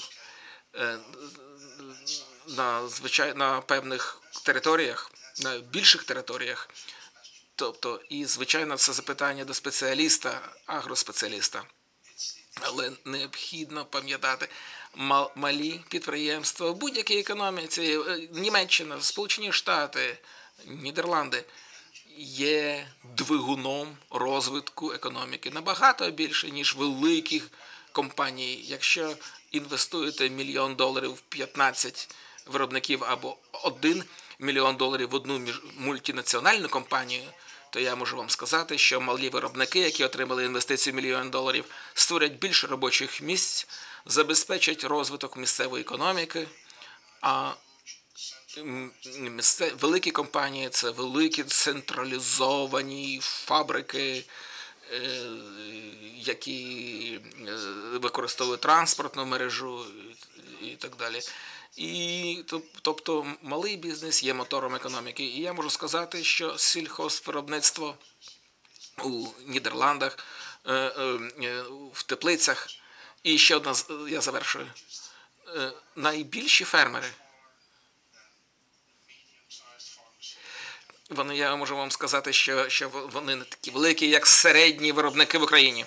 на певних територіях, на більших територіях. Тобто, і, звичайно, це запитання до спеціаліста, агроспеціаліста. Але необхідно пам'ятати, малі підприємства в будь-якій економіці, Німеччина, Сполучені Штати, Нідерланди, є двигуном розвитку економіки набагато більше, ніж великих компаній. Якщо інвестуєте $1 мільйон в 15 виробників або $1 мільйон в одну мультинаціональну компанію, то я можу вам сказати, що малі виробники, які отримали інвестицію $1 мільйон, створять більше робочих місць, забезпечать розвиток місцевої економіки, а великі компанії – це великі централізовані фабрики, які використовують транспортну мережу і так далі. І, тобто, малий бізнес є мотором економіки. І я можу сказати, що сільхозвиробництво у Нідерландах, в теплицях, і ще одна, я завершую, найбільші фермери, я можу вам сказати, що вони не такі великі, як середні виробники в Україні.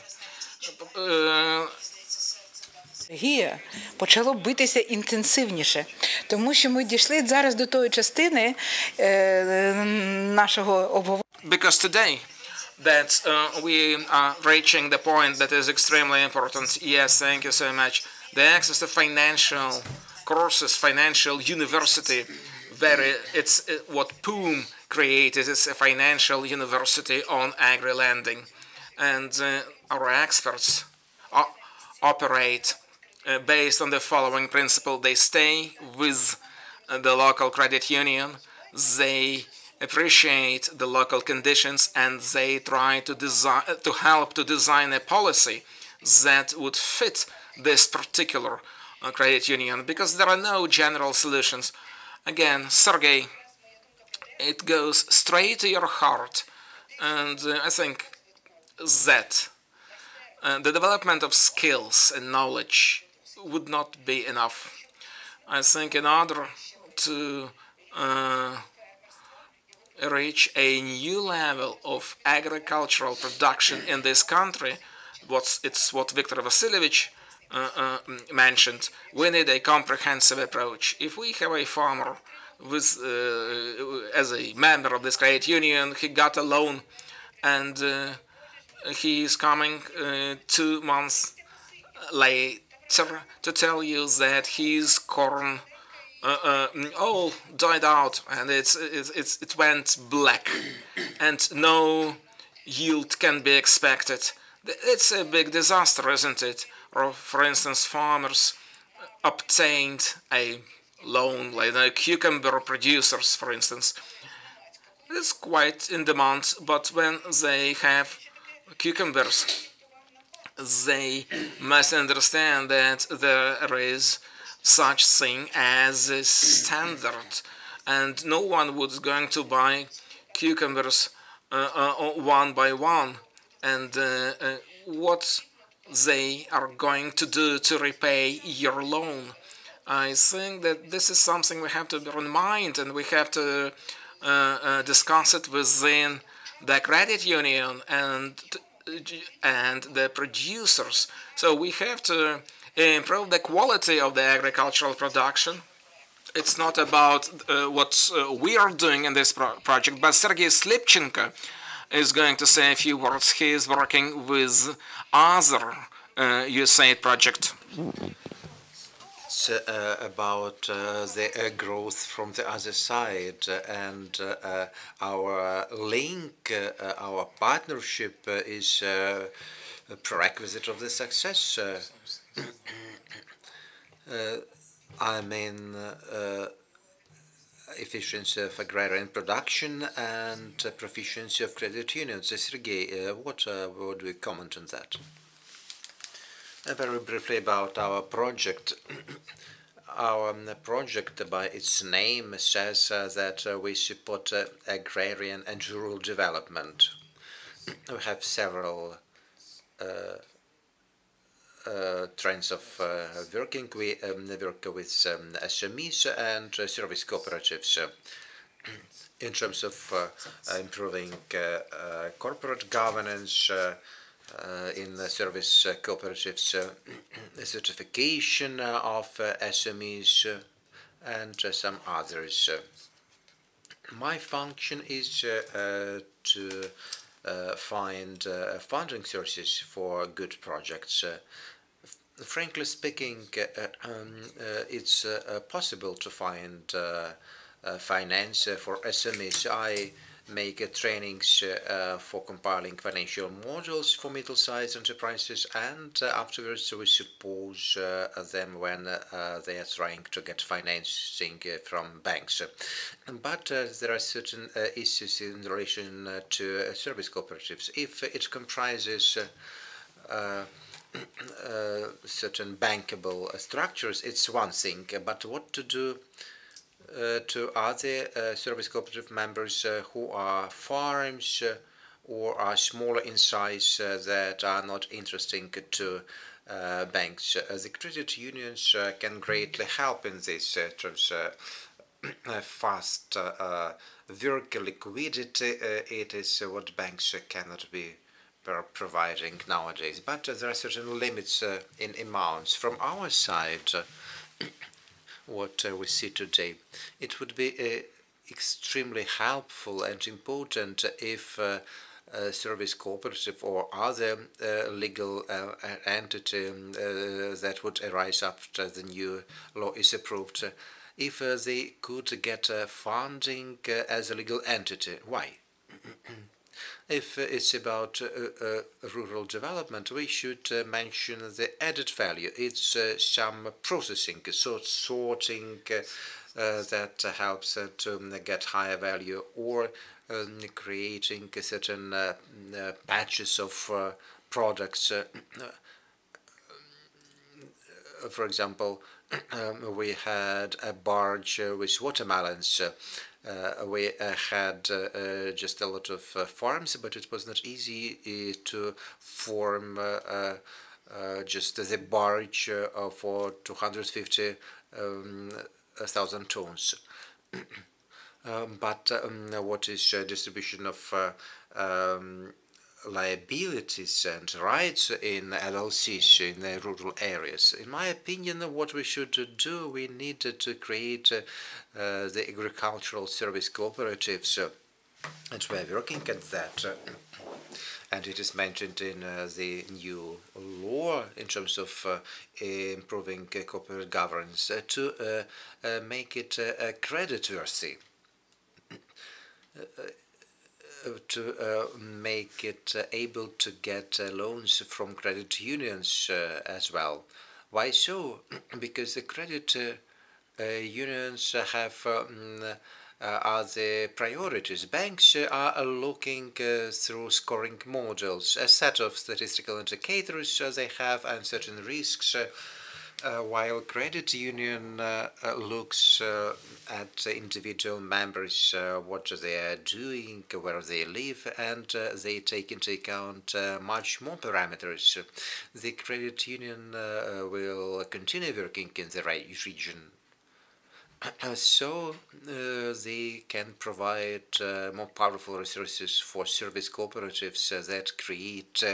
Енергія почало битися інтенсивніше, тому що ми дійшли зараз до тої частини нашого обговорення. Because today that we are reaching the point that is extremely important. Yes, thank you so much. The access to financial courses, financial university, it's what POOM created. It's a financial university on agri-lending, and our experts operate based on the following principle. They stay with the local credit union, they appreciate the local conditions, and they try to help to design a policy that would fit this particular credit union, because there are no general solutions. Again, Sergey, it goes straight to your heart, and I think that the development of skills and knowledge would not be enough. I think in order to reach a new level of agricultural production in this country, it's what Viktor Vasilievich mentioned, we need a comprehensive approach. If we have a farmer with, as a member of this credit union, he got a loan and he is coming 2 months later to tell you that his corn all died out and it went black and no yield can be expected. It's a big disaster, isn't it? Or, for instance, farmers obtained a loan, like the cucumber producers, for instance. It's quite in demand, but when they have cucumbers, they must understand that there is such thing as a standard, and no one was going to buy cucumbers one by one, and what they are going to do to repay your loan. I think that this is something we have to bear in mind, and we have to discuss it within the credit union and the producers. So we have to improve the quality of the agricultural production. It's not about what we are doing in this project, but Sergei Slipchenko is going to say a few words. He is working with other USAID project. It's about the growth from the other side, and our link, our partnership is a prerequisite of the success. I mean, efficiency of agrarian production and proficiency of credit unions. Sergei, what would we comment on that? Very briefly about our project. Our project, by its name, says that we support agrarian and rural development. We have several trends of working. We work with SMEs and service cooperatives in terms of improving corporate governance in the service cooperatives, certification of SMEs, and some others. My function is to find funding sources for good projects. Frankly speaking, it's possible to find finance for SMEs. I make trainings for compiling financial models for middle-sized enterprises, and afterwards we support them when they are trying to get financing from banks. But there are certain issues in relation to service cooperatives. If it comprises certain bankable structures, it's one thing, but what to do to other service cooperative members who are farms or are smaller in size that are not interesting to banks. The credit unions can greatly help in this terms. Fast work, liquidity, it is what banks cannot be providing nowadays. But there are certain limits in amounts. From our side, what we see today, it would be extremely helpful and important if a service cooperative or other legal entity that would arise after the new law is approved, if they could get funding as a legal entity. Why? If it's about rural development, we should mention the added value. It's some processing, sorting that helps to get higher value, or creating certain patches of products. For example, we had a barge with watermelons. We had just a lot of farms, but it was not easy to form just the barge for 250,000 tons. But what is distribution of liabilities and rights in LLCs in the rural areas? In my opinion, what we should do, we need to create the agricultural service cooperatives, and we are working at that. and it is mentioned in the new law in terms of improving corporate governance to make it creditworthy, to make it able to get loans from credit unions as well. Why so? Because the credit unions have are the priorities. Banks are looking through scoring models, a set of statistical indicators they have, and certain risks, while credit union looks at individual members, what they are doing, where they live, and they take into account much more parameters. The credit union will continue working in the region, so they can provide more powerful resources for service cooperatives that create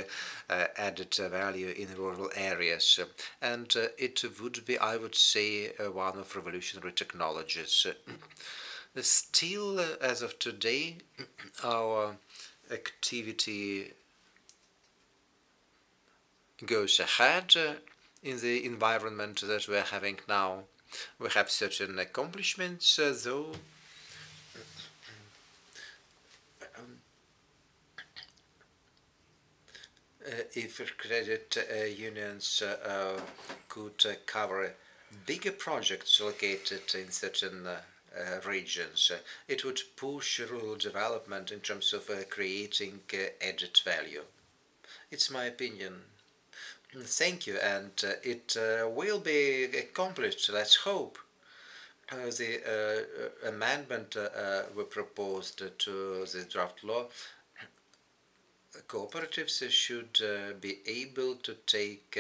added value in rural areas. And it would be, I would say, one of revolutionary technologies. Still, as of today, our activity goes ahead in the environment that we are having now. We have certain accomplishments, though if credit unions could cover bigger projects located in certain regions, it would push rural development in terms of creating added value. It's my opinion. Thank you, and it will be accomplished, let's hope. The amendment we proposed to the draft law, cooperatives should be able to take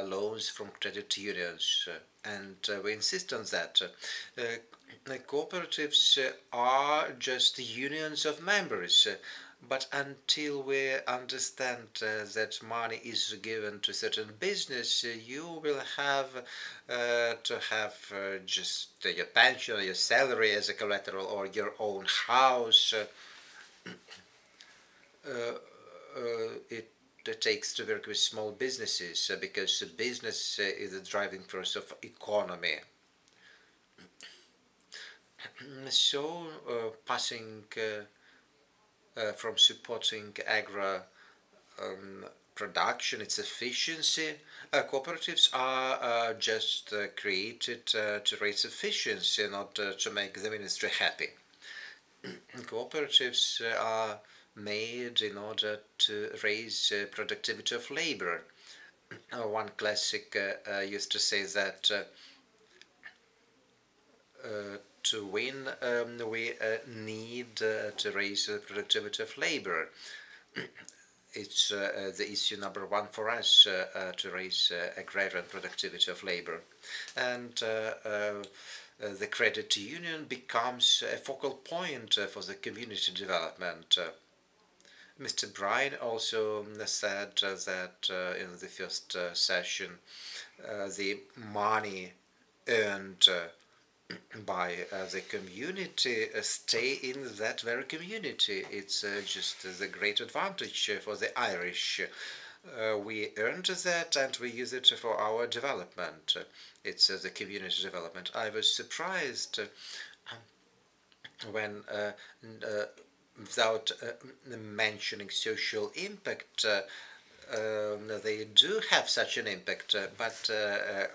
loans from credit unions, and we insist on that. Cooperatives are just unions of members, but until we understand that money is given to certain business, you will have to have just your pension or your salary as a collateral, or your own house. It takes to work with small businesses because business is the driving force of economy. So passing from supporting agro production, its efficiency, cooperatives are just created to raise efficiency, not to make the ministry happy. Cooperatives are made in order to raise productivity of labor. One classic used to say that to win, we need to raise the productivity of labor. It's the issue number one for us, to raise agrarian productivity of labor. And the credit union becomes a focal point for the community development. Mr. Bryan also said that in the first session, the money earned by the community stay in that very community. It's just the great advantage for the Irish. We earned that and we use it for our development. It's the community development. I was surprised when, without mentioning social impact, they do have such an impact, but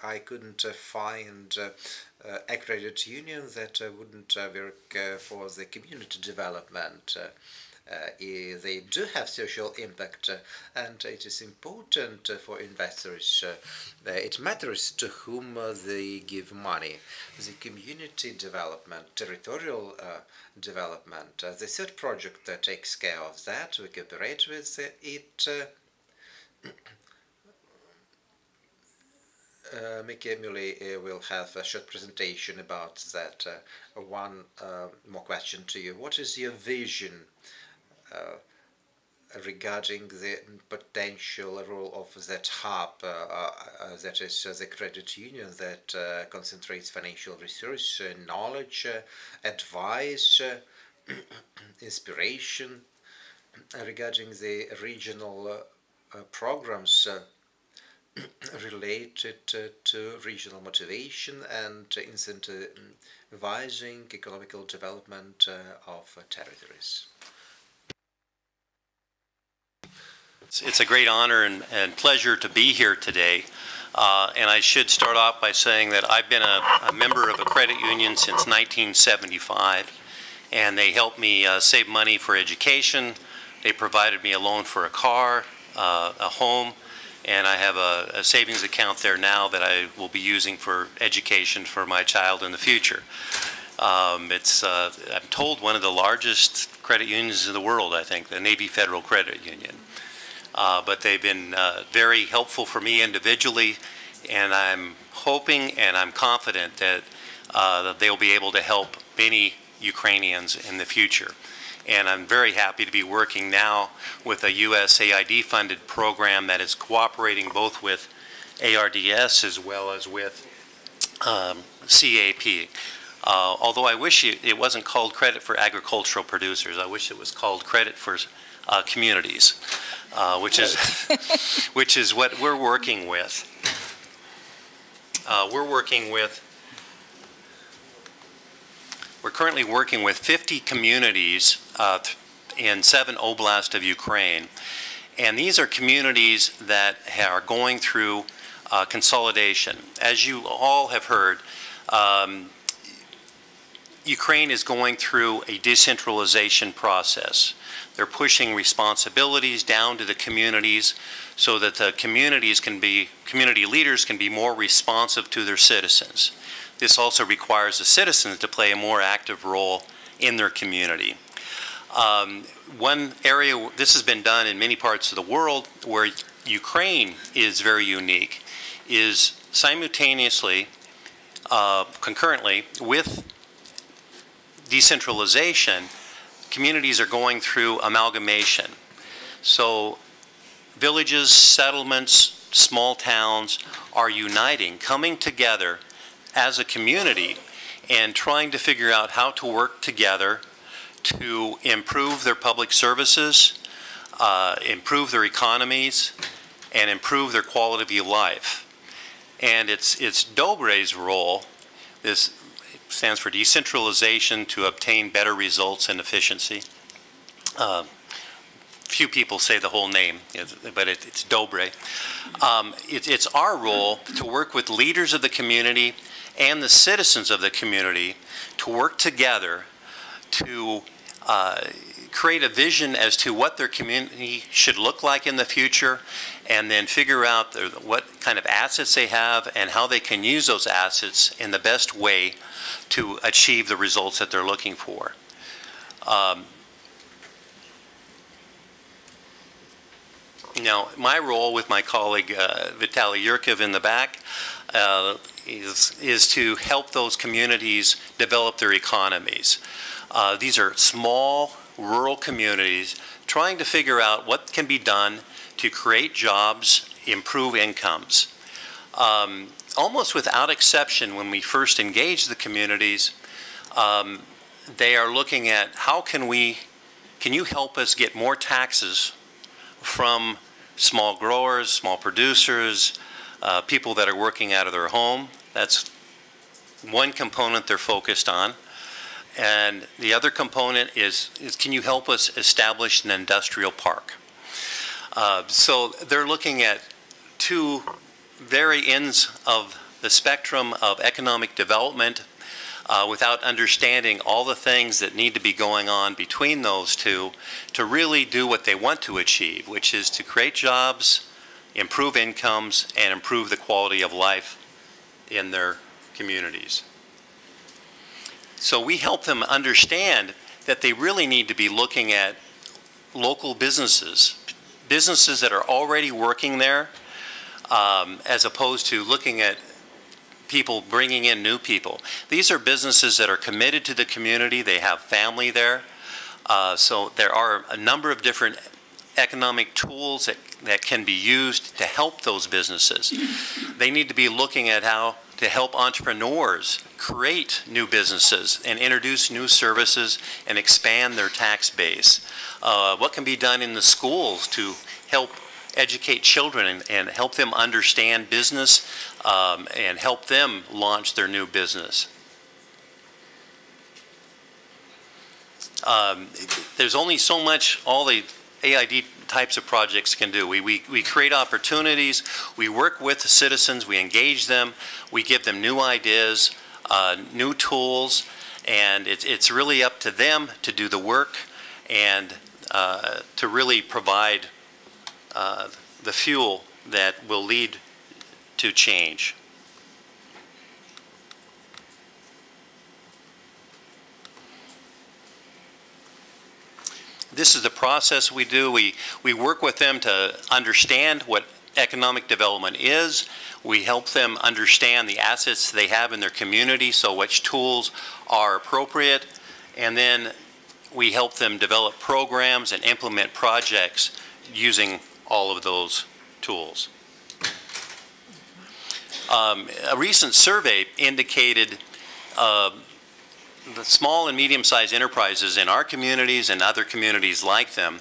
I couldn't find a credit union that wouldn't work for the community development. They do have social impact, and it is important for investors. It matters to whom they give money. The community development, territorial development, the third project takes care of that. We cooperate with it. Mickey Muley will have a short presentation about that. One more question to you. What is your vision regarding the potential role of that hub, that is the credit union that concentrates financial resource, knowledge, advice, inspiration, regarding the regional programs related to regional motivation and incentivizing economical development of territories. It's a great honor and pleasure to be here today. And I should start off by saying that I've been a member of a credit union since 1975, and they helped me save money for education. They provided me a loan for a car, a home, and I have a savings account there now that I will be using for education for my child in the future. It's, I'm told, one of the largest credit unions in the world, I think, the Navy Federal Credit Union. But they've been very helpful for me individually, and I'm hoping and I'm confident that, that they'll be able to help many Ukrainians in the future. And I'm very happy to be working now with a USAID-funded program that is cooperating both with ARDS as well as with CAP. Although I wish it wasn't called Credit for Agricultural Producers. I wish it was called Credit for Communities, which is what we're working with. We're currently working with 50 communities in 7 oblasts of Ukraine. And these are communities that are going through consolidation. As you all have heard, Ukraine is going through a decentralization process. They're pushing responsibilities down to the communities so that the communities can be, community leaders can be more responsive to their citizens. This also requires the citizens to play a more active role in their community. One area, this has been done in many parts of the world where Ukraine is very unique, is simultaneously, concurrently with decentralization, communities are going through amalgamation. So villages, settlements, small towns are uniting, coming together as a community and trying to figure out how to work together to improve their public services, improve their economies, and improve their quality of life. And it's Dobre's role, this stands for decentralization to obtain better results and efficiency. Few people say the whole name, but it's Dobre. It's our role to work with leaders of the community and the citizens of the community to work together to create a vision as to what their community should look like in the future, and then figure out what kind of assets they have and how they can use those assets in the best way to achieve the results that they're looking for. Now, my role with my colleague Vitaly Yurkiv in the back is to help those communities develop their economies. These are small, rural communities trying to figure out what can be done to create jobs, improve incomes. Almost without exception, when we first engage the communities, they are looking at how can you help us get more taxes from small growers, small producers, people that are working out of their home. That's one component they're focused on. And the other component is can you help us establish an industrial park? So they're looking at two very ends of the spectrum of economic development without understanding all the things that need to be going on between those two to really do what they want to achieve, which is to create jobs, improve incomes, and improve the quality of life in their communities. So we help them understand that they really need to be looking at local businesses, businesses that are already working there, as opposed to looking at people bringing in new people. These are businesses that are committed to the community. They have family there. So there are a number of different economic tools that can be used to help those businesses. They need to be looking at how to help entrepreneurs create new businesses and introduce new services and expand their tax base. What can be done in the schools to help educate children and help them understand business and help them launch their new business. There's only so much all the AID types of projects can do. We create opportunities, we work with the citizens, we engage them, we give them new ideas, new tools, and it's really up to them to do the work and to really provide the fuel that will lead to change. This is the process we do. We work with them to understand what economic development is. We help them understand the assets they have in their community, so which tools are appropriate. And then we help them develop programs and implement projects using all of those tools. A recent survey indicated the small and medium-sized enterprises in our communities and other communities like them,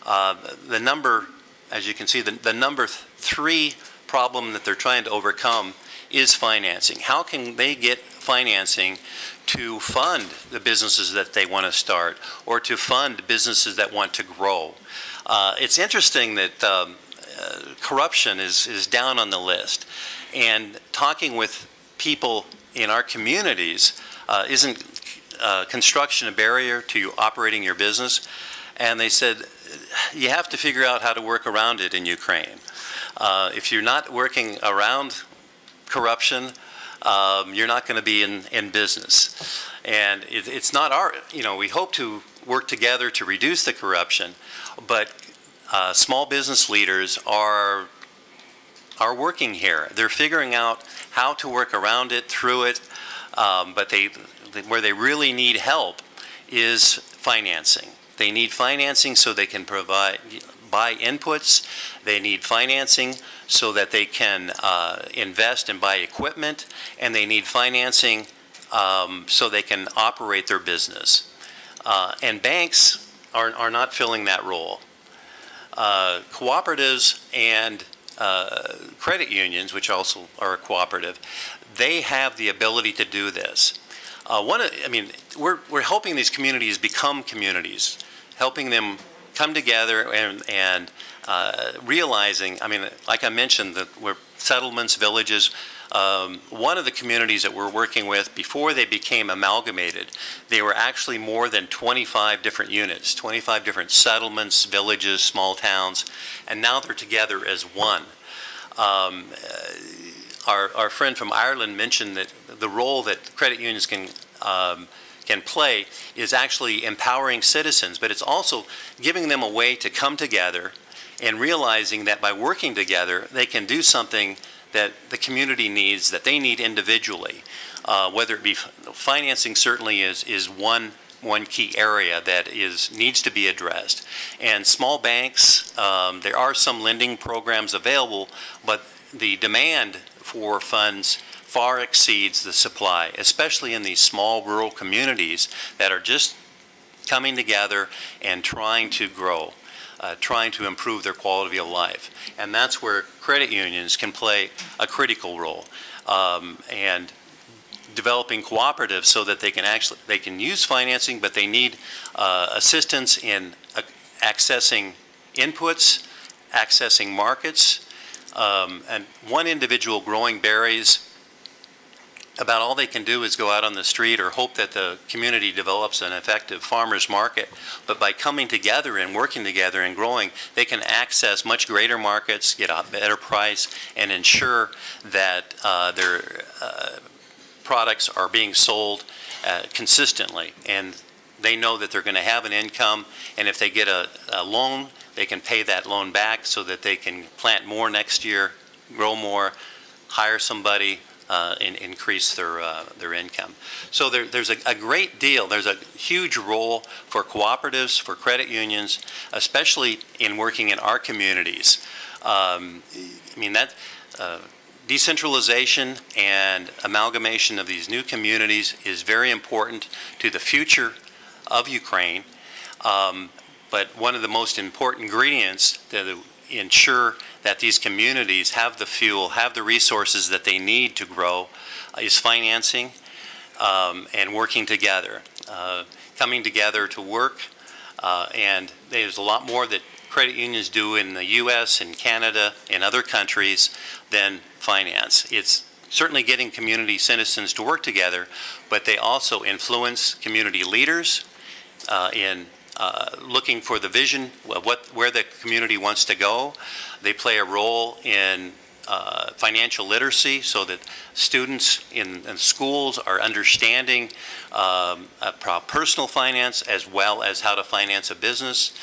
the number, as you can see, the number 3 problem that they're trying to overcome is financing. How can they get financing to fund the businesses that they want to start or to fund businesses that want to grow? It's interesting that corruption is down on the list, and talking with people in our communities isn't construction a barrier to operating your business? And they said, you have to figure out how to work around it in Ukraine. If you're not working around corruption, you're not going to be in business. And it's not our, we hope to work together to reduce the corruption, but small business leaders are working here. They're figuring out how to work around it, through it, but where they really need help is financing. They need financing so they can buy inputs. They need financing so that they can invest and buy equipment, and they need financing so they can operate their business. And banks are not filling that role. Cooperatives and credit unions, which also are a cooperative, they have the ability to do this. We're helping these communities become communities, helping them come together and realizing, like I mentioned, that we're settlements, villages. One of the communities that we're working with, before they became amalgamated, they were actually more than 25 different units, 25 different settlements, villages, small towns, and now they're together as one. Our friend from Ireland mentioned that the role that credit unions can play is actually empowering citizens, but it's also giving them a way to come together and realizing that by working together, they can do something that the community needs, that they need individually. Whether it be financing, certainly is one key area that needs to be addressed. And small banks, there are some lending programs available, but the demand for funds far exceeds the supply, especially in these small rural communities that are just coming together and trying to grow, trying to improve their quality of life. And that's where credit unions can play a critical role, and developing cooperatives so that they can use financing, but they need assistance in accessing inputs, accessing markets. And one individual growing berries, about all they can do is go out on the street or hope that the community develops an effective farmer's market. But by coming together and working together and growing, they can access much greater markets, get a better price, and ensure that their products are being sold consistently. And they know that they're going to have an income, and if they get a loan, they can pay that loan back so that they can plant more next year, grow more, hire somebody, and increase their income. So there's a great deal. There's a huge role for cooperatives, for credit unions, especially in working in our communities. decentralization and amalgamation of these new communities is very important to the future of Ukraine. But one of the most important ingredients to ensure that these communities have the fuel, have the resources that they need to grow is financing and working together, coming together to work. And there's a lot more that credit unions do in the U.S. and Canada and other countries than finance. It's certainly getting community citizens to work together, but they also influence community leaders in looking for the vision of where the community wants to go. They play a role in financial literacy so that students in schools are understanding personal finance as well as how to finance a business.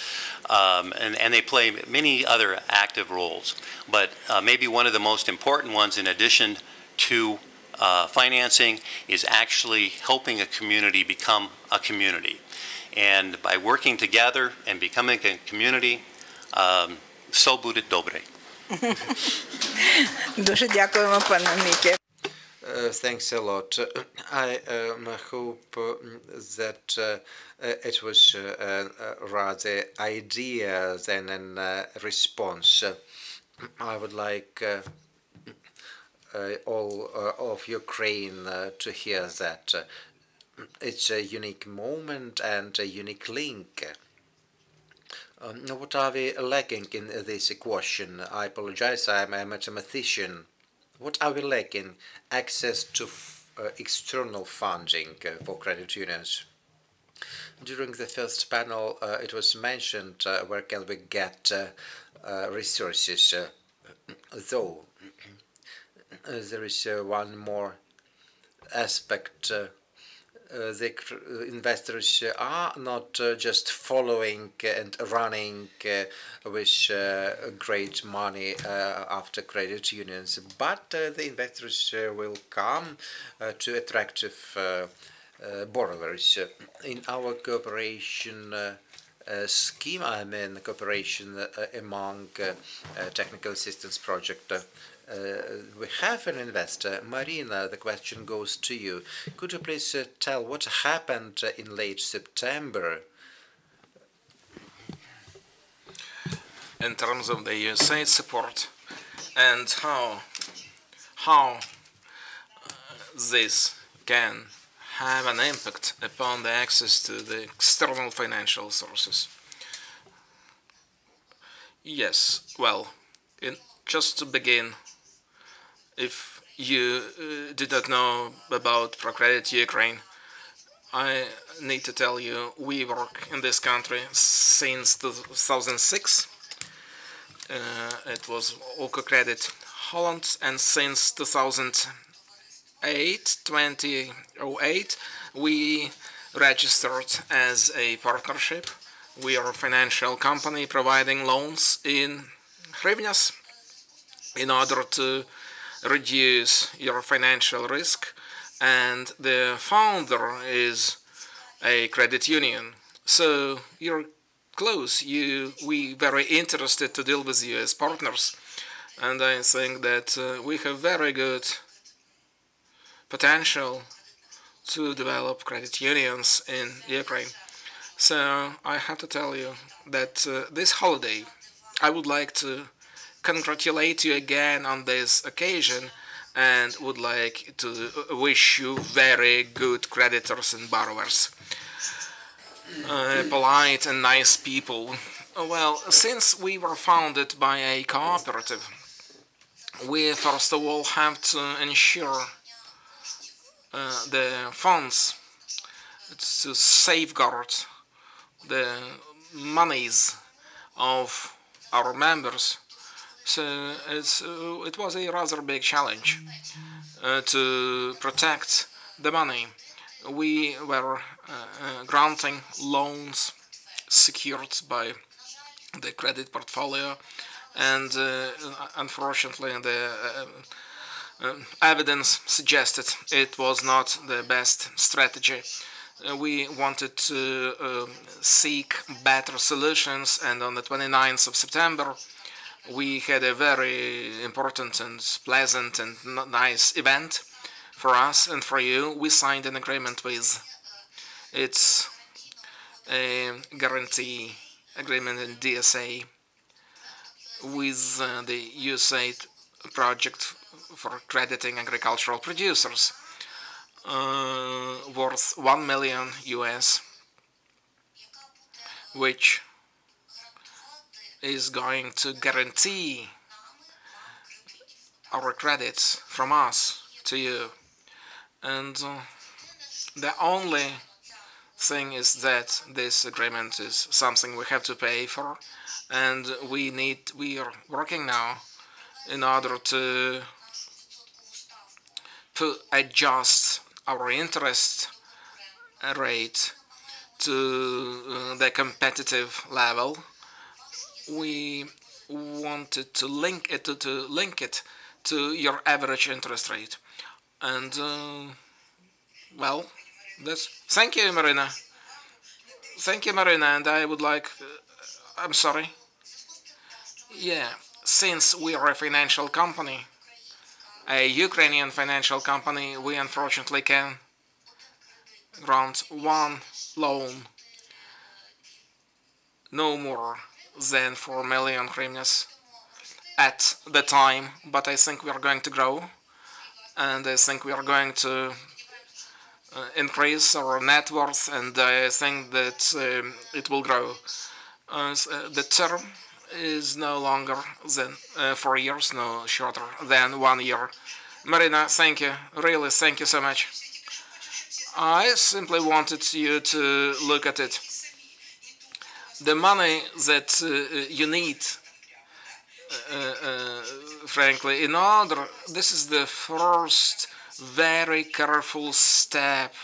And they play many other active roles. But maybe one of the most important ones, in addition to financing, is actually helping a community become a community. And by working together and becoming a community, все будет добре. Дуже дякуємо, пане Міке. Thanks a lot. I hope that it was rather idea than a response. I would like all of Ukraine to hear that. It's a unique moment and a unique link. What are we lacking in this equation? I apologize, I'm a mathematician. What are we lacking? Access to external funding for credit unions. During the first panel, it was mentioned where can we get resources. Though there is one more aspect. The investors are not just following and running with great money after credit unions, but the investors will come to attractive borrowers. In our cooperation scheme, I mean cooperation among technical assistance project, we have an investor. Marina, the question goes to you. Could you please tell what happened in late September? In terms of the USAID support and how this can have an impact upon the access to the external financial sources. Yes, well, just to begin, if you did not know about ProCredit Ukraine, I need to tell you we work in this country since 2006. It was Oco-Credit Holland, and since 2008, we registered as a partnership. We are a financial company providing loans in hryvnias in order to reduce your financial risk, and the founder is a credit union. So you're close. We very interested to deal with you as partners, and I think that we have very good potential to develop credit unions in Ukraine. So I have to tell you that this holiday, I would like to congratulate you again on this occasion and would like to wish you very good creditors and borrowers. Polite and nice people. Well, since we were founded by a cooperative, we first of all have to ensure the funds to safeguard the monies of our members. So it was a rather big challenge to protect the money. We were granting loans secured by the credit portfolio, and unfortunately the evidence suggested it was not the best strategy. We wanted to seek better solutions, and on the 29th of September We had a very important and pleasant and nice event for us and for you. We signed an agreement with, it's a guarantee agreement in DSA with the USAID project for crediting agricultural producers, worth $1 million US, which is going to guarantee our credits from us to you. And the only thing is that this agreement is something we have to pay for, and we are working now in order to adjust our interest rate to the competitive level. We wanted to link it to your average interest rate, and well, that's. Thank you, Marina. Thank you, Marina. And I would like. I'm sorry. Yeah, since we are a financial company, a Ukrainian financial company, we unfortunately can grant one loan, no more than 4 million hryvnias at the time, but I think we are going to grow, and I think we are going to increase our net worth, and I think that it will grow. The term is no longer than 4 years, no shorter than 1 year. Marina, thank you. Really, thank you so much. I simply wanted you to look at it. The money that you need, frankly, this is the first very careful step.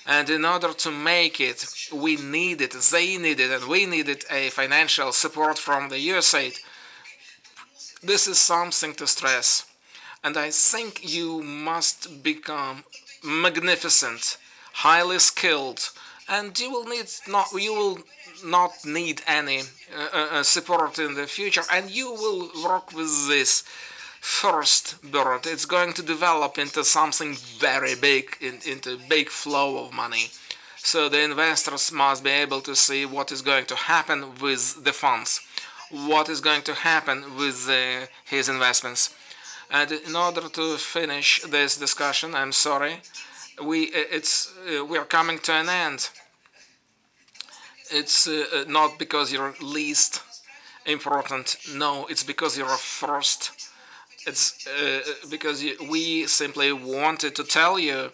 And in order to make it, we needed, they needed, and we needed a financial support from the USAID. This is something to stress. And I think you must become magnificent, highly skilled, and you will not need any support in the future, and you will work with this first bird. It's going to develop into something very big, into big flow of money. So the investors must be able to see what is going to happen with the funds, what is going to happen with his investments. And in order to finish this discussion, I'm sorry, we are coming to an end. It's not because you're least important. No, it's because you're first. It's because we simply wanted to tell you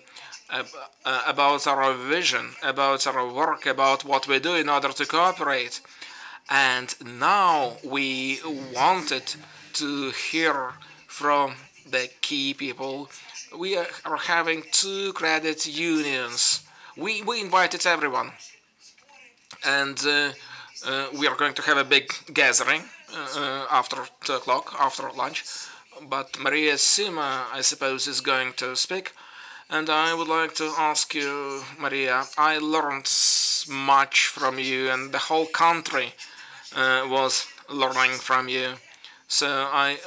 about our vision, about our work, about what we do in order to cooperate. And now we wanted to hear from the key people. We are having 2 credit unions. We invited everyone. And we are going to have a big gathering after 2 o'clock, after lunch. But Maria Sima, I suppose, is going to speak. And I would like to ask you, Maria, I learned much from you, and the whole country was learning from you. So I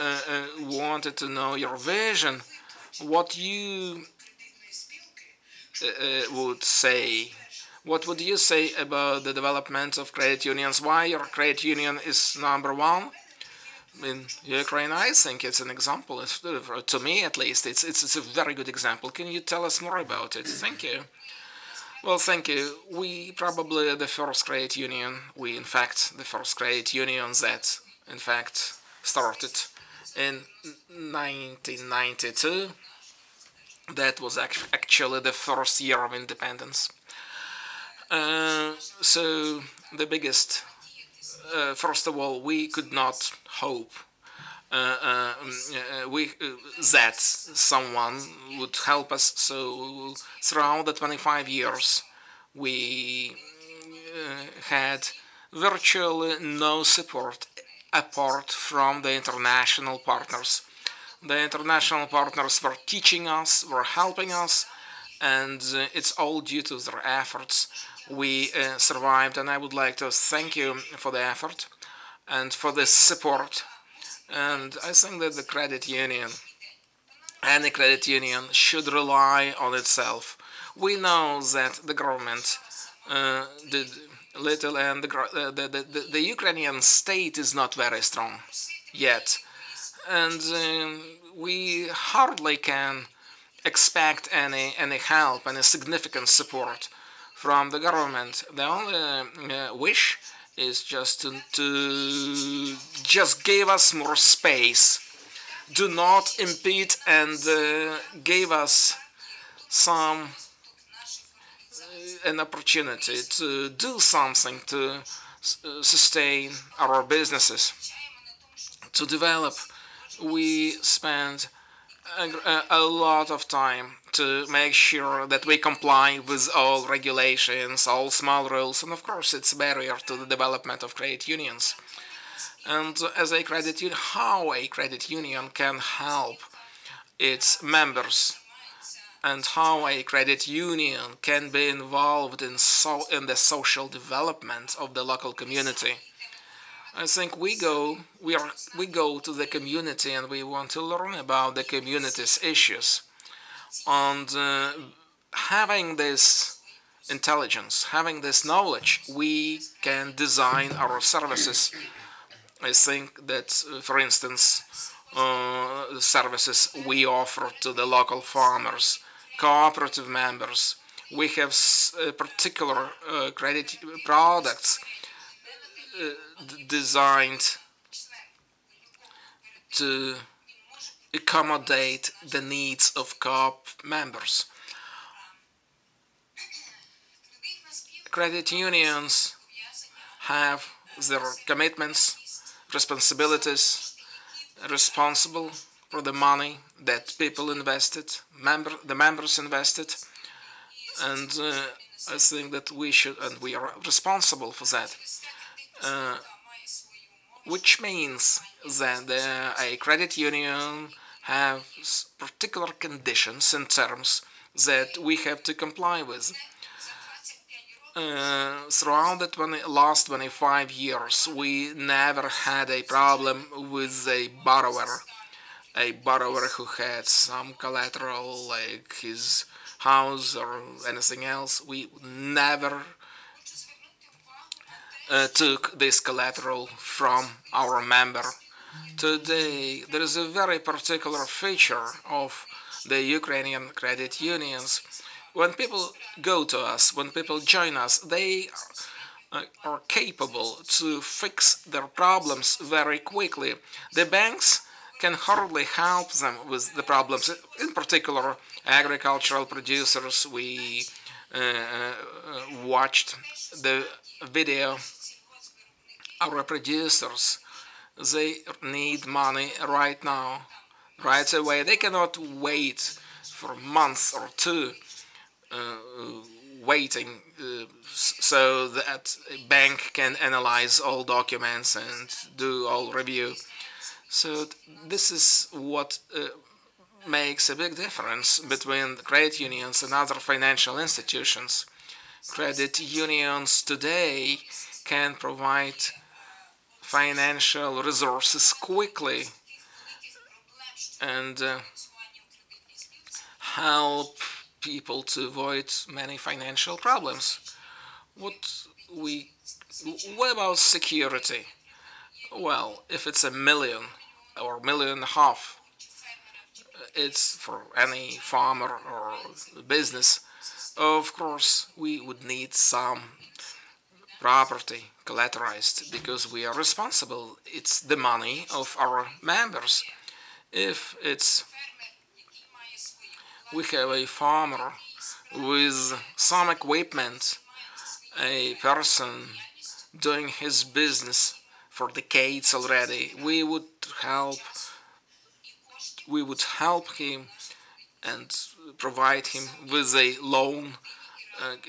wanted to know your vision, what you would say. What would you say about the development of credit unions? Why your credit union is #1 in Ukraine? I think it's an example. To me, at least, it's a very good example. Can you tell us more about it? Thank you. Well, thank you. We probably the first credit union. In fact, the first credit union that, in fact, started in 1992. That was actually the first year of independence. So the biggest, first of all, we could not hope that someone would help us. So throughout the 25 years, we had virtually no support apart from the international partners. The international partners were teaching us, were helping us, and it's all due to their efforts. We survived, and I would like to thank you for the effort and for the support And I think that the credit union, any credit union, should rely on itself. We know that the government did little, and the Ukrainian state is not very strong yet. And we hardly can expect any help, any significant support from the government. The only wish is just to just give us more space. Do not impede, and give us an opportunity to do something to sustain our businesses, to develop. We spend a lot of time to make sure that we comply with all regulations, all small rules, and of course it's a barrier to the development of credit unions. And as a credit union, how a credit union can help its members, and how a credit union can be involved in the social development of the local community. I think we go to the community and we want to learn about the community's issues. And having this intelligence, having this knowledge, we can design our services. I think that, for instance, the services we offer to the local farmers, cooperative members, we have particular credit products designed to accommodate the needs of co-op members. Credit unions have their commitments, responsibilities, responsible for the money that people invested, the members invested, and I think that we should, and we are responsible for that. Which means that a credit union have particular conditions and terms that we have to comply with. Throughout the last 25 years, we never had a problem with a borrower who had some collateral, like his house or anything else. We never took this collateral from our member. Today, there is a very particular feature of the Ukrainian credit unions. When people go to us, when people join us, they are capable to fix their problems very quickly. The banks can hardly help them with the problems, in particular agricultural producers. We watched the video. Our producers, they need money right now, right away. They cannot wait for months or two waiting so that a bank can analyze all documents and do all review. So this is what makes a big difference between credit unions and other financial institutions. Credit unions today can provide financial resources quickly and help people to avoid many financial problems. What about security? Well, if it's $1 million or $1.5 million, it's for any farmer or business. Of course, we would need some property collateralized because we are responsible. It's the money of our members. If we have a farmer with some equipment, a person doing his business for decades already, we would help him and provide him with a loan,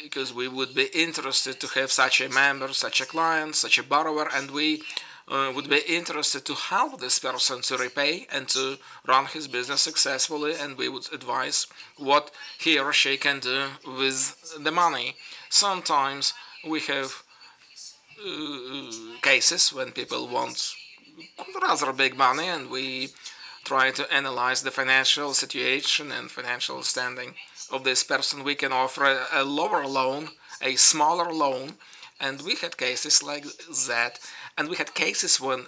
because we would be interested to have such a member, such a client, such a borrower, and we would be interested to help this person to repay and to run his business successfully, and we would advise what he or she can do with the money. Sometimes we have cases when people want rather big money, and we try to analyze the financial situation and financial standing of this person. We can offer a lower loan, a smaller loan, and we had cases like that, and we had cases when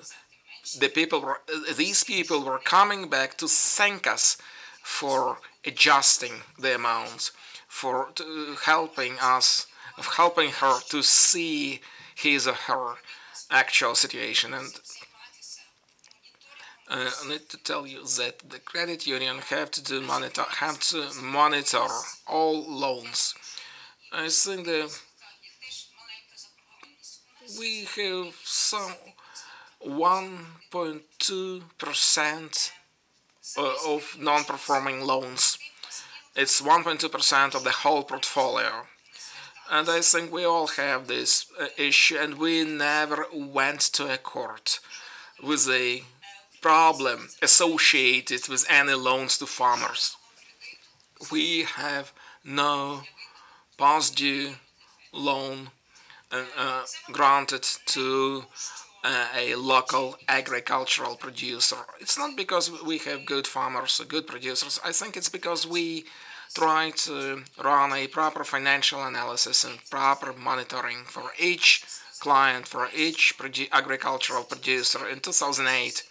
these people were coming back to thank us for adjusting the amounts, for helping her to see his or her actual situation. And I need to tell you that the credit union have to monitor all loans. I think that we have some 1.2% of non-performing loans. It's 1.2% of the whole portfolio. And I think we all have this issue, and we never went to a court with a problem associated with any loans to farmers. We have no past due loan granted to a local agricultural producer. It's not because we have good farmers or good producers. I think it's because we try to run a proper financial analysis and proper monitoring for each client, for each agricultural producer. In 2008,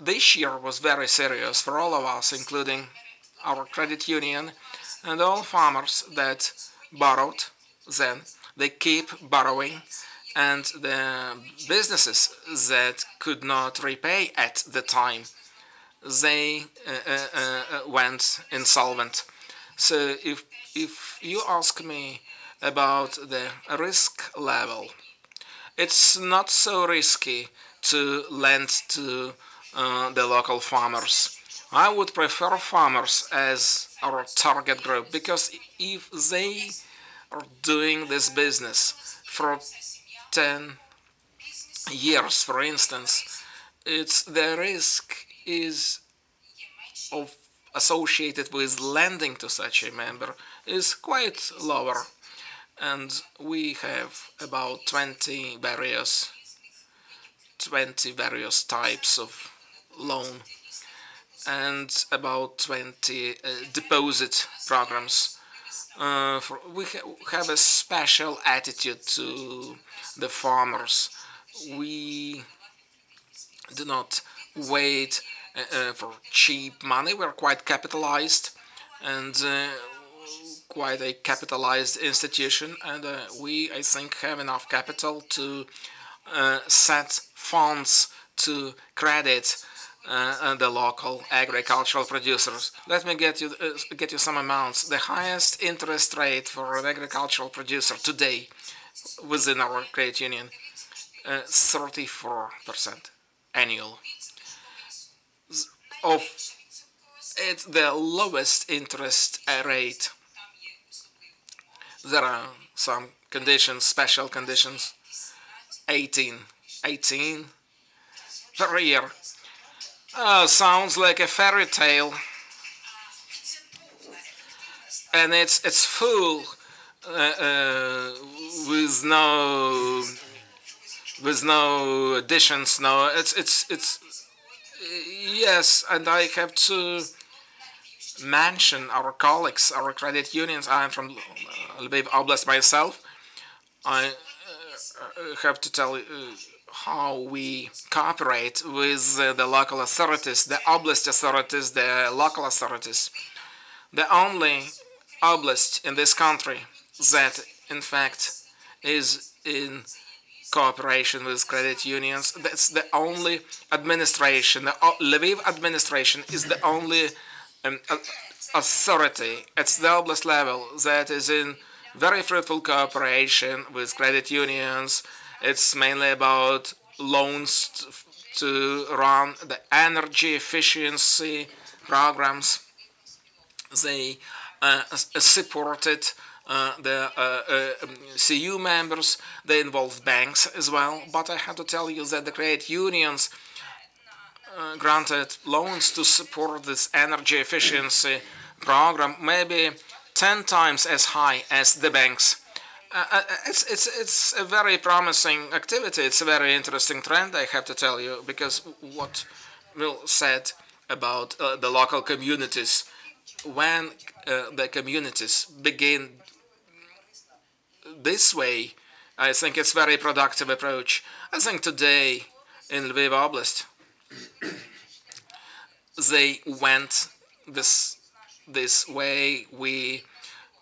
this year was very serious for all of us, including our credit union and all farmers that borrowed then. They keep borrowing, and the businesses that could not repay at the time, they went insolvent. So if you ask me about the risk level, it's not so risky to lend to the local farmers. I would prefer farmers as our target group, because if they are doing this business for 10 years, for instance, the risk is associated with lending to such a member is quite lower. And we have about 20 various types of loan and about 20 deposit programs. We have a special attitude to the farmers. We do not wait for cheap money. We're quite capitalized and quite a capitalized institution, and we, I think, have enough capital to set funds to credit the local agricultural producers. Let me get you some amounts. The highest interest rate for an agricultural producer today within our credit union, 34% annual. It's the lowest interest rate. There are some conditions, special conditions, 18 per year. Sounds like a fairy tale, and it's full with no additions. No, it's yes, and I have to mention our colleagues, our credit unions. I am from Lviv Oblast myself. I have to tell you how we cooperate with the local authorities, the oblast authorities, the local authorities. The only oblast in this country that, in fact, is in cooperation with credit unions. That's the only administration. The Lviv administration is the only authority at the oblast level that is in very fruitful cooperation with credit unions. It's mainly about loans to run the energy efficiency programs. They supported the CU members. They involve banks as well. But I have to tell you that the credit unions granted loans to support this energy efficiency program maybe 10 times as high as the banks. It's a very promising activity. It's a very interesting trend, I have to tell you, because what Will said about the local communities, when the communities begin this way, I think it's very productive approach. I think today in Lviv Oblast, they went this way. We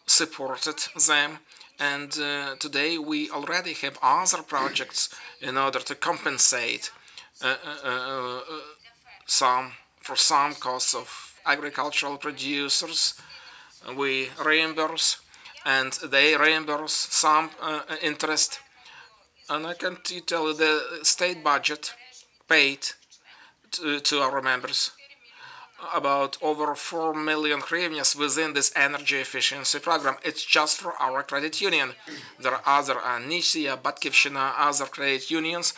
supported them. And today we already have other projects in order to compensate for some costs of agricultural producers. We reimburse, and they reimburse some interest. And I can tell you the state budget paid to our members about over 4 million hryvnias within this energy efficiency program. It's just for our credit union. There are other Nisia, Batkivshina, other credit unions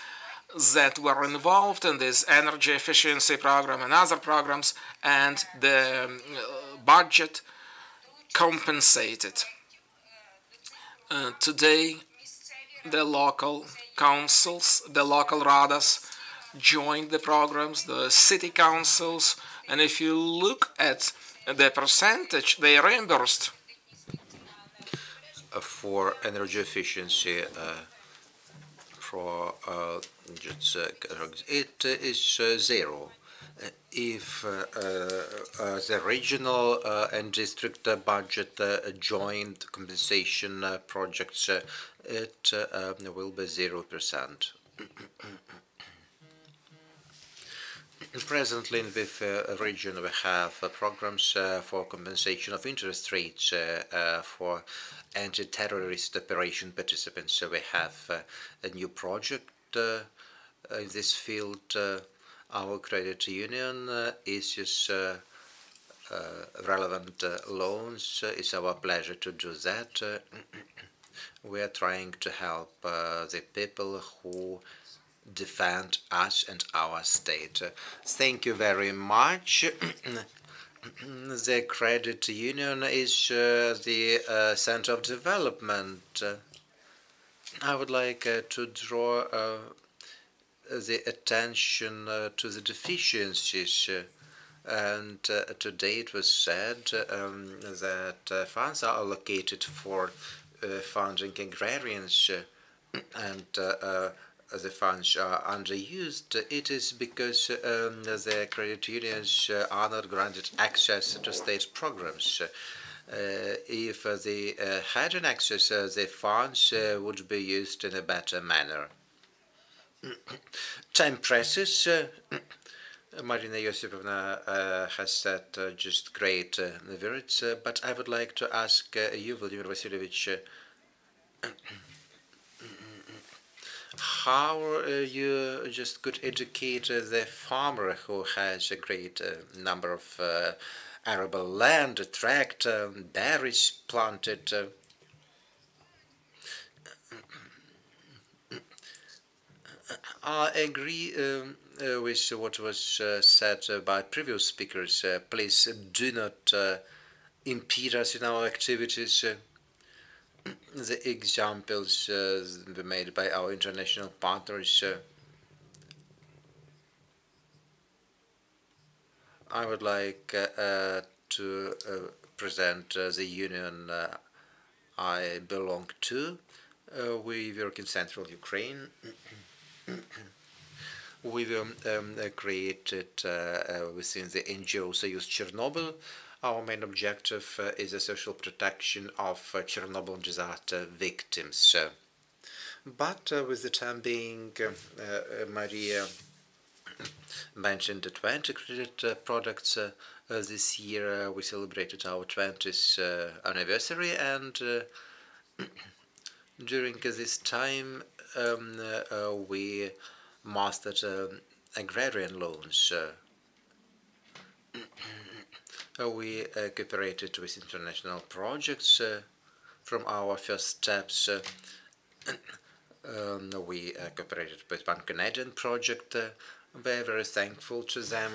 that were involved in this energy efficiency program and other programs, and the budget compensated. Today, the local councils, the local radas joined the programs, the city councils, and if you look at the percentage they reimbursed for energy efficiency projects, it is zero. If the regional and district budget joint compensation projects, it will be 0%. Presently in the region we have programs for compensation of interest rates for anti-terrorist operation participants. So we have a new project in this field. Our credit union issues relevant loans. It's our pleasure to do that. We are trying to help the people who defend us and our state. Thank you very much. The credit union is the center of development. I would like to draw the attention to the deficiencies. And today it was said that funds are allocated for funding agrarians, and the funds are underused. It is because the credit unions are not granted access to state programs. If they had an access, the funds would be used in a better manner. Time presses. Marina Yosipovna has said just great words, but I would like to ask you, Vladimir Vasilyevich, how you just could educate the farmer who has a great number of arable land, tract, berries planted. I agree with what was said by previous speakers. Please do not impede us in our activities. The examples were made by our international partners. I would like to present the union I belong to. We work in central Ukraine. We were created within the NGO Soyuz Chernobyl. Our main objective is the social protection of Chernobyl disaster victims. But with the time being, Maria mentioned the 20 credit products. This year we celebrated our 20th anniversary, and during this time we mastered agrarian loans. We cooperated with international projects. From our first steps, we cooperated with one Canadian project. We're very thankful to them.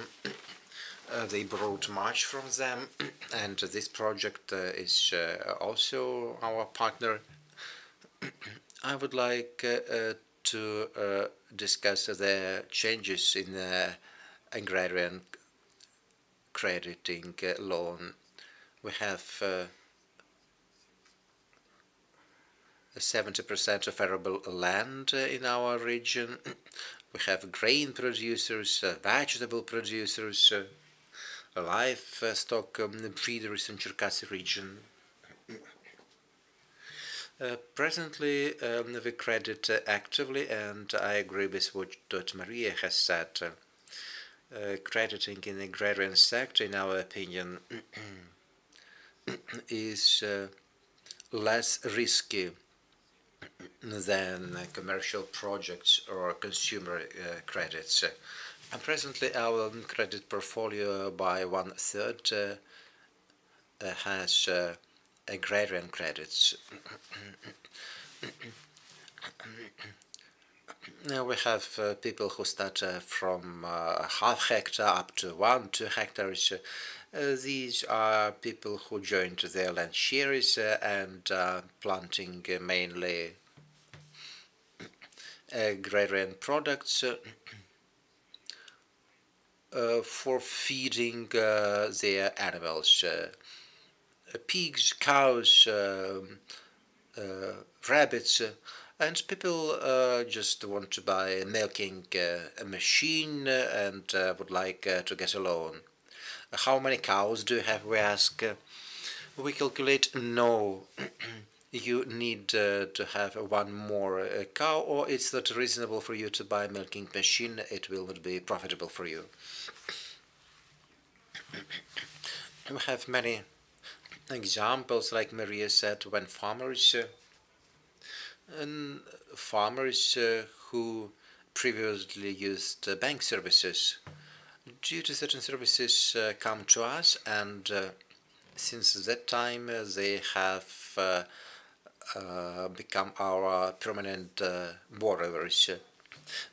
They brought much from them, and this project is also our partner. I would like to discuss the changes in agrarian crediting loan. We have 70% of arable land in our region. We have grain producers, vegetable producers, livestock breeders in Cherkasy region. Presently, we credit actively, and I agree with what Maria has said. Crediting in the agrarian sector, in our opinion, is less risky than commercial projects or consumer credits. And presently, our credit portfolio by 1/3 has agrarian credits. Now we have people who start from half hectare up to 1-2 hectares. These are people who joined their land shares and planting mainly agrarian products for feeding their animals. Pigs, cows, rabbits, and people just want to buy a milking machine and would like to get a loan. How many cows do you have, we ask? We calculate no. You need to have one more cow, or it's not reasonable for you to buy a milking machine. It will not be profitable for you. We have many examples, like Maria said, when farmers who previously used bank services, due to certain services, come to us, and since that time they have become our permanent borrowers.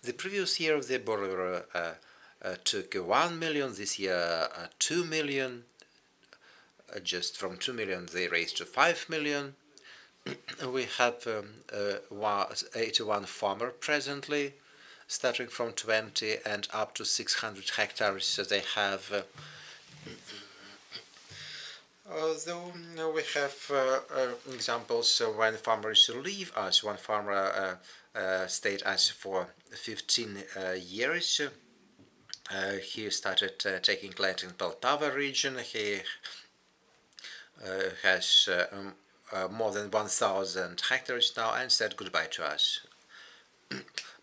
The previous year the borrower took 1 million, this year 2 million. Just from 2 million they raised to 5 million. We have 81 farmers presently, starting from 20 and up to 600 hectares. So they have. Although we have examples when farmers leave us. One farmer stayed us for 15 years. He started taking land in Poltava region. He has more than 1,000 hectares now and said goodbye to us.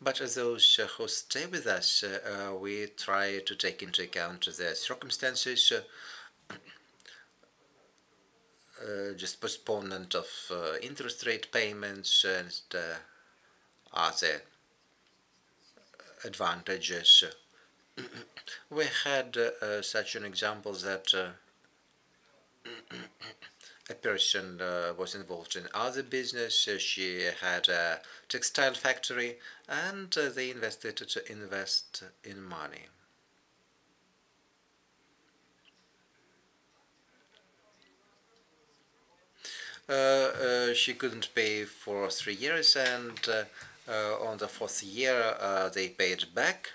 But those who stay with us, we try to take into account the circumstances, just postponement of interest rate payments and other advantages. We had such an example that a person was involved in other business. She had a textile factory, and they invested to invest in money. She couldn't pay for 3 years, and on the 4th year they paid back.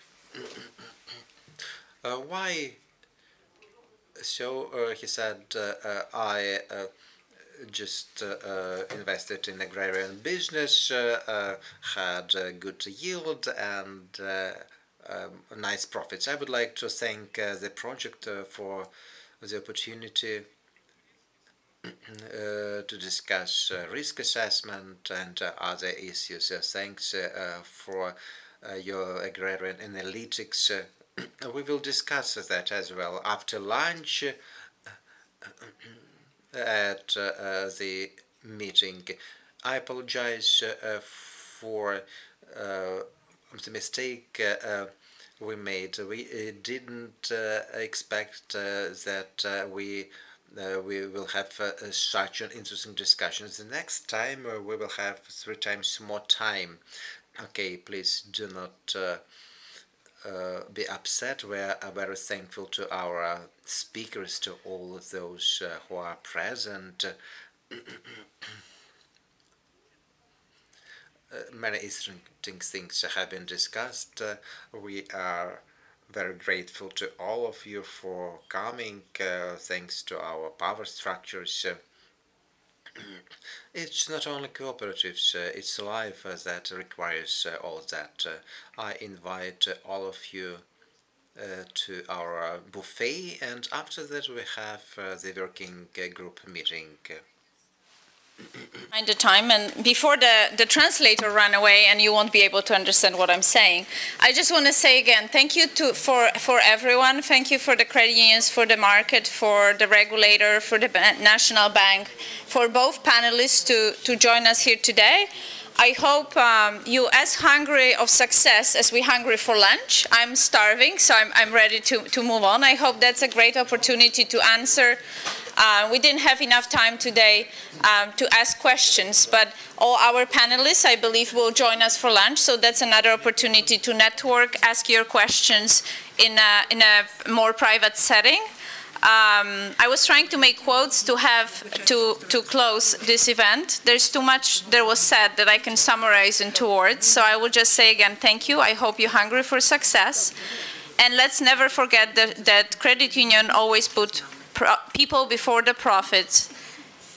Why? So he said, I just invested in agrarian business, had good yield and nice profits. I would like to thank the project for the opportunity to discuss risk assessment and other issues. Thanks for your agrarian analytics. We will discuss that as well after lunch at the meeting. I apologize for the mistake we made. We didn't expect that we will have such an interesting discussion. The next time we will have 3 times more time. Okay, please do not be upset. We are very thankful to our speakers, to all of those who are present. many interesting things have been discussed. We are very grateful to all of you for coming, thanks to our power structures. It's not only cooperatives, it's life that requires all that. I invite all of you to our buffet, and after that we have the working group meeting. Find the time, and before the translator run away and you won't be able to understand what I'm saying, I just want to say again, thank you for everyone. Thank you for the credit unions, for the market, for the regulator, for the National Bank, for both panelists to join us here today. I hope you as hungry of success as we're hungry for lunch. I'm starving, so I'm ready to move on. I hope that's a great opportunity to answer. We didn't have enough time today to ask questions, but all our panelists, I believe, will join us for lunch, so that's another opportunity to network, ask your questions in a more private setting. I was trying to make quotes to close this event. There's too much that was said that I can summarize in 2 words, so I will just say again, thank you. I hope you're hungry for success. And let's never forget that credit union always put people before the profits,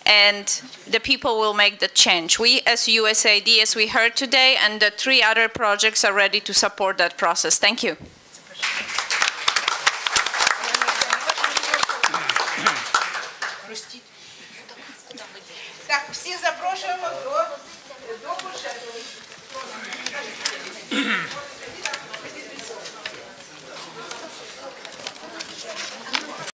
and the people will make the change. We as USAID, as we heard today, and the 3 other projects are ready to support that process. Thank you. Так, всі запрошуємо до